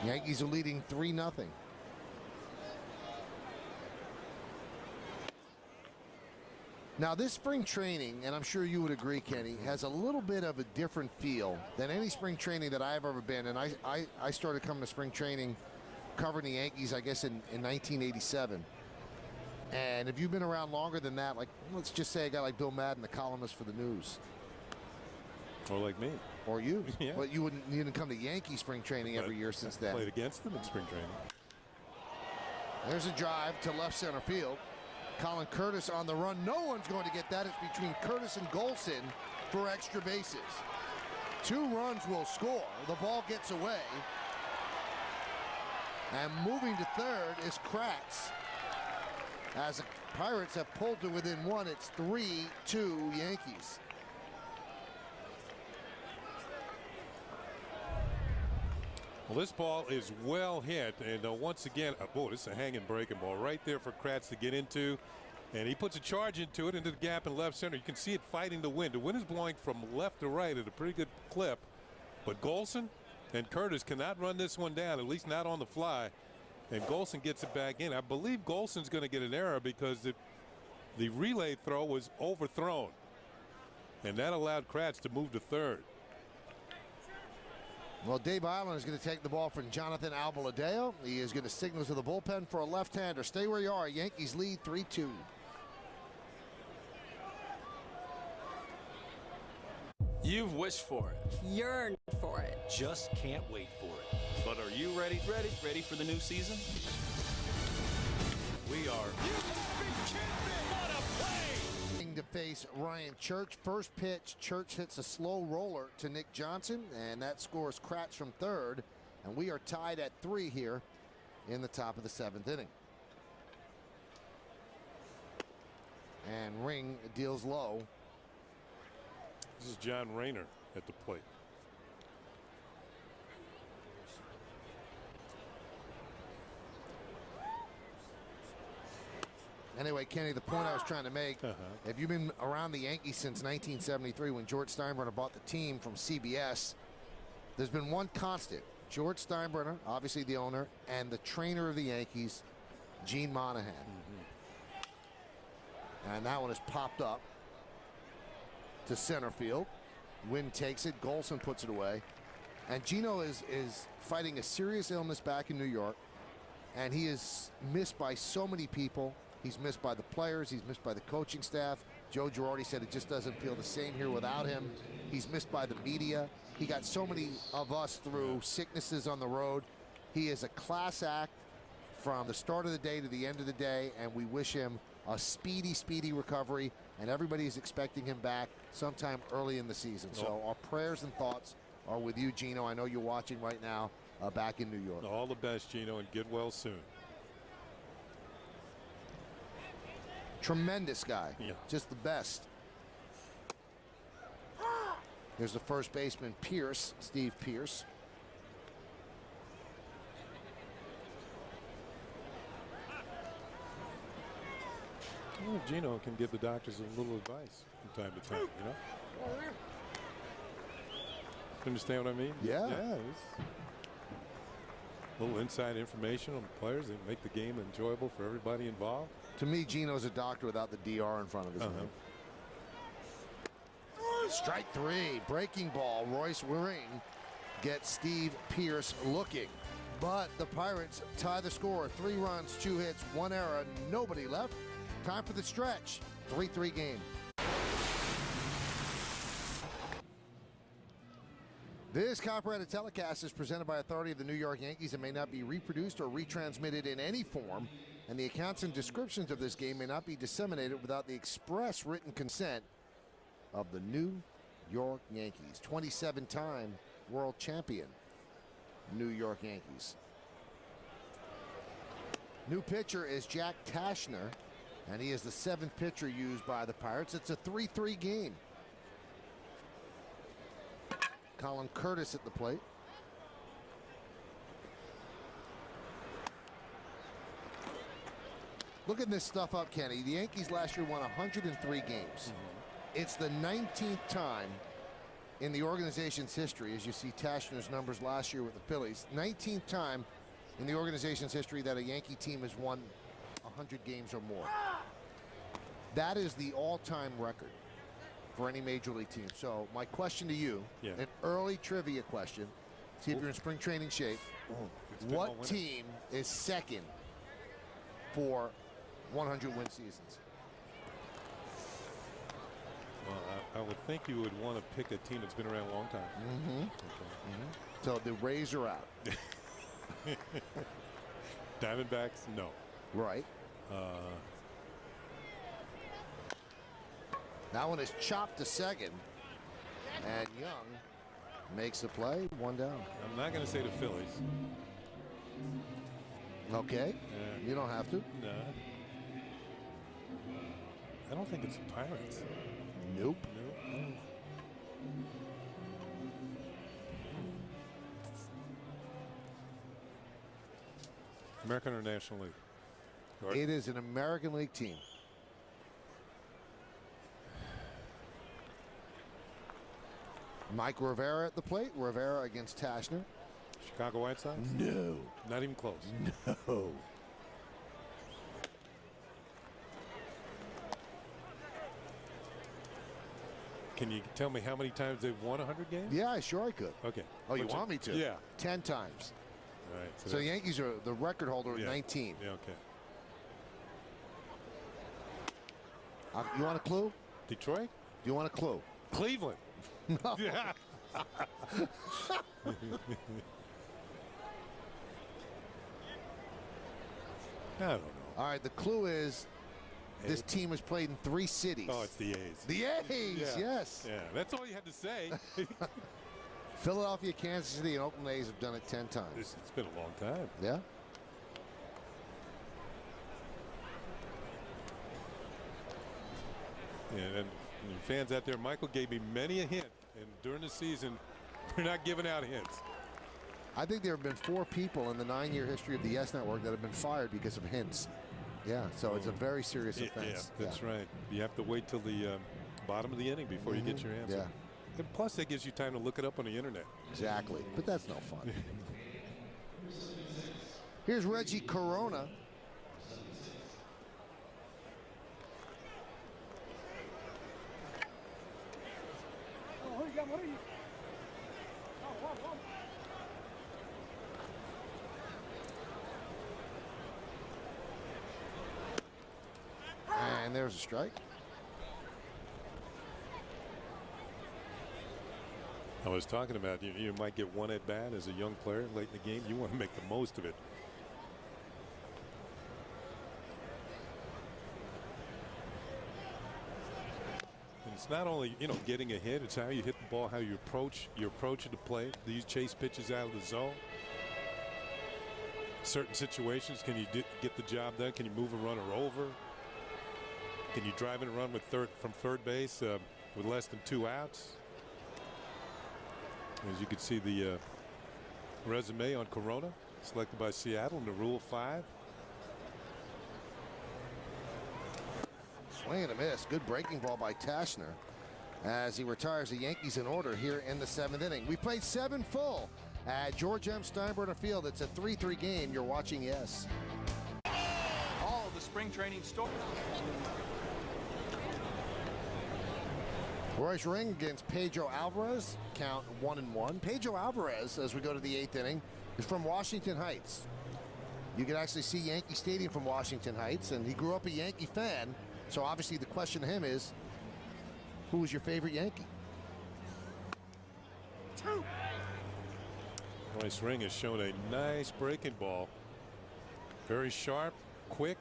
Yankees are leading 3-0. Now this spring training, and I'm sure you would agree, Kenny, has a little bit of a different feel than any spring training that I've ever been. And I started coming to spring training covering the Yankees, I guess, in 1987. And if you've been around longer than that, like let's just say a guy like Bill Madden, the columnist for the News. Or like me. Or you. Yeah. But you didn't come to Yankee spring training every year since then. Played against them in spring training. There's a drive to left center field. Colin Curtis on the run. No one's going to get that. It's between Curtis and Golson for extra bases. 2 runs will score. The ball gets away. And moving to third is Kratz. As the Pirates have pulled to within 1, it's 3-2 Yankees. Well, this ball is well hit, and once again, this is a hanging breaking ball right there for Kratz to get into, and he puts a charge into it, into the gap in left center. You can see it fighting the wind. The wind is blowing from left to right at a pretty good clip, But Golson and Curtis cannot run this one down, at least not on the fly. And Golson gets it back in. I believe Golson's going to get an error because the relay throw was overthrown. And that allowed Kratz to move to third. Well, Dave Island is going to take the ball from Jonathan Albaladeo. He is going to signal to the bullpen for a left-hander. Stay where you are. Yankees lead 3-2. You've wished for it. Yearned for it. Just can't wait for it. But are you ready? Ready for the new season? We are. You gotta be kidding me! What a play! To face Ryan Church. First pitch, Church hits a slow roller to Nick Johnson, and that scores Kratz from third. And we are tied at 3 here in the top of the 7th inning. And Ring deals low. This is John Rayner at the plate. Anyway, Kenny, the point I was trying to make, if you've been around the Yankees since 1973 when George Steinbrenner bought the team from CBS, there's been one constant. George Steinbrenner, obviously the owner, and the trainer of the Yankees, Gene Monahan. And that one has popped up to center field. Wynn takes it. Golson puts it away. And Gino is fighting a serious illness back in New York. And he is missed by so many people. He's missed by the players. He's missed by the coaching staff. Joe Girardi said it just doesn't feel the same here without him. He's missed by the media. He got so many of us through sicknesses on the road. He is a class act from the start of the day to the end of the day. And we wish him a speedy, speedy recovery. And everybody is expecting him back sometime early in the season. So our prayers and thoughts are with you, Gino. I know you're watching right now back in New York. All the best, Gino, and get well soon. Tremendous guy. Just the best. There's the first baseman, Pierce, Steve Pierce. Well, Gino can give the doctors a little advice from time to time, you know? Understand what I mean? Yeah. It's a little inside information on the players that make the game enjoyable for everybody involved. To me, Gino's a doctor without the DR in front of his name. Strike 3, breaking ball. Royce Ring gets Steve Pierce looking. But the Pirates tie the score. 3 runs, 2 hits, 1 error, nobody left. Time for the stretch. 3-3 game. This copyrighted telecast is presented by authority of the New York Yankees and may not be reproduced or retransmitted in any form, and the accounts and descriptions of this game may not be disseminated without the express written consent of the New York Yankees. 27-time world champion, New York Yankees. New pitcher is Jack Tashner, and he is the 7th pitcher used by the Pirates. It's a 3-3 game. Colin Curtis at the plate. Looking this stuff up, Kenny. The Yankees last year won 103 games. It's the 19th time in the organization's history, as you see Tashner's numbers last year with the Phillies, 19th time in the organization's history that a Yankee team has won 100 games or more. That is the all-time record for any major league team. So my question to you, an early trivia question, see if you're in spring training shape. What team is second for 100 win seasons? Well, I would think you would want to pick a team that's been around a long time. So the Rays are out. Diamondbacks, no. Right. That one is chopped to second, and Young makes the play. 1 down. I'm not going to say the Phillies. Okay. You don't have to. No. I don't think it's the Pirates. Nope. American or National League? It is an American League team. Mike Rivera at the plate. Rivera against Tashner. Chicago White Sox? No. Not even close. No. Can you tell me how many times they've won 100 games? Yeah, sure I could. Okay. Oh, you want me to? Yeah. 10 times. All right. So the Yankees are the record holder with yeah. 19. Yeah, okay. You want a clue? Detroit? Do you want a clue? Cleveland. No. Yeah. I don't know. All right, the clue is this team has played in 3 cities. Oh, it's the A's. The A's, yeah. yes. Yeah, that's all you had to say. Philadelphia, Kansas City, and Oakland A's have done it 10 times. It's been a long time. Yeah. And fans out there, Michael gave me many a hint, and during the season, we're not giving out hints. I think there have been 4 people in the 9-year history of the Yes Network that have been fired because of hints. Yeah, so it's a very serious offense. Yeah, that's right. You have to wait till the bottom of the inning before you get your answer. Yeah. And plus, that gives you time to look it up on the internet. Exactly, but that's no fun. Here's Reggie Corona. And there's a strike. I was talking about you might get one at bat as a young player late in the game. You want to make the most of it. And it's not only getting a hit. It's how you hit the ball, how you approach the play. Do you chase pitches out of the zone? Certain situations, can you get the job done? Can you move a runner over? Can you drive in a run with from third base with less than 2 outs? As you can see, the resume on Corona, selected by Seattle in the Rule 5. Swing and a miss. Good breaking ball by Tashner as he retires the Yankees in order here in the 7th inning. We played 7 full at George M. Steinbrenner Field. It's a 3-3 game. You're watching Yes. All of the spring training story. Royce Ring against Pedro Alvarez. Count 1-1. Pedro Alvarez, as we go to the 8th inning, is from Washington Heights. You can actually see Yankee Stadium from Washington Heights, and he grew up a Yankee fan. So obviously the question to him is, who was your favorite Yankee? Royce Ring has shown a nice breaking ball. Very sharp, quick,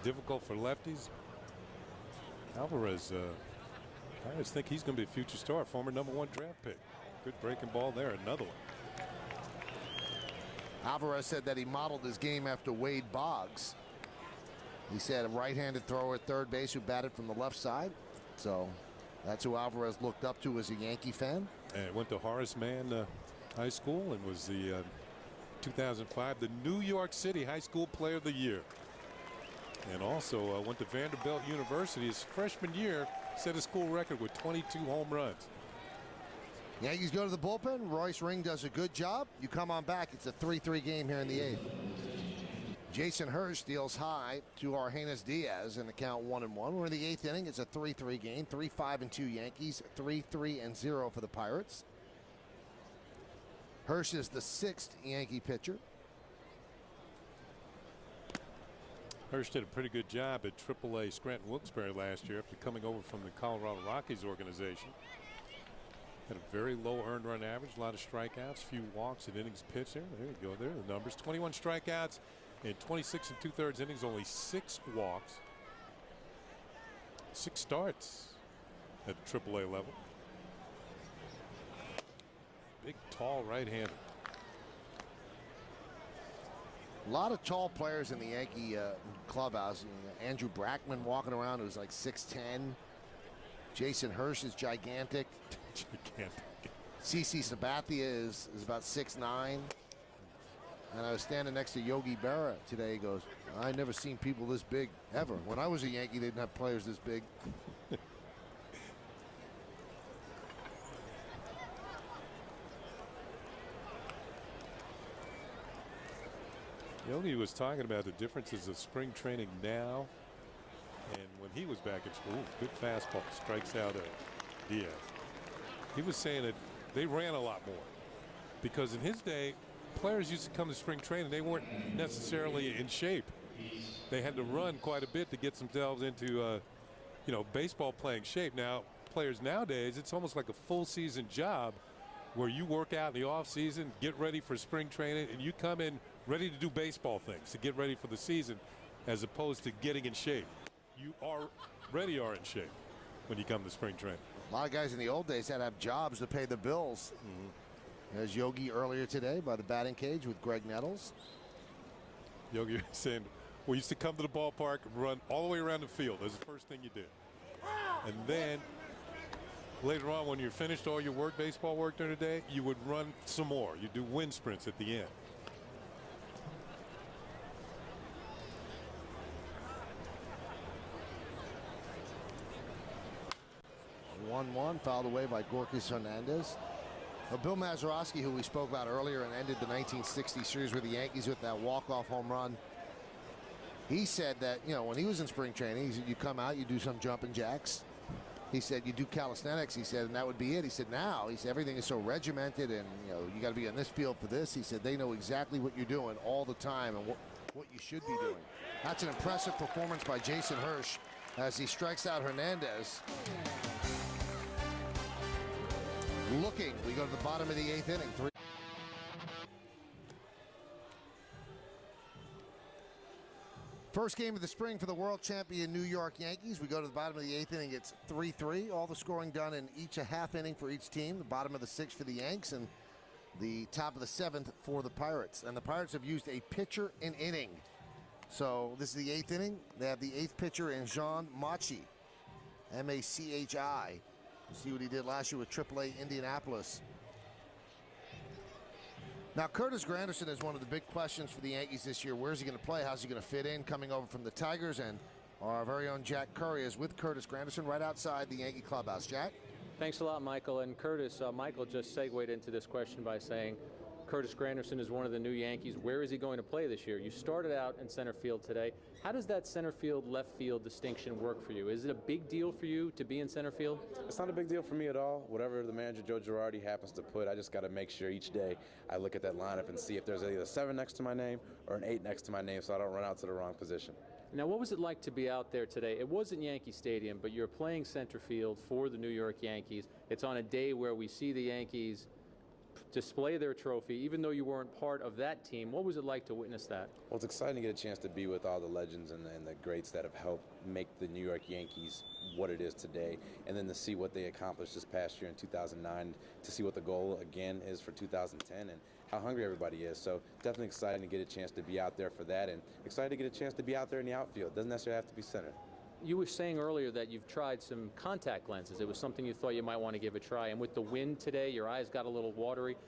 difficult for lefties. Alvarez, I just think he's going to be a future star, former #1 draft pick. Good breaking ball there, another one. Alvarez said that he modeled his game after Wade Boggs. He said a right-handed thrower at third base who batted from the left side. So that's who Alvarez looked up to as a Yankee fan. And went to Horace Mann High School and was the 2005 the New York City High School Player of the Year. And also went to Vanderbilt University his freshman year, set a school record with 22 home runs. Yankees go to the bullpen. Royce Ring does a good job. You come on back. It's a 3-3 game here in the 8th. Jason Hurst deals high to Argenis Diaz in the count 1-1. We're in the 8th inning. It's a 3-3 game. 3-5-2 Yankees. 3-3-0 for the Pirates. Hurst is the 6th Yankee pitcher. Hurst did a pretty good job at AAA Scranton Wilkes-Barre last year after coming over from the Colorado Rockies organization. Had a very low earned run average, a lot of strikeouts, few walks and innings pitched there. There you go, there are the numbers. 21 strikeouts in 26 2/3 innings, only 6 walks. 6 starts at the AAA level. Big, tall right-hander. A lot of tall players in the Yankee clubhouse. Andrew Brackman walking around who's like 6'10". Jason Hurst is gigantic. CC Sabathia is about 6'9". And I was standing next to Yogi Berra today. He goes, I never seen people this big ever. When I was a Yankee, they didn't have players this big. Yogi was talking about the differences of spring training now and when he was back in school. Good fastball, strikes out Diaz. He was saying that they ran a lot more because in his day, players used to come to spring training. They weren't necessarily in shape. They had to run quite a bit to get themselves into, baseball playing shape. Now, players nowadays, it's almost like a full season job where you work out in the off season, get ready for spring training, and you come in ready to do baseball things to get ready for the season, as opposed to getting in shape. You already are in shape when you come to spring training. A lot of guys in the old days had to have jobs to pay the bills. There's Yogi earlier today by the batting cage with Greg Nettles. Yogi saying, we used to come to the ballpark and run all the way around the field. That's the first thing you did. And then later on, when you're finished all your work, baseball work during the day, you would run some more. You do wind sprints at the end. One fouled away by Gorkis Hernandez. Bill Mazeroski, who we spoke about earlier and ended the 1960 series with the Yankees with that walk-off home run, he said that, when he was in spring training, he said you come out, you do some jumping jacks. He said you do calisthenics, he said, and that would be it. He said now, everything is so regimented and, you got to be on this field for this. He said they know exactly what you're doing all the time and what you should be doing. That's an impressive performance by Jason Hirsch as he strikes out Hernandez. Looking, we go to the bottom of the 8th inning. First game of the spring for the world champion New York Yankees. We go to the bottom of the 8th inning. It's 3-3. All the scoring done in each a half inning for each team. The bottom of the 6th for the Yanks and the top of the 7th for the Pirates. And the Pirates have used a pitcher an inning. So this is the 8th inning. They have the 8th pitcher in Jean Machi, M-A-C-H-I. See what he did last year with AAA Indianapolis. Now, Curtis Granderson is one of the big questions for the Yankees this year. Where's he going to play? How's he going to fit in? Coming over from the Tigers, and our very own Jack Curry is with Curtis Granderson right outside the Yankee clubhouse. Jack? Thanks a lot, Michael. And Curtis, Michael just segued into this question by saying Curtis Granderson is one of the new Yankees. Where is he going to play this year? You started out in center field today. How does that center field, left field distinction work for you? Is it a big deal for you to be in center field? It's not a big deal for me at all. Whatever the manager, Joe Girardi, happens to put, I just got to make sure each day I look at that lineup and see if there's either a 7 next to my name or an 8 next to my name so I don't run out to the wrong position. Now, what was it like to be out there today? It wasn't Yankee Stadium, but you're playing center field for the New York Yankees. It's on a day where we see the Yankees display their trophy, even though you weren't part of that team. What was it like to witness that? Well, it's exciting to get a chance to be with all the legends and the greats that have helped make the New York Yankees what it is today, and then to see what they accomplished this past year in 2009, to see what the goal again is for 2010 and how hungry everybody is. So definitely exciting to get a chance to be out there for that, and excited to get a chance to be out there in the outfield. Doesn't necessarily have to be center. You were saying earlier that you've tried some contact lenses. It was something you thought you might want to give a try. And with the wind today, your eyes got a little watery.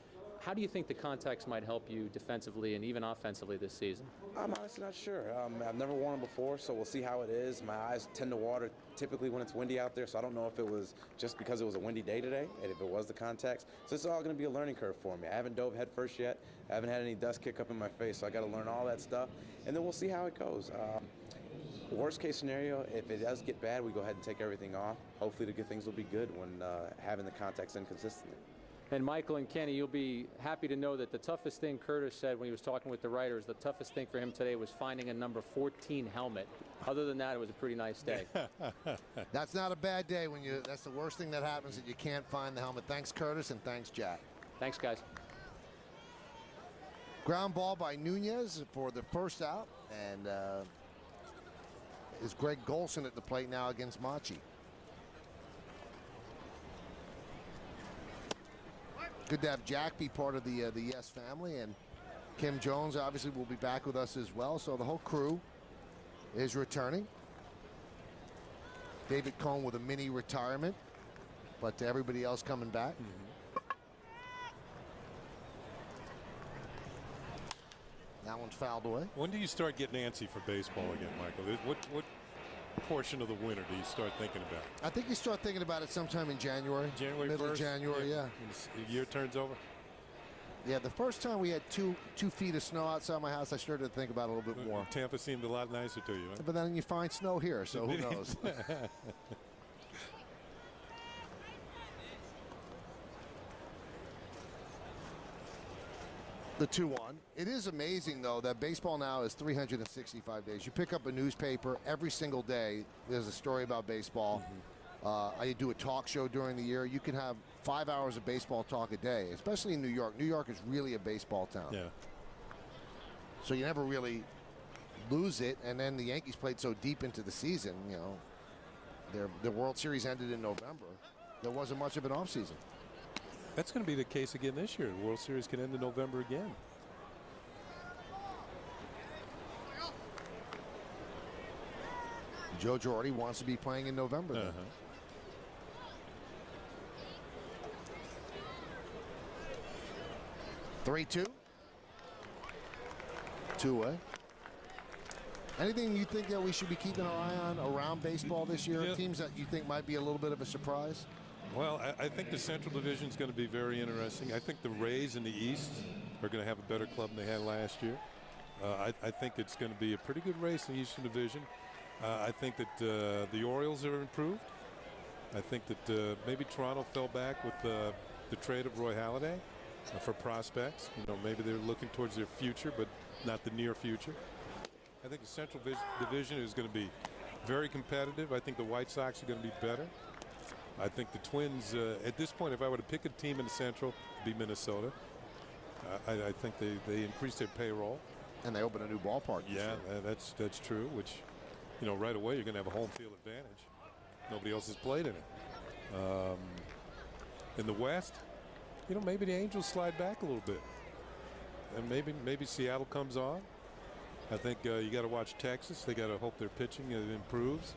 How do you think the contacts might help you defensively and even offensively this season? I'm honestly not sure. I've never worn them before, so we'll see how it is. My eyes tend to water typically when it's windy out there, so I don't know if it was just because it was a windy day today and if it was the contacts. So it's all going to be a learning curve for me. I haven't dove head first yet. I haven't had any dust kick up in my face, so I got to learn all that stuff, and then we'll see how it goes. Worst case scenario, if it does get bad, we go ahead and take everything off. Hopefully the good things will be good when having the contacts in consistently. And Michael and Kenny, you'll be happy to know that the toughest thing Curtis said when he was talking with the writers, the toughest thing for him today was finding a number 14 helmet. Other than that, it was a pretty nice day. That's not a bad day when that's the worst thing that happens, that you can't find the helmet. Thanks, Curtis, and thanks, Jack. Thanks, guys. Ground ball by Nunez for the first out, and is Greg Golson at the plate now against Machi. Good to have Jack be part of the Yes family, and Kim Jones obviously will be back with us as well. So the whole crew is returning. David Cohn with a mini retirement, but everybody else coming back. That one's fouled away. When do you start getting antsy for baseball again, Michael? What portion of the winter do you start thinking about? I think you start thinking about it sometime in January. January 1st? Middle of January, yeah. When the year turns over? Yeah, the first time we had two feet of snow outside my house, I started to think about it a little bit more. Tampa seemed a lot nicer to you. Huh? But then you find snow here, so who knows? The 2-1. It is amazing, though, that baseball now is 365 days. You pick up a newspaper every single day. There's a story about baseball. I do a talk show during the year. You can have 5 hours of baseball talk a day, especially in New York. New York is really a baseball town. Yeah. So you never really lose it. And then the Yankees played so deep into the season, you know, their World Series ended in November. There wasn't much of an offseason. That's going to be the case again this year. The World Series can end in November again. Joe Girardi wants to be playing in November. Then. 3-2. 2-away. Anything you think that we should be keeping our eye on around baseball this year? Yeah. Teams that you think might be a little bit of a surprise? Well, I think the Central Division is going to be very interesting. I think the Rays in the East are going to have a better club than they had last year. I think it's going to be a pretty good race in the Eastern Division. I think that the Orioles are improved. I think that maybe Toronto fell back with the trade of Roy Halladay for prospects. You know, maybe they're looking towards their future, but not the near future. I think the Central Division is going to be very competitive. I think the White Sox are going to be better. I think the Twins, at this point, if I were to pick a team in the Central, it'd be Minnesota. I think they increased their payroll. And they opened a new ballpark. Yeah, that's true, which, you know, right away you're going to have a home field advantage. Nobody else has played in it. In the West, you know, maybe the Angels slide back a little bit. And maybe Seattle comes on. I think you got to watch Texas. They got to hope their pitching improves.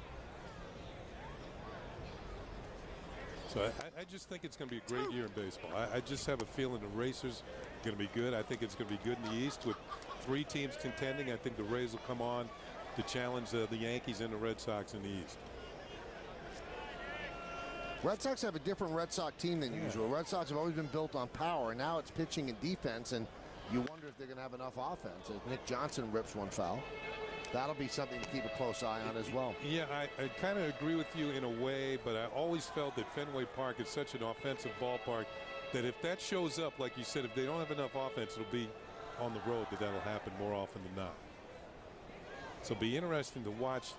So I just think it's going to be a great year in baseball. I just have a feeling the Racers are going to be good. I think it's going to be good in the East with 3 teams contending. I think the Rays will come on to challenge the Yankees and the Red Sox in the East. Red Sox have a different Red Sox team than usual. Red Sox have always been built on power. Now it's pitching and defense, and you wonder if they're going to have enough offense. As Nick Johnson rips one foul. That'll be something to keep a close eye on as well. Yeah, I kind of agree with you in a way, but I always felt that Fenway Park is such an offensive ballpark that if that shows up, like you said, if they don't have enough offense, it'll be on the road that'll happen more often than not. So it'll be interesting to watch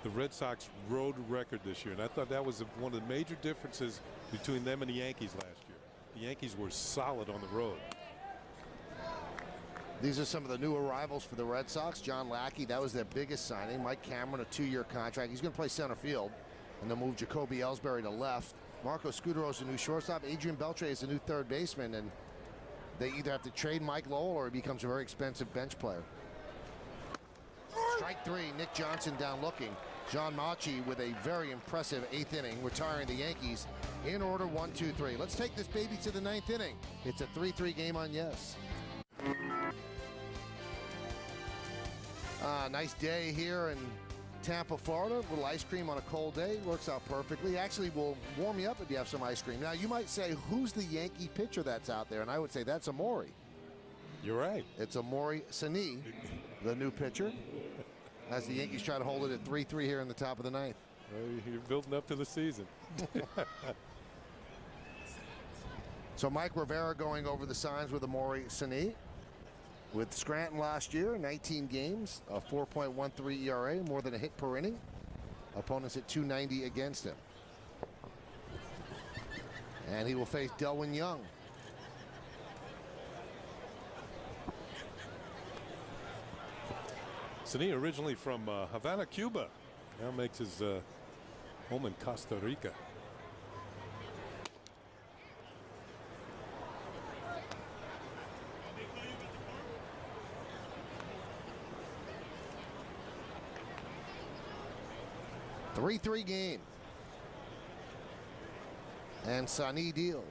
the Red Sox road record this year. And I thought that was one of the major differences between them and the Yankees last year. The Yankees were solid on the road. These are some of the new arrivals for the Red Sox. John Lackey, that was their biggest signing. Mike Cameron, a 2-year contract. He's going to play center field. And they'll move Jacoby Ellsbury to left. Marco Scudero is a new shortstop. Adrian Beltre is a new third baseman. And they either have to trade Mike Lowell or he becomes a very expensive bench player. Strike 3, Nick Johnson down looking. John Machi with a very impressive 8th inning, retiring the Yankees in order 1-2-3. Let's take this baby to the 9th inning. It's a 3-3 game on Yes. Nice day here in Tampa, Florida. A little ice cream on a cold day works out perfectly. Actually, will warm you up if you have some ice cream. Now, you might say, who's the Yankee pitcher that's out there? And I would say that's Amori. You're right. It's Amori Sani, the new pitcher, as the Yankees try to hold it at 3-3 here in the top of the 9th. Well, you're building up to the season. So Mike Rivera going over the signs with Amori Sani. With Scranton last year, 19 games, a 4.13 ERA, more than a hit per inning. Opponents at .290 against him. And he will face Delwyn Young. Sani originally from Havana, Cuba. Now makes his home in Costa Rica. A 3-3 game. And Sani deals.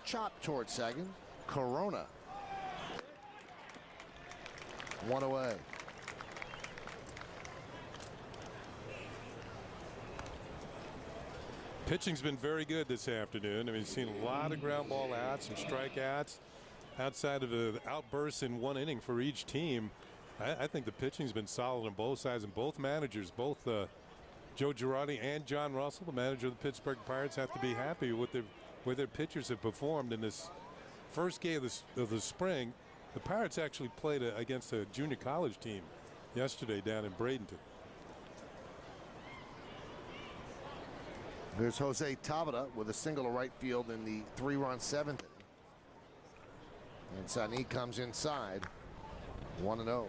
Chop towards second. Corona. 1 away. Pitching's been very good this afternoon. I mean, seen a lot of ground ball outs, some strikeouts. outside of an outburst in one inning for each team, I think the pitching's been solid on both sides, and both managers, both Joe Girardi and John Russell, the manager of the Pittsburgh Pirates, have to be happy with where their pitchers have performed in this first game of the spring. The Pirates actually played against a junior college team yesterday down in Bradenton. Here's Jose Tabata with a single to right field in the 3-run 7th inning. And Sani comes inside, 1-0.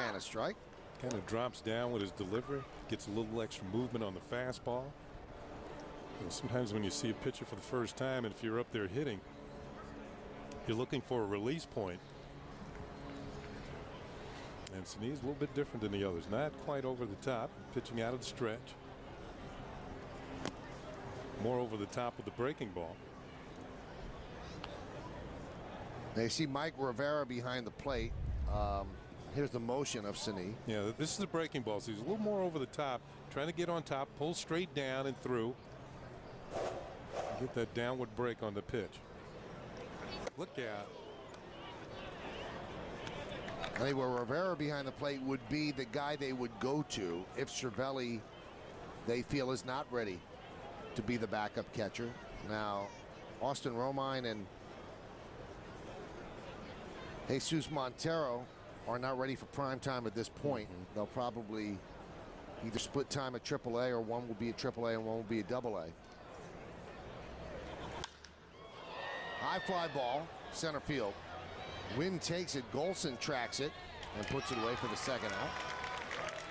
And a strike. Kind of drops down with his delivery, gets a little extra movement on the fastball. Sometimes when you see a pitcher for the first time, and if you're up there hitting, you're looking for a release point. And Sani's a little bit different than the others. Not quite over the top, pitching out of the stretch. More over the top with the breaking ball. They see Mike Rivera behind the plate. Here's the motion of Sani. Yeah, this is a breaking ball, so he's a little more over the top, trying to get on top, pull straight down and through. Get that downward break on the pitch. Look out. I think where Rivera behind the plate would be the guy they would go to if Cervelli, they feel, is not ready to be the backup catcher. Now, Austin Romine and Jesus Montero are not ready for prime time at this point. They'll probably either split time at AAA, or one will be at AAA and one will be at AA. High fly ball, center field. Wynn takes it, Golson tracks it and puts it away for the second out.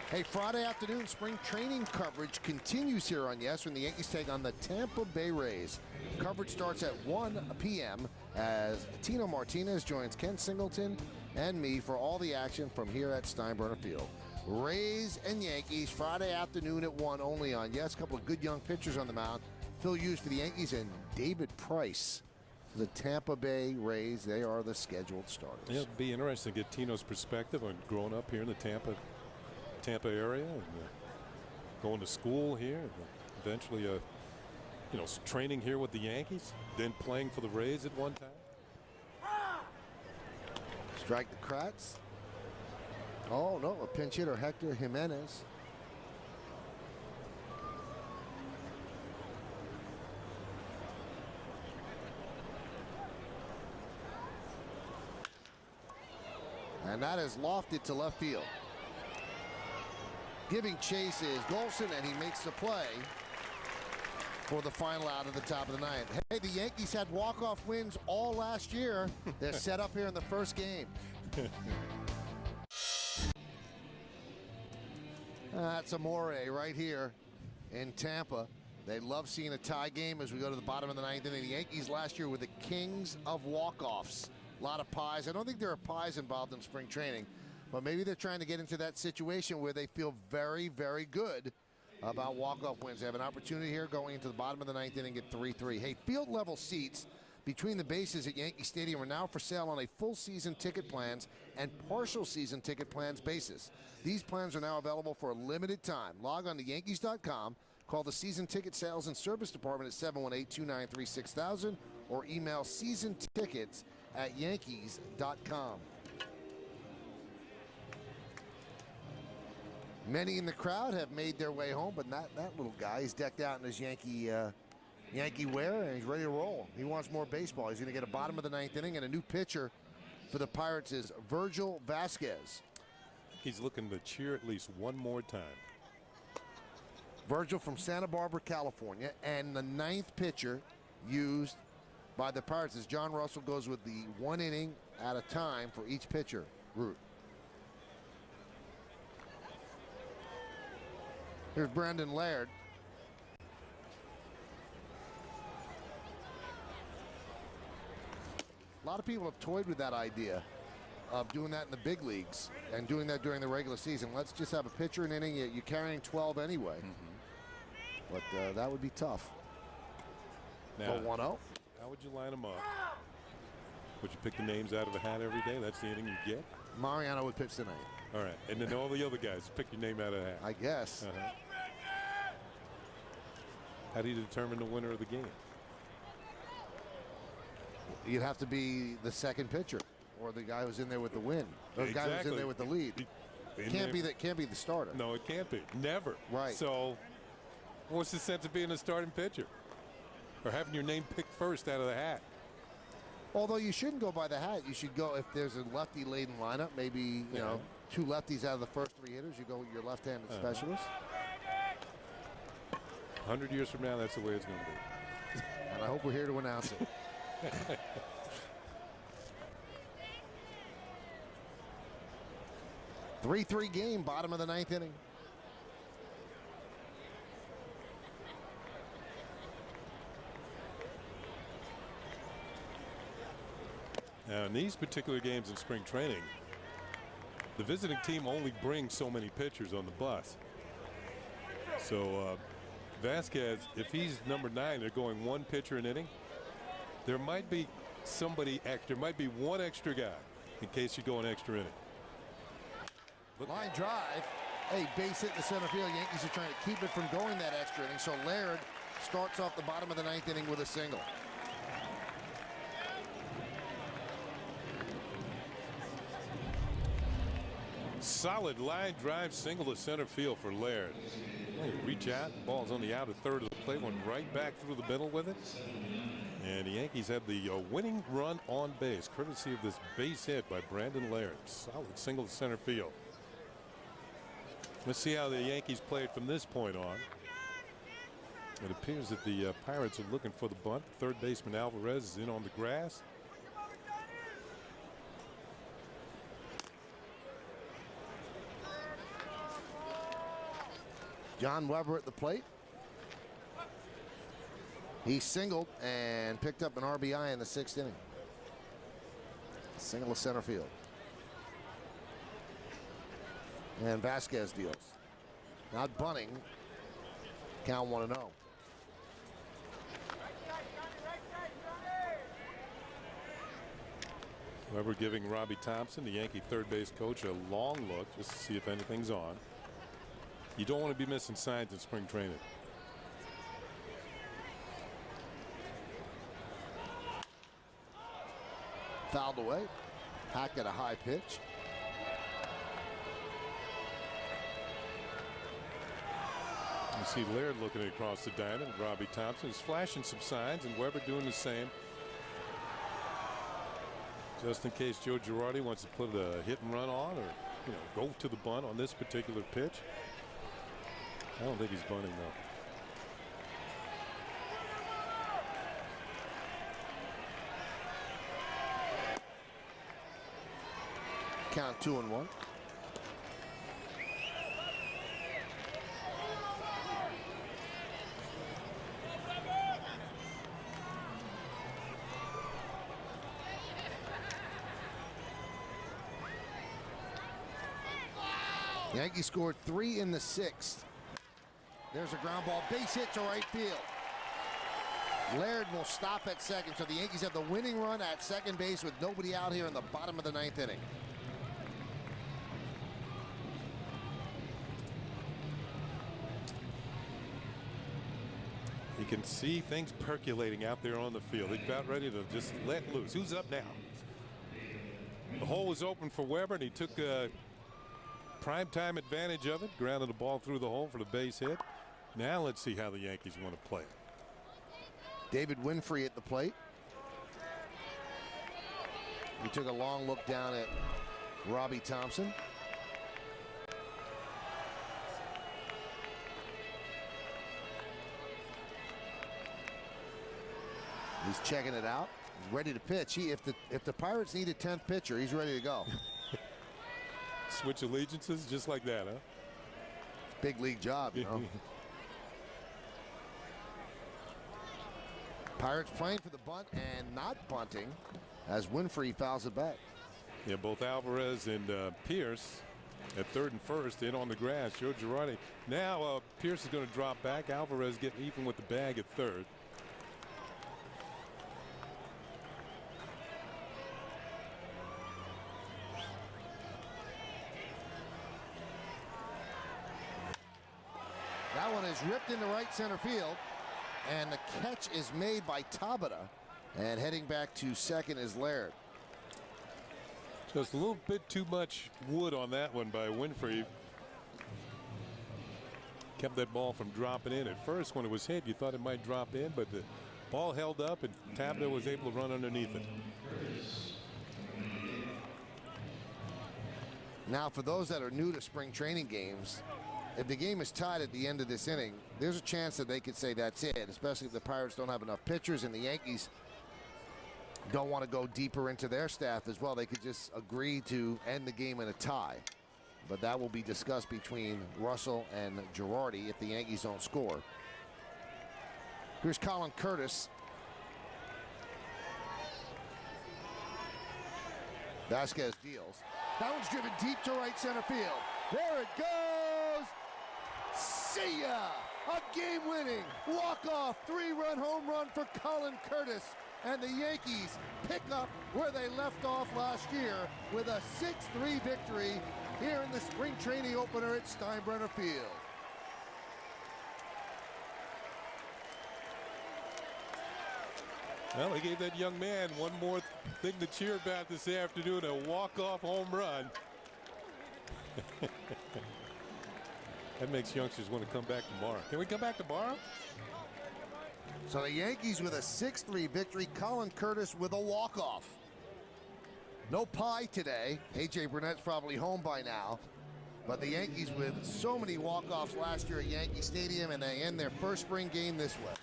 Hey, Friday afternoon spring training coverage continues here on Yes when the Yankees take on the Tampa Bay Rays. Coverage starts at 1 p.m. as Tino Martinez joins Ken Singleton and me for all the action from here at Steinbrenner Field. Rays and Yankees Friday afternoon at 1 only on Yes. A couple of good young pitchers on the mound. Phil Hughes for the Yankees and David Price for the Tampa Bay Rays. They are the scheduled starters. Yeah, it'll be interesting to get Tino's perspective on growing up here in the Tampa area and going to school here, and eventually training here with the Yankees, then playing for the Rays at one time. Strike the Kratz. Oh no, a pinch hitter, Hector Jimenez. And that is lofted to left field. Giving chase is Golson, and he makes the play for the final out of the top of the ninth. Hey, the Yankees had walk-off wins all last year. They're set up here in the first game. That's Amore right here in Tampa. They love seeing a tie game as we go to the bottom of the ninth inning. The Yankees last year were the kings of walk-offs. A lot of pies. I don't think there are pies involved in spring training, but maybe they're trying to get into that situation where they feel very, very good about walk-off wins. They have an opportunity here going into the bottom of the ninth inning at 3-3. Hey, field level seats between the bases at Yankee Stadium are now for sale on a full season ticket plans and partial season ticket plans basis. These plans are now available for a limited time. Log on to Yankees.com, call the season ticket sales and service department at 718-293-6000 or email seasontickets@yankees.com. Many in the crowd have made their way home, but not that little guy. He's decked out in his Yankee wear, and he's ready to roll. He wants more baseball. He's going to get a bottom of the ninth inning, and a new pitcher for the Pirates is Virgil Vasquez. He's looking to cheer at least one more time. Virgil from Santa Barbara, California, and the ninth pitcher used by the Pirates as John Russell goes with the 1 inning at a time for each pitcher route. Here's Brandon Laird. A lot of people have toyed with that idea of doing that in the big leagues and doing that during the regular season. Let's just have a pitcher an inning. You're carrying 12 anyway. But that would be tough. Now, 1-0. how would you line them up? Would you pick the names out of a hat every day? That's the inning you get? Mariano would pitch tonight. All right. And then all the other guys, pick your name out of a hat. I guess. How do you determine the winner of the game? You'd have to be the second pitcher or the guy who's in there with the win. Or the guy who's in there with the lead. Can't be the starter. No, it can't be. Never. Right. So what's the sense of being a starting pitcher? Or having your name picked first out of the hat? Although you shouldn't go by the hat. You should go, if there's a lefty-laden lineup, maybe, you know, 2 lefties out of the first 3 hitters, you go with your left-handed specialist. 100 years from now, that's the way it's going to be. And I hope we're here to announce it. 3-3 game, bottom of the 9th inning. Now, in these particular games in spring training, the visiting team only brings so many pitchers on the bus. So Vasquez, if he's number 9, they're going 1 pitcher an inning. There might be somebody extra, might be 1 extra guy in case you go an extra inning. Line drive, a base hit in the center field. Yankees are trying to keep it from going that extra inning. So Laird starts off the bottom of the 9th inning with a single. Solid line drive single to center field for Laird. Reach out, ball's on the outer third of the plate, went right back through the middle with it. And the Yankees have the winning run on base, courtesy of this base hit by Brandon Laird. Solid single to center field. Let's see how the Yankees played from this point on. It appears that the Pirates are looking for the bunt. Third baseman Alvarez is in on the grass. John Weber at the plate. He singled and picked up an RBI in the 6th inning. Single to center field. And Vasquez deals. Not bunting. Count 1-0. Weber giving Robbie Thompson, the Yankee third base coach, a long look just to see if anything's on. You don't want to be missing signs in spring training. Fouled away. Hack at a high pitch. You see Laird looking across the diamond. Robbie Thompson is flashing some signs, and Weber doing the same. Just in case Joe Girardi wants to put a hit and run on, or go to the bunt on this particular pitch. I don't think he's bunting though. Count 2-1. Yankees scored 3 in the 6th. There's a ground ball, base hit to right field. Laird will stop at second, so the Yankees have the winning run at second base with nobody out here in the bottom of the 9th inning. You can see things percolating out there on the field. He's about ready to just let loose. Who's up now? The hole was open for Weber, and he took prime time advantage of it. Grounded the ball through the hole for the base hit. Now let's see how the Yankees want to play. David Winfrey at the plate. He took a long look down at Robbie Thompson. He's checking it out. He's ready to pitch. If the Pirates need a 10th pitcher, he's ready to go. Switch allegiances just like that, huh? Big league job, you know. Pirates playing for the bunt and not bunting as Winfrey fouls it back. Yeah, both Alvarez and Pierce at third and first in on the grass. Joe Girardi. Now Pierce is going to drop back. Alvarez getting even with the bag at third. That one is ripped into right center field, and the catch is made by Tabata, and heading back to second is Laird. Just a little bit too much wood on that one by Winfrey. Kept that ball from dropping in. At first, when it was hit, you thought it might drop in, but the ball held up, and Tabata was able to run underneath it. Now, for those that are new to spring training games, if the game is tied at the end of this inning, there's a chance that they could say that's it, especially if the Pirates don't have enough pitchers and the Yankees don't want to go deeper into their staff as well. They could just agree to end the game in a tie. But that will be discussed between Russell and Girardi if the Yankees don't score. Here's Colin Curtis. Vasquez deals. That one's driven deep to right center field. There it goes. See ya! A game-winning walk-off three-run home run for Colin Curtis. And the Yankees pick up where they left off last year with a 6-3 victory here in the spring training opener at Steinbrenner Field. Well, they gave that young man one more thing to cheer about this afternoon, a walk-off home run. That makes youngsters want to come back tomorrow. Can we come back tomorrow? So the Yankees with a 6-3 victory. Colin Curtis with a walk-off. No pie today. A.J. Burnett's probably home by now. But the Yankees with so many walk-offs last year at Yankee Stadium, and they end their first spring game this way.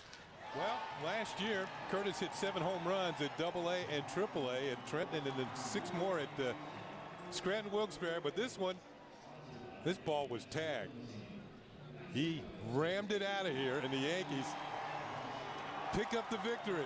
Well, last year, Curtis hit 7 home runs at AA and AAA at Trenton, and then 6 more at Scranton Wilkes-Barre. But this one, this ball was tagged. He rammed it out of here, and the Yankees pick up the victory.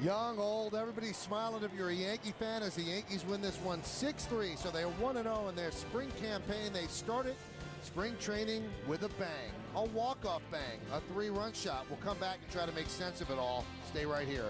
Young, old, everybody's smiling if you're a Yankee fan as the Yankees win this one 6-3. So they're 1-0 in their spring campaign. They started spring training with a bang, a walk-off bang, a 3-run shot. We'll come back and try to make sense of it all. Stay right here.